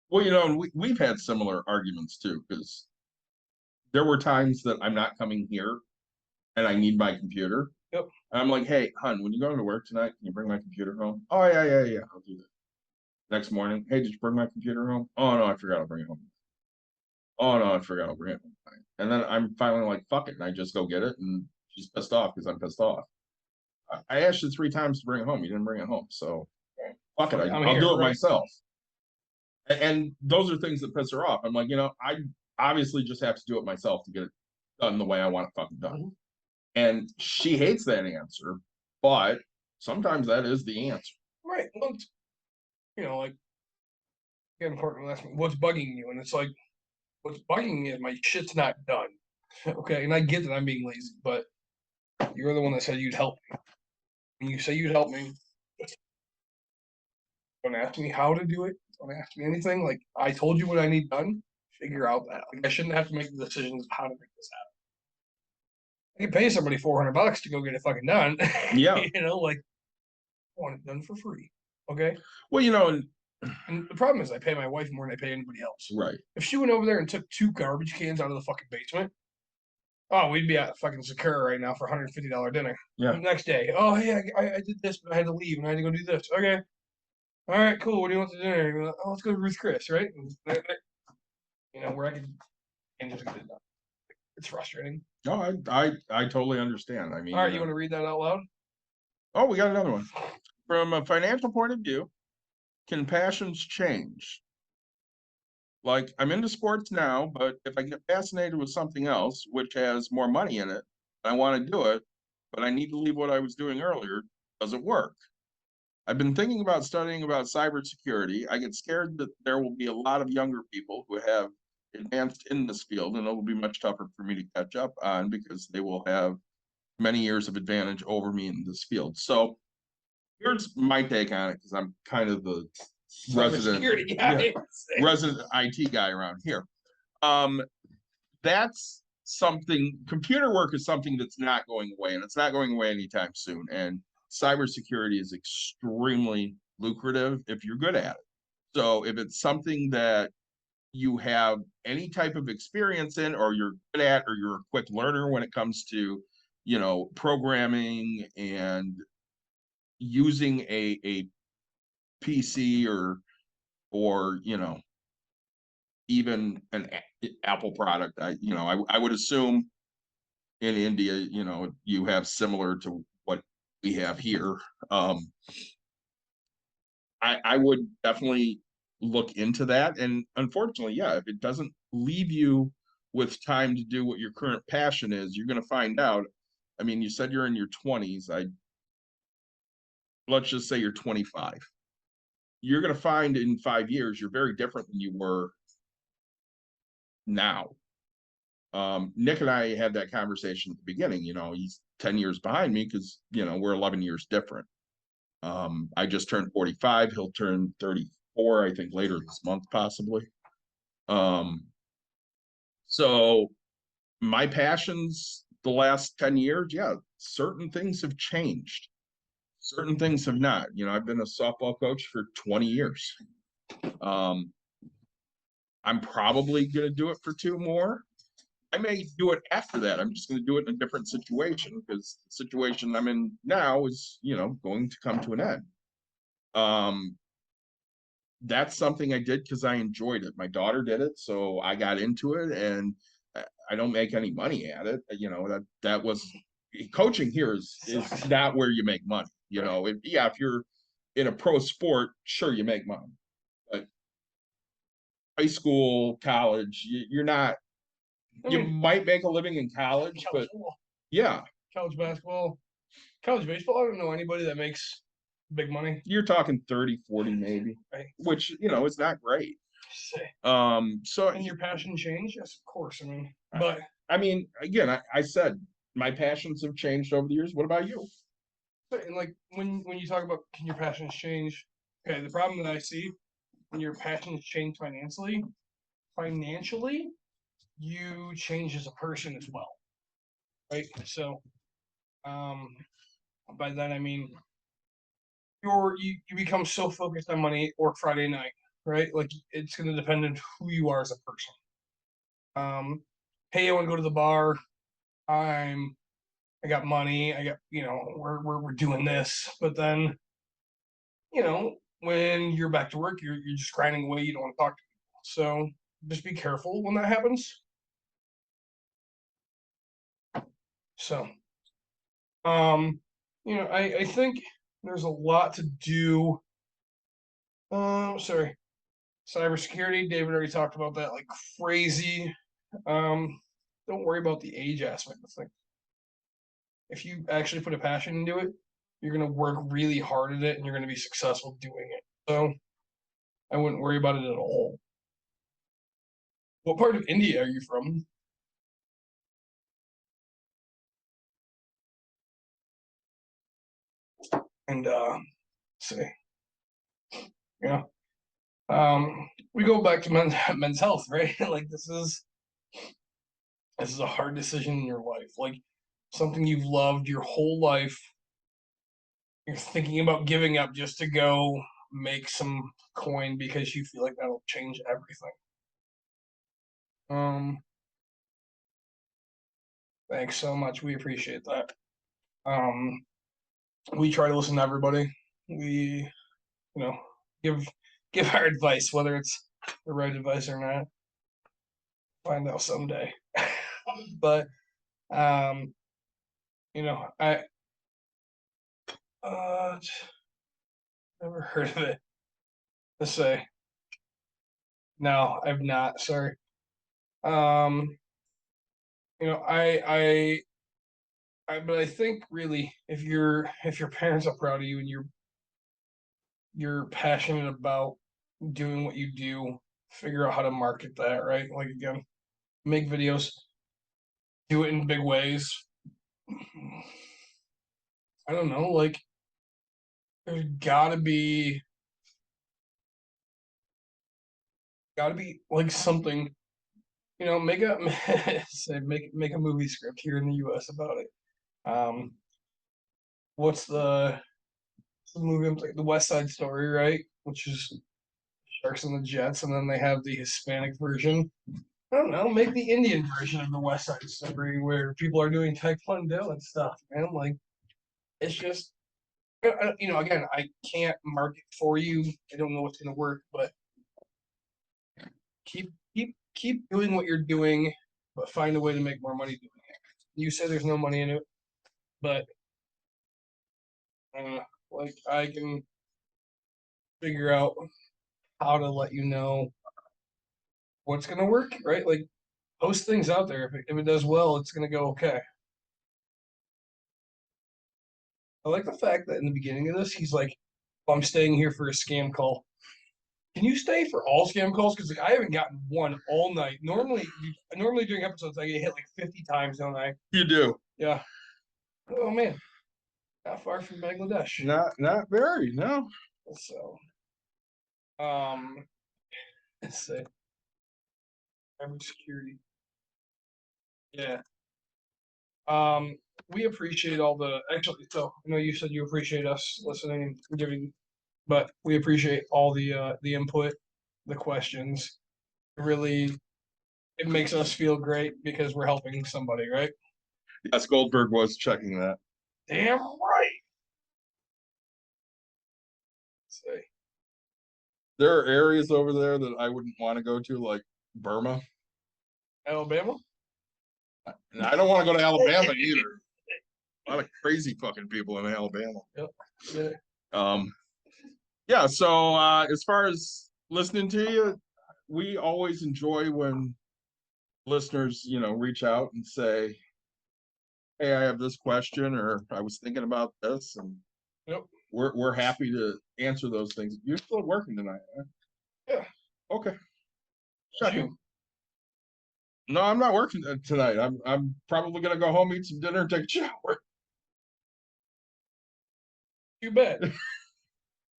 Speaker 4: Well, and we've had similar arguments too, because there were times that I'm not coming here and I need my computer.
Speaker 5: Yep.
Speaker 4: And I'm like, hey, hun, when you go to work tonight, can you bring my computer home? Oh, yeah, I'll do that. Next morning, hey, did you bring my computer home? Oh, no, I forgot I'll bring it home. Oh, no, I forgot I'll bring it home. And then I'm finally like, fuck it. And I just go get it. And she's pissed off because I'm pissed off. I asked you 3 times to bring it home. You didn't bring it home. So fuck it. I'll do it myself. And those are things that piss her off. I'm like, I obviously just have to do it myself to get it done the way I want it fucking done.
Speaker 5: Mhm.
Speaker 4: And she hates that answer, but sometimes that is the answer.
Speaker 5: Right. Well, like, again, Courtney will ask me, what's bugging you? And it's like, what's bugging me is my shit's not done. Okay. And I get that I'm being lazy, but you're the one that said you'd help me. When you say you'd help me, don't ask me how to do it. Don't ask me anything. Like, I told you what I need done. Figure out that. Like, I shouldn't have to make the decisions of how to make this happen. I can pay somebody $400 to go get it fucking done.
Speaker 4: Yeah.
Speaker 5: Like, I want it done for free. Okay.
Speaker 4: Well,
Speaker 5: and the problem is I pay my wife more than I pay anybody else.
Speaker 4: Right.
Speaker 5: If she went over there and took 2 garbage cans out of the fucking basement, oh, we'd be at fucking Sakura right now for $150 dinner.
Speaker 4: Yeah.
Speaker 5: The next day, oh, hey, I did this, but I had to leave and I had to go do this. Okay. All right, cool. What do you want to dinner? Like, oh, let's go to Ruth Chris, right? Where I can and just get it done. It's frustrating.
Speaker 4: No, I totally understand. I mean,
Speaker 5: all right, you want to read that out loud?
Speaker 4: Oh, we got another one. From a financial point of view, can passions change? Like, I'm into sports now, but if I get fascinated with something else, which has more money in it, and I want to do it, but I need to leave what I was doing earlier, does it work? I've been thinking about studying about cybersecurity. I get scared that there will be a lot of younger people who have advanced in this field, and it will be much tougher for me to catch up on because they will have many years of advantage over me in this field. So here's my take on it, because I'm kind of the resident IT guy around here. That's something. Computer work is something that's not going away, and it's not going away anytime soon. And cybersecurity is extremely lucrative if you're good at it. So if it's something that you have any type of experience in, or you're good at, or you're a quick learner when it comes to, programming and using a PC or even an Apple product, I would assume in India, you have similar to what we have here. I would definitely look into that. And unfortunately, yeah, if it doesn't leave you with time to do what your current passion is, you're going to find out. I mean, you said you're in your 20s. Let's just say you're 25. You're going to find in 5 years, you're very different than you were now. Nick and I had that conversation at the beginning. He's 10 years behind me because, we're 11 years different. I just turned 45. He'll turn 34, I think, later this month, possibly. So my passions the last 10 years, yeah, certain things have changed. Certain things have not. I've been a softball coach for 20 years. I'm probably going to do it for 2 more. I may do it after that. I'm just going to do it in a different situation, because the situation I'm in now is, going to come to an end. That's something I did because I enjoyed it. My daughter did it, so I got into it, and I don't make any money at it. That was coaching here is not where you make money. If you're in a pro sport, sure, you make money, but high school, college, you're not. You might make a living in college, but yeah,
Speaker 5: college basketball, college baseball. I don't know anybody that makes big money.
Speaker 4: You're talking 30, 40 maybe,
Speaker 5: right?
Speaker 4: Which, is not great.
Speaker 5: Say,
Speaker 4: So
Speaker 5: and your passion change? Yes, of course. I mean, but
Speaker 4: I mean, again, I said my passions have changed over the years. What about you?
Speaker 5: and like when you talk about can your passions change? Okay, the problem that I see when your passions change financially, you change as a person as well, right? So, by that I mean you become so focused on money or Friday night, right? Like it's going to depend on who you are as a person. Hey, I want to go to the bar. I got money. I got we're doing this, but then when you're back to work, you're just grinding away. You don't want to talk to people, so just be careful when that happens. So, um, I think there's a lot to do. Sorry, cybersecurity. David already talked about that like crazy. Um, don't worry about the age aspect of things. If you actually put a passion into it, you're going to work really hard at it and you're going to be successful doing it. So I wouldn't worry about it at all. What part of India are you from? And say, you know, we go back to men's health, right? Like this is a hard decision in your life. Like something you've loved your whole life. You're thinking about giving up just to go make some coin because you feel like that'll change everything. Um, Thanks so much. We appreciate that. Um, we try to listen to everybody. We, give give our advice, whether it's the right advice or not. Find out someday. But um, I uh never heard of it. Let's say no, I've not. Sorry. Um, but I think really, if your parents are proud of you and you're passionate about doing what you do, figure out how to market that, right? Like again, make videos, do it in big ways. I don't know, like there's gotta be like something, make a say make a movie script here in the US about it. Um, what's the movie I'm thinking, The West Side Story, right? Which is Sharks and the Jets, and then they have the Hispanic version. I don't know, make the Indian version of the West Side Story where people are doing Taekwondo and stuff, man. Like it's just, again, I can't market for you. I don't know what's gonna work, but keep doing what you're doing, but find a way to make more money doing it. You say there's no money in it, but like I can figure out how to let you know what's gonna work, right? Like post things out there. If it does well, it's gonna go okay. I like the fact that in the beginning of this, he's like, I'm staying here for a scam call. Can you stay for all scam calls? Because like, I haven't gotten one all night. Normally during episodes, I get hit like 50 times, don't I?
Speaker 4: You do.
Speaker 5: Yeah. Oh man, not far from Bangladesh.
Speaker 4: Not very, no.
Speaker 5: So, let's see. Cybersecurity. Yeah. We appreciate all the actually. So I know you said you appreciate us listening and giving, but we appreciate all the input, the questions. Really, it makes us feel great because we're helping somebody, right?
Speaker 4: Yes, Goldberg was checking that.
Speaker 5: Damn right. Say,
Speaker 4: There are areas over there that I wouldn't want to go to, like Burma.
Speaker 5: Alabama.
Speaker 4: And I don't want to go to Alabama either. A lot of crazy fucking people in Alabama.
Speaker 5: Yep. Yeah.
Speaker 4: Yeah, so as far as listening to you, we always enjoy when listeners, reach out and say, hey, I have this question, or I was thinking about this, and
Speaker 5: Yep.
Speaker 4: we're happy to answer those things. You're still working tonight, huh?
Speaker 5: Yeah.
Speaker 4: Okay. Second. No, I'm not working tonight. I'm probably gonna go home, eat some dinner, and take a shower.
Speaker 5: You bet.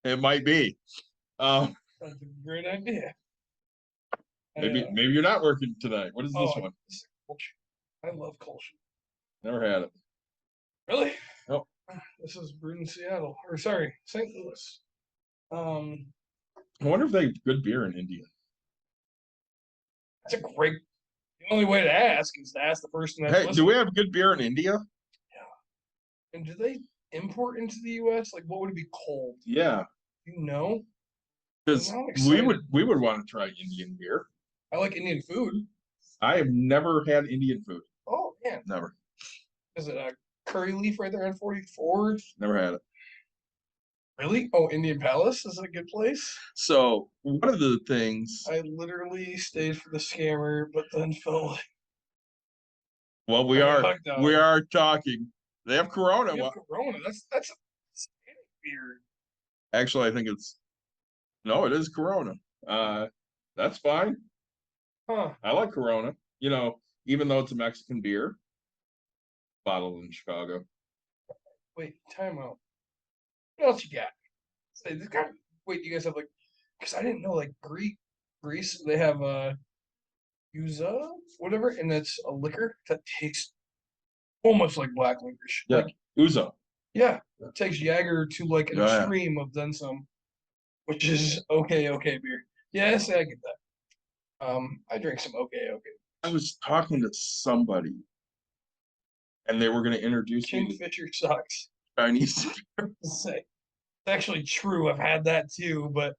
Speaker 4: It might be.
Speaker 5: That's a great idea.
Speaker 4: Maybe you're not working tonight. What is this one?
Speaker 5: This is culture. I love culture.
Speaker 4: Never had it.
Speaker 5: Really?
Speaker 4: Nope.
Speaker 5: This is brewed in Seattle, or sorry, St. Louis.
Speaker 4: I wonder if they have good beer in India.
Speaker 5: That's a great. The only way to ask is to ask the person that's
Speaker 4: Hey,
Speaker 5: listening.
Speaker 4: do we have good beer in India?
Speaker 5: And do they import into the U.S.? Like, what would it be called?
Speaker 4: Yeah,
Speaker 5: You know?
Speaker 4: because
Speaker 5: I'm
Speaker 4: we
Speaker 5: excited.
Speaker 4: would want to try Indian beer.
Speaker 5: I like Indian food.
Speaker 4: I have never had Indian food.
Speaker 5: Oh man,
Speaker 4: Never.
Speaker 5: is it a curry leaf right there on 44?
Speaker 4: Never had it.
Speaker 5: Really? Oh, Indian Palace is a good place.
Speaker 4: So one of the things,
Speaker 5: I literally stayed for the scammer, but then felt
Speaker 4: well,
Speaker 5: I got hooked on
Speaker 4: we
Speaker 5: it.
Speaker 4: are talking. They have Corona.
Speaker 5: We have Corona. That's a Hispanic beer.
Speaker 4: Actually, I think no, it is Corona. That's fine.
Speaker 5: Huh.
Speaker 4: I like Corona. You know, even though it's a Mexican beer, bottled in Chicago.
Speaker 5: Wait, time out. What else you got? Say this kind of, wait, you guys have like, because I didn't know like Greece, they have Yuza, whatever, and it's a liquor that tastes almost like black licorice.
Speaker 4: Yeah,
Speaker 5: Like,
Speaker 4: Uzo.
Speaker 5: yeah, it takes Jagger to like an
Speaker 4: Oh, yeah.
Speaker 5: extreme of then some, which is okay beer. Yes, I get that. I drink some okay.
Speaker 4: I was talking to somebody, and they were going to introduce me to
Speaker 5: Kingfisher sucks.
Speaker 4: Chinese.
Speaker 5: Say, it's actually true. I've had that too, but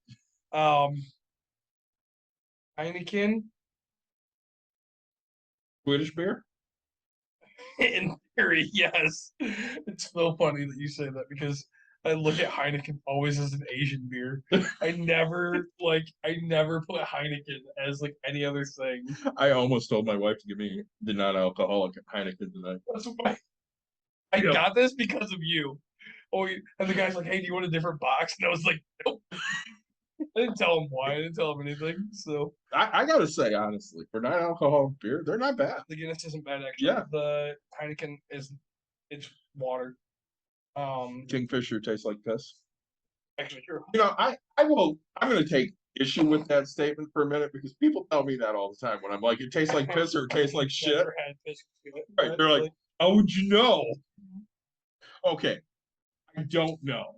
Speaker 5: Heineken,
Speaker 4: Swedish beer.
Speaker 5: in theory, yes. It's so funny that you say that because I look at Heineken always as an Asian beer. I never put Heineken as like any other thing.
Speaker 4: I almost told my wife to give me the non-alcoholic Heineken tonight.
Speaker 5: That's why I
Speaker 4: Yeah.
Speaker 5: got this because of you. Oh, and the guy's like, "Hey, do you want a different box?" And I was like, "Nope." I didn't tell him why. I didn't tell him anything. So
Speaker 4: I gotta say honestly, for non-alcoholic beer, they're not bad.
Speaker 5: the Guinness isn't bad actually.
Speaker 4: Yeah.
Speaker 5: The Heineken it's water.
Speaker 4: Kingfisher tastes like piss.
Speaker 5: Actually true.
Speaker 4: You know, I'm gonna take issue with that statement for a minute because people tell me that all the time when I'm like, it tastes like piss or it tastes like shit.
Speaker 5: Never had piss.
Speaker 4: Right? They're like, how would you know? Okay, I don't know,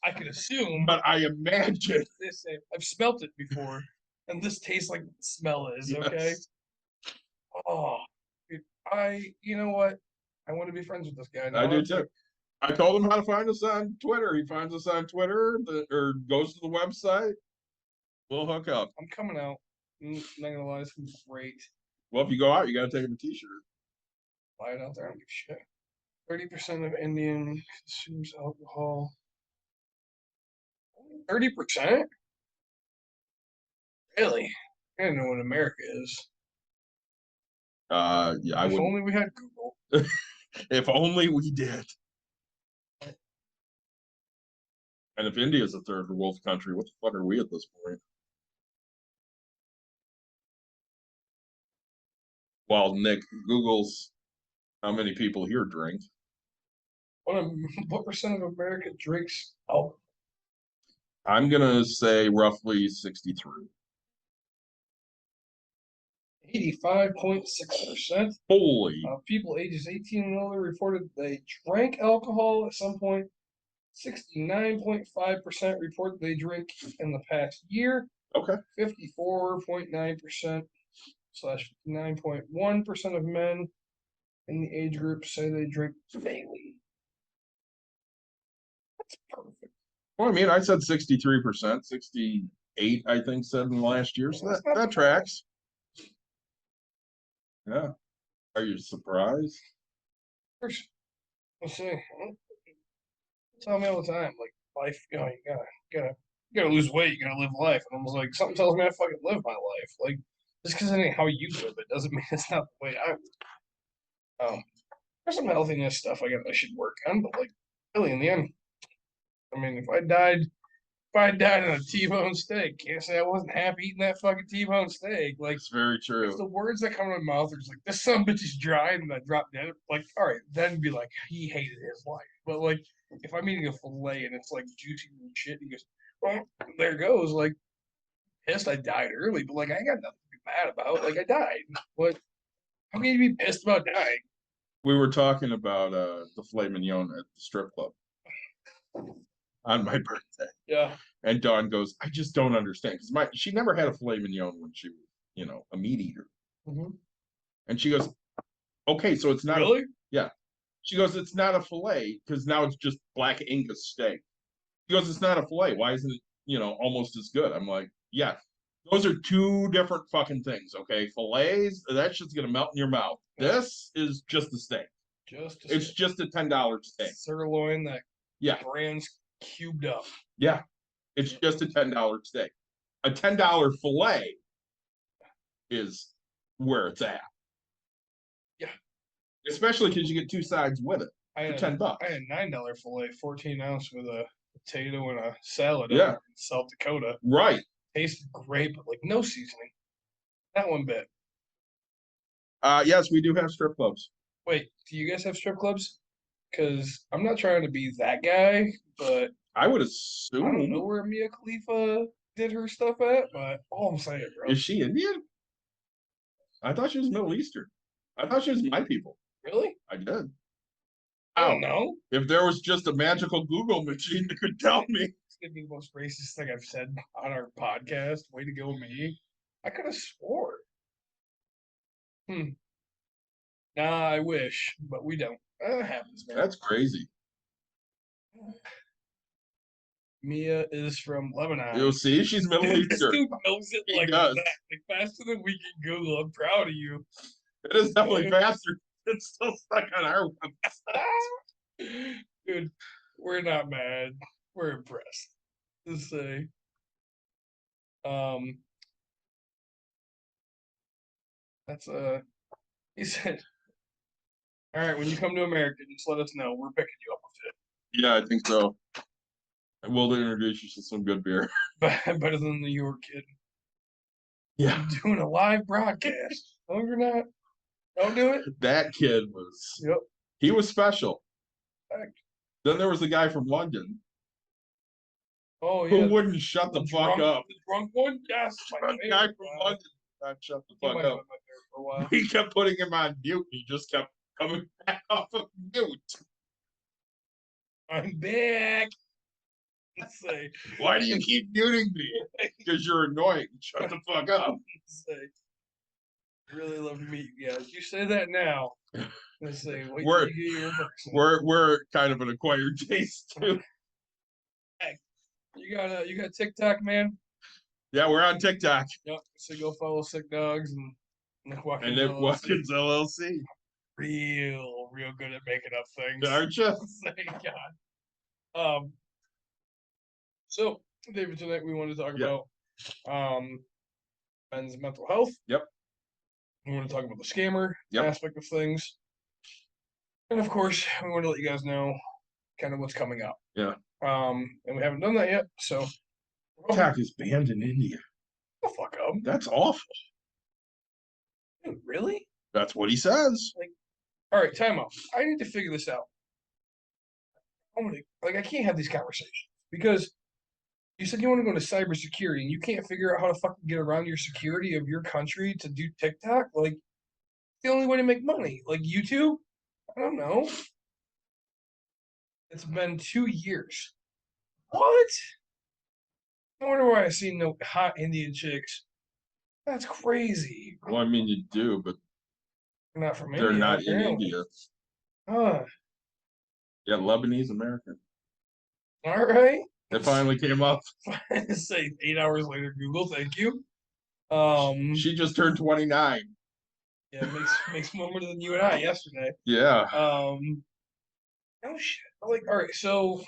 Speaker 5: I could assume,
Speaker 4: but I imagine.
Speaker 5: this. I've smelt it before, and this tastes like the smell is okay.
Speaker 4: Yes.
Speaker 5: Oh, dude, you know what? I want to be friends with this guy.
Speaker 4: I
Speaker 5: Now.
Speaker 4: do too. I told him how to find us on Twitter. He finds us on Twitter or goes to the website. We'll hook up.
Speaker 5: I'm coming out. I'm not gonna lie, this is great.
Speaker 4: Well, if you go out, you gotta take him a t-shirt.
Speaker 5: Buy it out there. I don't give a shit. 30% of Indian consumes alcohol. 30%? Really? I don't know what America is.
Speaker 4: Yeah, I
Speaker 5: If
Speaker 4: would.
Speaker 5: only we had Google.
Speaker 4: If only we did. And if India's a third world country, what the fuck are we at this point? While Nick Googles how many people here drink.
Speaker 5: What percent of America drinks alcohol?
Speaker 4: I'm gonna say roughly 63.
Speaker 5: 85.6%
Speaker 4: Holy.
Speaker 5: of people ages 18 and older reported they drank alcohol at some point. 69.5% report they drink in the past year.
Speaker 4: Okay.
Speaker 5: 54.9% / 9.1% of men in the age group say they drink daily. That's perfect.
Speaker 4: Well, I mean, I said 63%, 68, I think, said in the last year. So that tracks. Yeah. Are you surprised?
Speaker 5: Let's see. Tell me all the time, like life, you gotta lose weight, you gotta live life. And I was like, something tells me I fucking live my life. Like just because it ain't how you live it doesn't mean it's not the way I live. There's some healthiness stuff I should work on, but like really in the end, I mean, if I died I died on a T-bone steak, can't say I wasn't happy eating that fucking T-bone steak. Like,
Speaker 4: It's very
Speaker 5: if
Speaker 4: true.
Speaker 5: the words that come to my mouth are just like, this son of a bitch is dry, and I drop dead. Like, all right, then be like, he hated his life. But like, if I'm eating a fillet and it's like juicy and shit, he goes, well, there goes. Like, pissed I died early, but like, I got nothing to be mad about. Like, I died. What? How can you be pissed about dying?
Speaker 4: We were talking about the filet mignon at the strip club on my birthday.
Speaker 5: Yeah.
Speaker 4: And Dawn goes, I just don't understand. Because she never had a filet mignon when she was, a meat eater.
Speaker 5: Mhm.
Speaker 4: And she goes, okay, so it's not
Speaker 5: Really?
Speaker 4: yeah. She goes, it's not a filet because now it's just black Angus steak. She goes, it's not a filet. Why isn't it, almost as good? I'm like, yeah, those are two different fucking things. Okay, fillets, that shit's gonna melt in your mouth. This is just a steak. It's just a $10 steak.
Speaker 5: Sirloin that
Speaker 4: Yeah,
Speaker 5: brand's cubed up.
Speaker 4: yeah, it's just a $10 steak. A $10 filet is where it's at.
Speaker 5: Yeah.
Speaker 4: Especially because you get two sides with it for $10.
Speaker 5: I had $9 filet, 14-ounce with a potato and a salad.
Speaker 4: Yeah.
Speaker 5: In South Dakota.
Speaker 4: Right.
Speaker 5: Tasted great, but like no seasoning. Not one bit.
Speaker 4: Yes, we do have strip clubs.
Speaker 5: Wait, do you guys have strip clubs? Because I'm not trying to be that guy, but
Speaker 4: I would
Speaker 5: I don't know
Speaker 4: assume.
Speaker 5: where Mia Khalifa did her stuff at. But all I'm saying, bro.
Speaker 4: Is she Indian? I thought she was Middle Eastern. I thought she was my people.
Speaker 5: Really?
Speaker 4: I did.
Speaker 5: I don't know.
Speaker 4: If there was just a magical Google machine that could tell me.
Speaker 5: It's gonna be the most racist thing I've said on our podcast. Way to go, me. I could have swore. Nah, I wish, but we don't. That happens, man.
Speaker 4: That's crazy.
Speaker 5: Mia is from Lebanon.
Speaker 4: You'll see, she's Middle
Speaker 5: This
Speaker 4: Eastern.
Speaker 5: dude knows it
Speaker 4: He
Speaker 5: like
Speaker 4: does.
Speaker 5: that, like faster than we can Google. I'm proud of you.
Speaker 4: It is definitely faster. It's still stuck on our website.
Speaker 5: Dude, we're not mad. We're impressed. Let's say. That's he said, all right, when you come to America, just let us know. We're picking you up with it.
Speaker 4: Yeah, I think so. I will introduce you to some good beer.
Speaker 5: Better than the New York kid.
Speaker 4: Yeah.
Speaker 5: Doing a live broadcast. No, you're not. Don't do it.
Speaker 4: That kid was.
Speaker 5: Yep.
Speaker 4: He was special.
Speaker 5: Fact.
Speaker 4: Then there was the guy from London
Speaker 5: Oh yeah.
Speaker 4: who wouldn't shut the fuck up.
Speaker 5: The drunk one? Yes.
Speaker 4: The guy from London would not shut the fuck up.
Speaker 5: For a while.
Speaker 4: We kept putting him on mute. He just kept coming back off of mute.
Speaker 5: I'm back. Let's say.
Speaker 4: Why do you keep muting me? Because you're annoying. Shut the fuck up.
Speaker 5: Let's say. Really love to meet you guys. You say that now. Let's say. Wait till you get your person.
Speaker 4: We're kind of an acquired taste too.
Speaker 5: You got TikTok, man?
Speaker 4: Yeah, we're on TikTok.
Speaker 5: Yep. So go follow Sick Dogs and Nick Watkins.
Speaker 4: And Nick Watkins LLC.
Speaker 5: Real good at making up things.
Speaker 4: Aren't you?
Speaker 5: Thank God. So David, tonight we want to talk about men's mental health.
Speaker 4: Yep.
Speaker 5: We want to talk about the scammer
Speaker 4: Yep.
Speaker 5: aspect of things. And of course, we want to let you guys know kind of what's coming up.
Speaker 4: Yeah.
Speaker 5: And we haven't done that yet, so
Speaker 4: TikTok is banned in India.
Speaker 5: oh, fuck up.
Speaker 4: That's awful.
Speaker 5: Dude, really?
Speaker 4: That's what he says.
Speaker 5: All right, time out. I need to figure this out. I can't have these conversations because you said you want to go to cybersecurity and you can't figure out how to fucking get around your security of your country to do TikTok. Like, the only way to make money. Like YouTube? I don't know. It's been 2 years. What? I wonder why I see no hot Indian chicks. That's crazy.
Speaker 4: Well, I mean, you do, but
Speaker 5: They're not from
Speaker 4: they're
Speaker 5: India.
Speaker 4: not in
Speaker 5: apparently.
Speaker 4: India.
Speaker 5: Huh.
Speaker 4: Yeah, Lebanese American.
Speaker 5: All right.
Speaker 4: It finally came up.
Speaker 5: Say 8 hours later, Google. Thank you.
Speaker 4: She just turned 29.
Speaker 5: Yeah, makes more money than you and I yesterday.
Speaker 4: Yeah.
Speaker 5: Oh shit. All right, so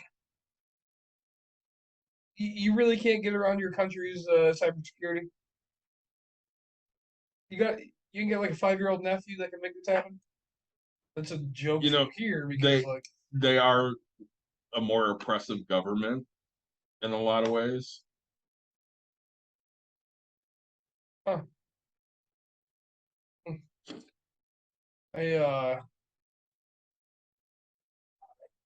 Speaker 5: you really can't get around your country's cybersecurity. You can get like a 5-year-old nephew that can make this happen. That's a joke here because
Speaker 4: they are a more oppressive government, in a lot of ways.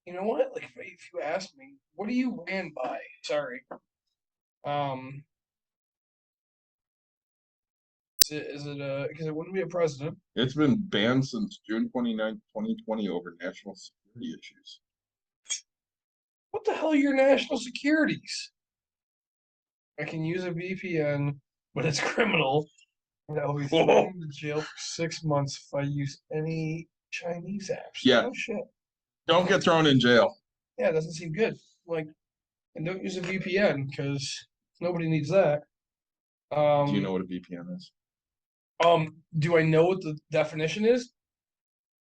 Speaker 5: You know what? Like, if you ask me, what do you ran by? Sorry. Is it because it wouldn't be a president?
Speaker 4: It's been banned since June 29th, 2020 over national security issues.
Speaker 5: What the hell are your national securities? I can use a VPN, but it's criminal. And I'll be thrown into jail for 6 months if I use any Chinese apps.
Speaker 4: Yeah.
Speaker 5: Oh shit.
Speaker 4: Don't get thrown in jail.
Speaker 5: Yeah, it doesn't seem good. Like, and don't use a VPN because nobody needs that.
Speaker 4: Do you know what a VPN is?
Speaker 5: Do I know what the definition is?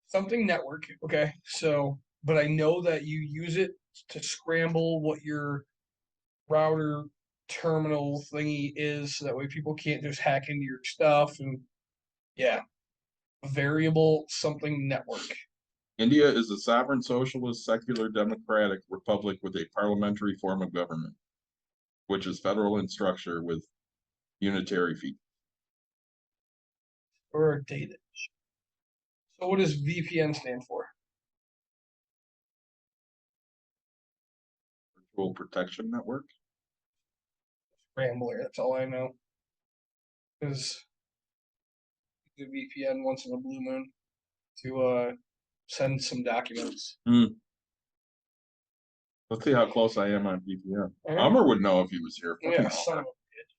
Speaker 5: Something network, okay. So, but I know that you use it to scramble what your router terminal thingy is, so that way people can't just hack into your stuff. And yeah, variable something network.
Speaker 4: India is a sovereign socialist secular democratic republic with a parliamentary form of government, which is federal in structure with unitary feet.
Speaker 5: Or a data. So what does VPN stand for?
Speaker 4: Virtual protection network.
Speaker 5: Rambler, that's all I know. Because the VPN once in a blue moon to send some documents.
Speaker 4: Let's see how close I am on VPN.
Speaker 5: Alright.
Speaker 4: Ummer would know if he was here. Fucking
Speaker 5: Yeah, son of a bitch.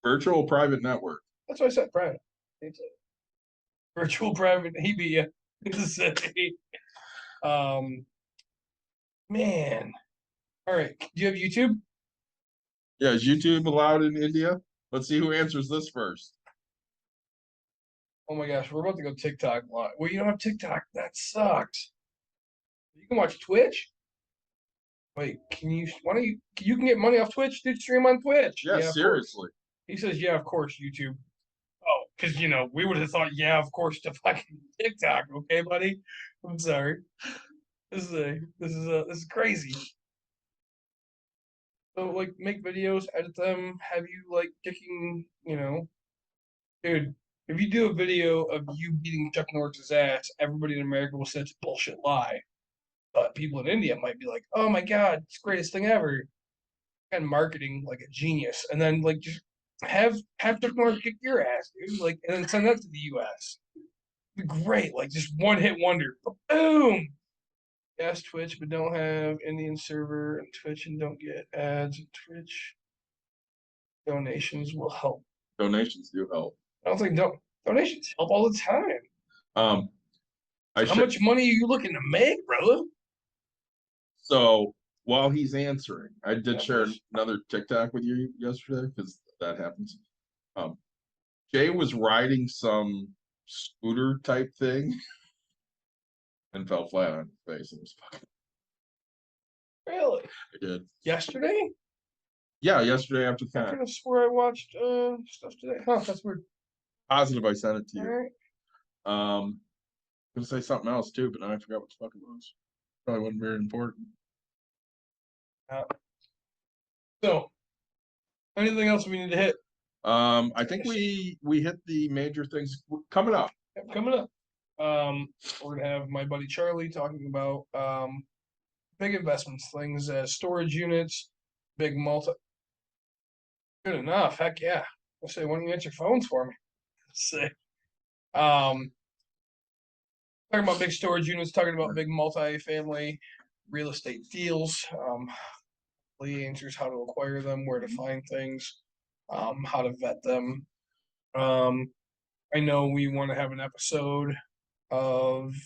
Speaker 4: Virtual private network.
Speaker 5: That's why I said private. It's a virtual private. He be ya. Man. All right. Do you have YouTube?
Speaker 4: Yeah, is YouTube allowed in India? Let's see who answers this first.
Speaker 5: Oh my gosh, we're about to go TikTok live. Well, you don't have TikTok. That sucks. You can watch Twitch. Wait, can you? Why don't you can get money off Twitch? Dude, stream on Twitch.
Speaker 4: Yeah,
Speaker 5: of course.
Speaker 4: seriously.
Speaker 5: He says, yeah, of course, YouTube. Oh, because we would have thought, yeah, of course, to fucking TikTok. Okay, buddy. I'm sorry. This is crazy. So like, make videos, edit them, have you like kicking, dude. If you do a video of you beating Chuck Norris's ass, everybody in America will say it's a bullshit lie. But people in India might be like, "Oh my god, it's the greatest thing ever," and marketing like a genius, and then like just have Chuck Norris kick your ass, dude. Like, and then send that to the U.S. Great, like just one hit wonder. Boom. Yes, Twitch, but don't have Indian server and Twitch, and don't get ads. And Twitch donations will help.
Speaker 4: Donations do help.
Speaker 5: I don't think donations help all the time. How much money are you looking to make, brother?
Speaker 4: So while he's answering, I did share another TikTok with you yesterday because that happens. Jay was riding some scooter type thing and fell flat on his face and was fucking.
Speaker 5: Really?
Speaker 4: I did.
Speaker 5: Yesterday?
Speaker 4: Yeah, yesterday after
Speaker 5: I
Speaker 4: that.
Speaker 5: could have swore I watched stuff today. Huh, that's weird.
Speaker 4: Positive I sent it to you.
Speaker 5: All right.
Speaker 4: Gonna say something else too, but now I forgot what the fuck it was. Probably wasn't very important.
Speaker 5: So, anything else we need to hit?
Speaker 4: I think we hit the major things coming up.
Speaker 5: Yep, coming up. We're gonna have my buddy Charlie talking about big investments, things as storage units, big multi. Good enough. Heck yeah. I'll say, why don't you answer phones for me? Say, talking about big storage units, talking about big multi-family real estate deals. Lee answers how to acquire them, where to find things, how to vet them. I know we want to have an episode of,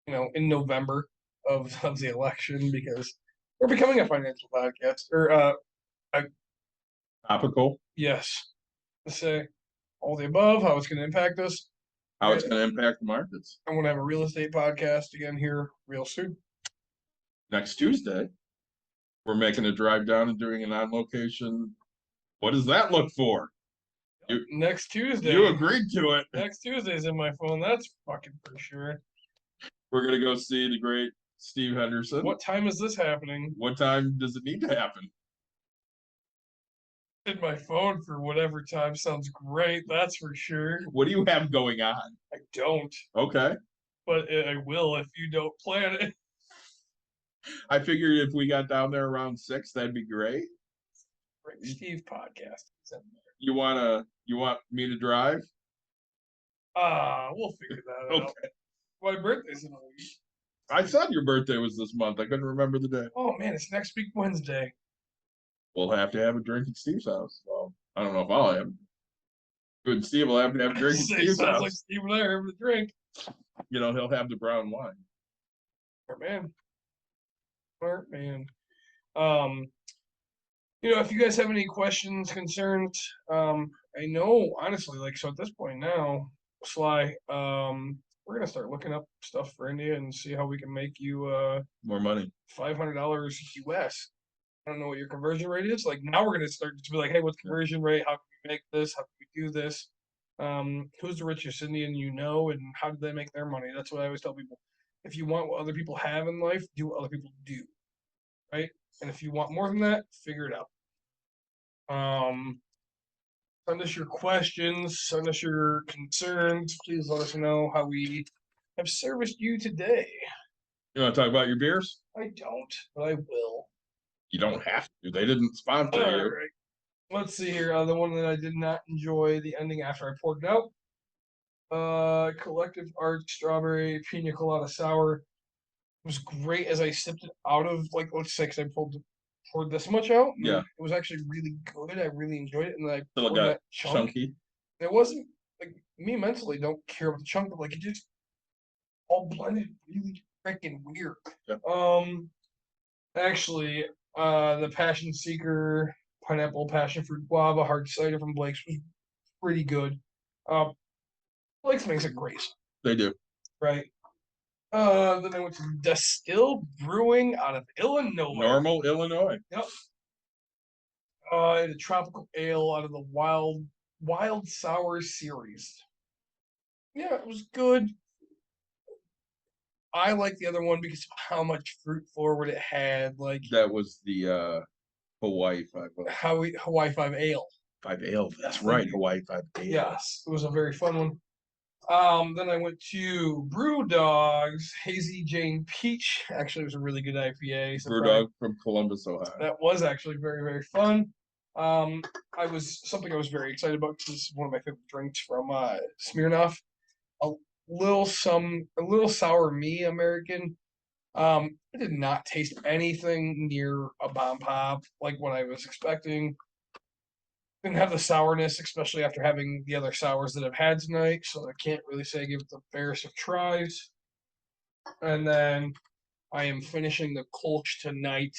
Speaker 5: in November of the election, because we're becoming a financial podcast or
Speaker 4: Topical.
Speaker 5: yes, to say all the above, how it's going to impact us.
Speaker 4: How it's going to impact the markets.
Speaker 5: I want to have a real estate podcast again here real soon.
Speaker 4: Next Tuesday, we're making a drive down and doing an on location. What does that look for?
Speaker 5: Next Tuesday.
Speaker 4: You agreed to it.
Speaker 5: Next Tuesday's in my phone. That's fucking for sure.
Speaker 4: We're gonna go see the great Steve Henderson.
Speaker 5: What time is this happening?
Speaker 4: What time does it need to happen?
Speaker 5: In my phone for whatever time sounds great. That's for sure.
Speaker 4: What do you have going on?
Speaker 5: I don't,
Speaker 4: Okay.
Speaker 5: but I will if you don't plan it.
Speaker 4: I figured if we got down there around 6, that'd be great.
Speaker 5: Rick Steve podcast.
Speaker 4: You want me to drive?
Speaker 5: We'll figure that out.
Speaker 4: Okay.
Speaker 5: My birthday's in a week.
Speaker 4: I thought your birthday was this month. I couldn't remember the day.
Speaker 5: Oh man, it's next week Wednesday.
Speaker 4: We'll have to have a drink at Steve's house. Well, I don't know if I'll have. Good Steve will have to have a drink at Steve's
Speaker 5: Sounds
Speaker 4: house.
Speaker 5: like Steve and I are having a drink.
Speaker 4: You know, he'll have the brown wine.
Speaker 5: Smart man. Smart man. If you guys have any questions, concerns, I know honestly, like, so at this point now, Sly, we're gonna start looking up stuff for India and see how we can make you
Speaker 4: More money.
Speaker 5: $500 US. I don't know what your conversion rate is. Like now we're gonna start to be like, hey, what's conversion rate? How can we make this? How can we do this? Who's the richest Indian you know, and how did they make their money? That's what I always tell people. If you want what other people have in life, do what other people do, right? And if you want more than that, figure it out. Send us your questions, send us your concerns. Please let us know how we have serviced you today.
Speaker 4: You want to talk about your beers?
Speaker 5: I don't, but I will.
Speaker 4: You don't have to. They didn't sponsor
Speaker 5: All
Speaker 4: you.
Speaker 5: right. Let's see here. The one that I did not enjoy the ending after I poured it out. Collective Art Strawberry Pina Colada Sour. It was great as I sipped it out of, like, let's say, because I poured this much out.
Speaker 4: Yeah.
Speaker 5: It was actually really good. I really enjoyed it. And then I
Speaker 4: Still
Speaker 5: poured
Speaker 4: got
Speaker 5: that chunk.
Speaker 4: chunky.
Speaker 5: It wasn't, like, me mentally don't care about the chunk, but, like, it just all blended really freaking weird.
Speaker 4: Yeah.
Speaker 5: Actually, the Passion Seeker Pineapple Passion Fruit Guava Hard Cider from Blake's was pretty good. Blake's makes it great,
Speaker 4: They do.
Speaker 5: right? Then I went to Distill Brewing out of Illinois.
Speaker 4: Normal Illinois.
Speaker 5: Yep. I had a tropical ale out of the Wild Sour series. Yeah, it was good. I like the other one because of how much fruit forward it had. Like
Speaker 4: That was the Hawaii 5
Speaker 5: Hawaii 5 Ale.
Speaker 4: 5 ale. That's right. Hawaii 5 ale.
Speaker 5: Yes, it was a very fun one. Then I went to Brew Dog's Hazy Jane Peach. Actually, it was a really good IPA.
Speaker 4: Brew Dog from Columbus, Ohio.
Speaker 5: That was actually very, very fun. I was very excited about because this is one of my favorite drinks from Smirnoff. A little sour me American. It did not taste anything near a bomb pop like what I was expecting. Didn't have the sourness, especially after having the other sours that I've had tonight, so I can't really say I give it the fairest of tries. And then I am finishing the Kolsch tonight.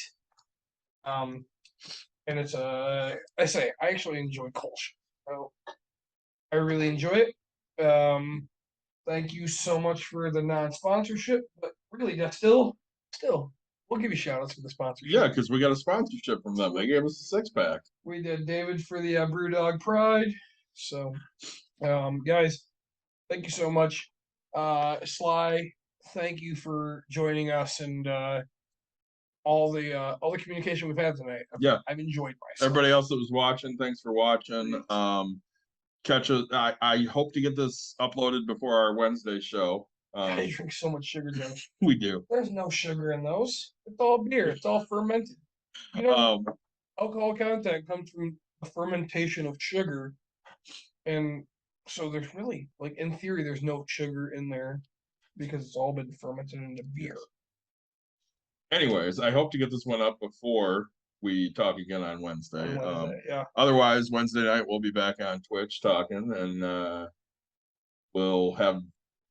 Speaker 5: And it's I actually enjoy Kolsch. So I really enjoy it. Thank you so much for the non-sponsorship, but really, that's still, we'll give you shout-outs for the sponsorship.
Speaker 4: Yeah, because we got a sponsorship from them. They gave us a 6-pack.
Speaker 5: We did David for the Brewdog Pride. So, guys, thank you so much. Sly, thank you for joining us and all the communication we've had tonight. I've enjoyed myself.
Speaker 4: Everybody else that was watching, thanks for watching. I hope to get this uploaded before our Wednesday show.
Speaker 5: I drink so much sugar, Josh.
Speaker 4: We do.
Speaker 5: There's no sugar in those. It's all beer. It's all fermented. Alcohol content comes from the fermentation of sugar, and so there's really, like, in theory, there's no sugar in there because it's all been fermented into beer.
Speaker 4: Anyways, I hope to get this one up before we talk again on Wednesday.
Speaker 5: Yeah.
Speaker 4: Otherwise, Wednesday night we'll be back on Twitch talking, and we'll have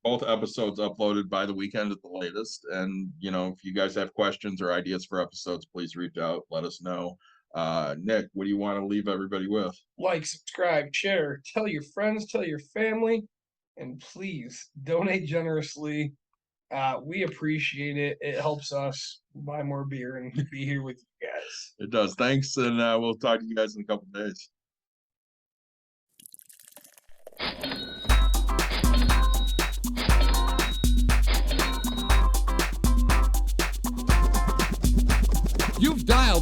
Speaker 4: both episodes uploaded by the weekend at the latest. And if you guys have questions or ideas for episodes, please reach out. Let us know. Nick, what do you want to leave everybody with?
Speaker 5: Like, subscribe, share, tell your friends, tell your family, and please donate generously. We appreciate it. It helps us buy more beer and be here with you guys.
Speaker 4: It does. Thanks, and we'll talk to you guys in a couple days.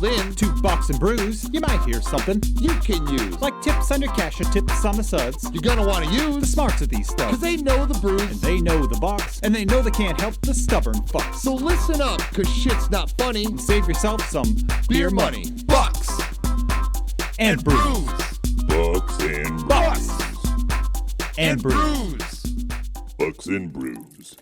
Speaker 1: dialed in.
Speaker 2: To Bucks and Brews, you might hear something
Speaker 1: You can use.
Speaker 2: like tips on your cash or tips on the suds.
Speaker 1: You're gonna want to
Speaker 2: The
Speaker 1: use.
Speaker 2: smarts of these stuff.
Speaker 1: Cause they know the brews.
Speaker 2: And they know the Bucks, and they know they can't help the stubborn fucks.
Speaker 1: So listen up, cause shit's not funny.
Speaker 2: Save yourself some
Speaker 1: Beer money. Bucks.
Speaker 2: and brews.
Speaker 3: Bucks and
Speaker 1: Bucks.
Speaker 3: brews.
Speaker 2: And brews.
Speaker 1: Brews.
Speaker 3: Bucks and brews.